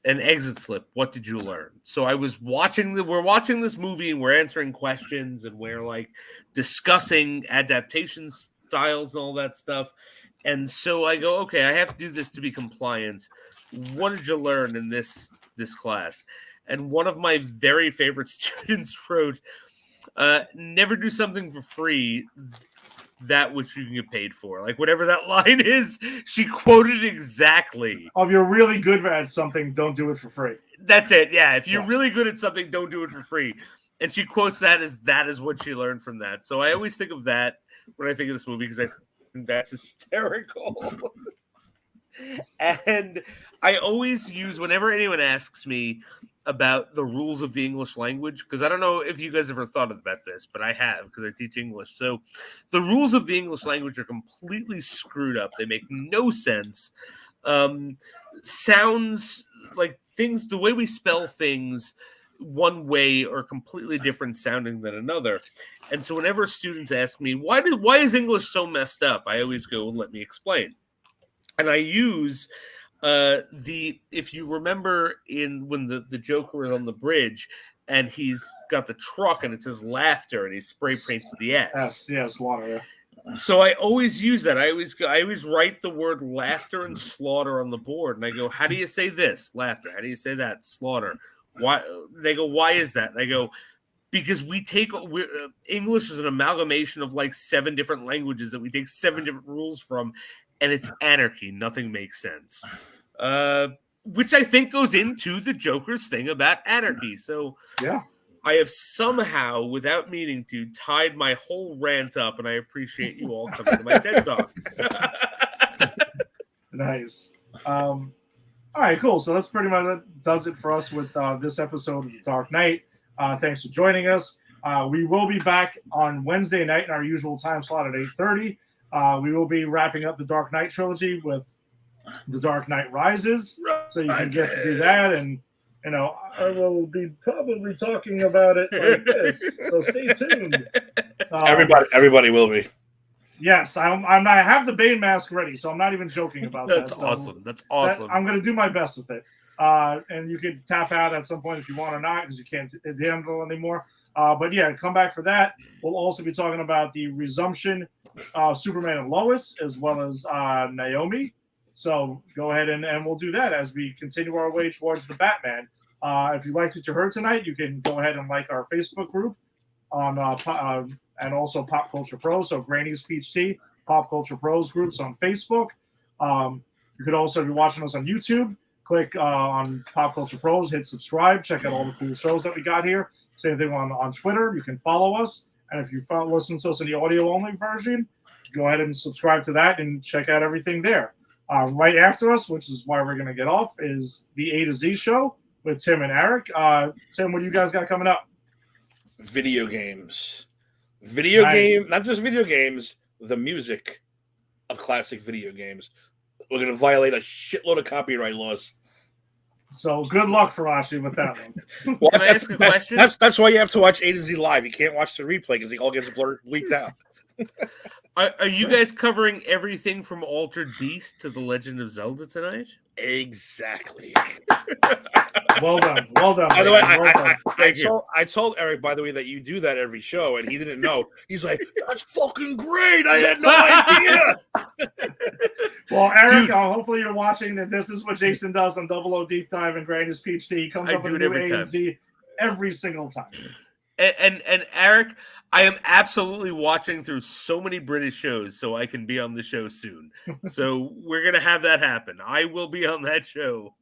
an exit slip. What did you learn? So we're watching this movie, and we're answering questions, and we're like discussing adaptation styles and all that stuff. And so I go, okay, I have to do this to be compliant. What did you learn in this class? And one of my very favorite students wrote, never do something for free that which you can get paid for. Like, whatever that line is, she quoted exactly. If you're really good at something, don't do it for free. That's it. Yeah. If you're really good at something, don't do it for free. And she quotes that as what she learned from that. So I always think of that when I think of this movie, because I think that's hysterical. And I always use, whenever anyone asks me, about the rules of the English language, because I don't know if you guys ever thought about this, but I have, because I teach English. So the rules of the English language are completely screwed up. They make no sense. Sounds like things, the way we spell things one way are completely different sounding than another. And so whenever students ask me, why is English so messed up? I always go, let me explain. And I use if you remember when the Joker was on the bridge and he's got the truck and it says laughter and he spray paints the S. Slaughter. So I always use that. I always write the word laughter and slaughter on the board, and I go, how do you say this? Laughter. How do you say that? Slaughter. Why? They go, why is that? And I go, because English is an amalgamation of like 7 different languages that we take 7 different rules from, and it's anarchy. Nothing makes sense. Which I think goes into the Joker's thing about anarchy. So yeah, I have somehow, without meaning to, tied my whole rant up, and I appreciate you all coming to my TED Talk. Nice. All right, cool. So that's pretty much does it for us with this episode of The Dark Knight. Thanks for joining us. We will be back on Wednesday night in our usual time slot at 8:30. We will be wrapping up the Dark Knight trilogy with The Dark Knight Rises. So you can get to do that, and I will be probably talking about it like this. So stay tuned. Everybody will be. Yes, I have the Bane mask ready, so I'm not even joking about that. That's awesome. That's awesome. I'm going to do my best with it. And you can tap out at some point if you want or not, because you can't handle it anymore. But yeah, come back for that. We'll also be talking about the resumption Superman and Lois, as well as Naomi. So go ahead and we'll do that as we continue our way towards the Batman. If you liked what you heard tonight, you can go ahead and like our Facebook group on and also Pop Culture Pros. So Granny's Peach Tea, Pop Culture Pros groups on Facebook. You could also, if you're watching us on YouTube, click on Pop Culture Pros, hit subscribe, check out all the cool shows that we got here. Same thing on Twitter. You can follow us. And if you listen to us in the audio-only version, go ahead and subscribe to that and check out everything there. Right after us, which is why we're going to get off, is the A to Z show with Tim and Eric. Tim, what do you guys got coming up? Video games. Not just video games, the music of classic video games. We're going to violate a shitload of copyright laws. So good luck, Farashi, with that one. Well, Can I ask a question? That's why you have to watch A to Z live. You can't watch the replay because it all gets bleeped out. Are you guys covering everything from Altered Beast to The Legend of Zelda tonight? Exactly. Well done. By the way, well I told Eric, by the way, that you do that every show, and he didn't know. He's like, that's fucking great. I had no idea. Well, Eric, hopefully you're watching, and this is what Jason does on Double O Deep Dive and Granny's Peach Tea. He comes up with a new A and Z every single time. And Eric, I am absolutely watching through so many British shows so I can be on the show soon. So we're going to have that happen. I will be on that show.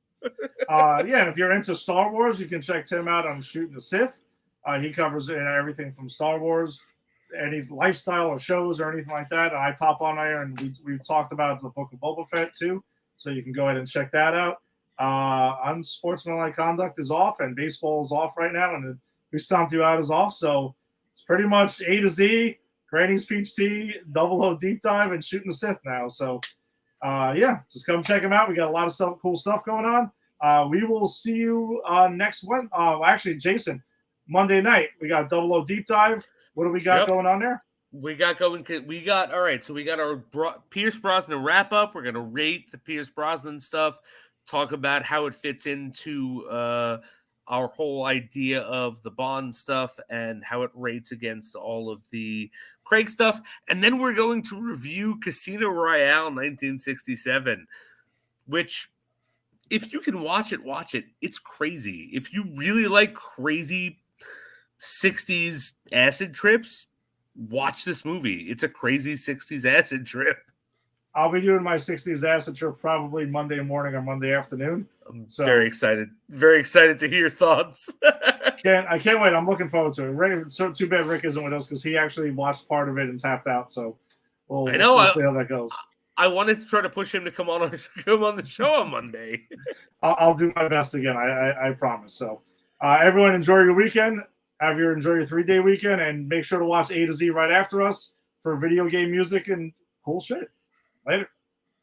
Yeah, and if you're into Star Wars, you can check Tim out on Shooting the Sith. He covers everything from Star Wars, any lifestyle or shows or anything like that. I pop on there, and we've talked about the Book of Boba Fett too, so you can go ahead and check that out. Unsportsmanlike conduct is off, and baseball is off right now, and We Stomped You Out is off, so it's pretty much A to Z, Granny's Peach Tea, Double O Deep Dive, and Shooting the Sith now. So, yeah, just come check them out. We got a lot of cool stuff going on. We will see you next one. Actually, Jason, Monday night, we got Double O Deep Dive. What do we got going on there? We got all right. So we got our Pierce Brosnan wrap up. We're going to rate the Pierce Brosnan stuff, talk about how it fits into our whole idea of the Bond stuff and how it rates against all of the Craig stuff. And then we're going to review Casino Royale 1967, which, if you can watch it, watch it. It's crazy. If you really like crazy 60s acid trips, watch this movie. It's a crazy 60s acid trip. I'll be doing my 60s acid trip probably Monday morning or Monday afternoon. I'm very excited. Very excited to hear your thoughts. I can't wait. I'm looking forward to it. Rick, so too bad Rick isn't with us because he actually watched part of it and tapped out. So we'll see how that goes. I wanted to try to push him to come on the show on Monday. I'll do my best again. I promise. So Everyone enjoy your weekend. Enjoy your 3-day weekend, and make sure to watch A to Z right after us for video game music and cool shit. Later.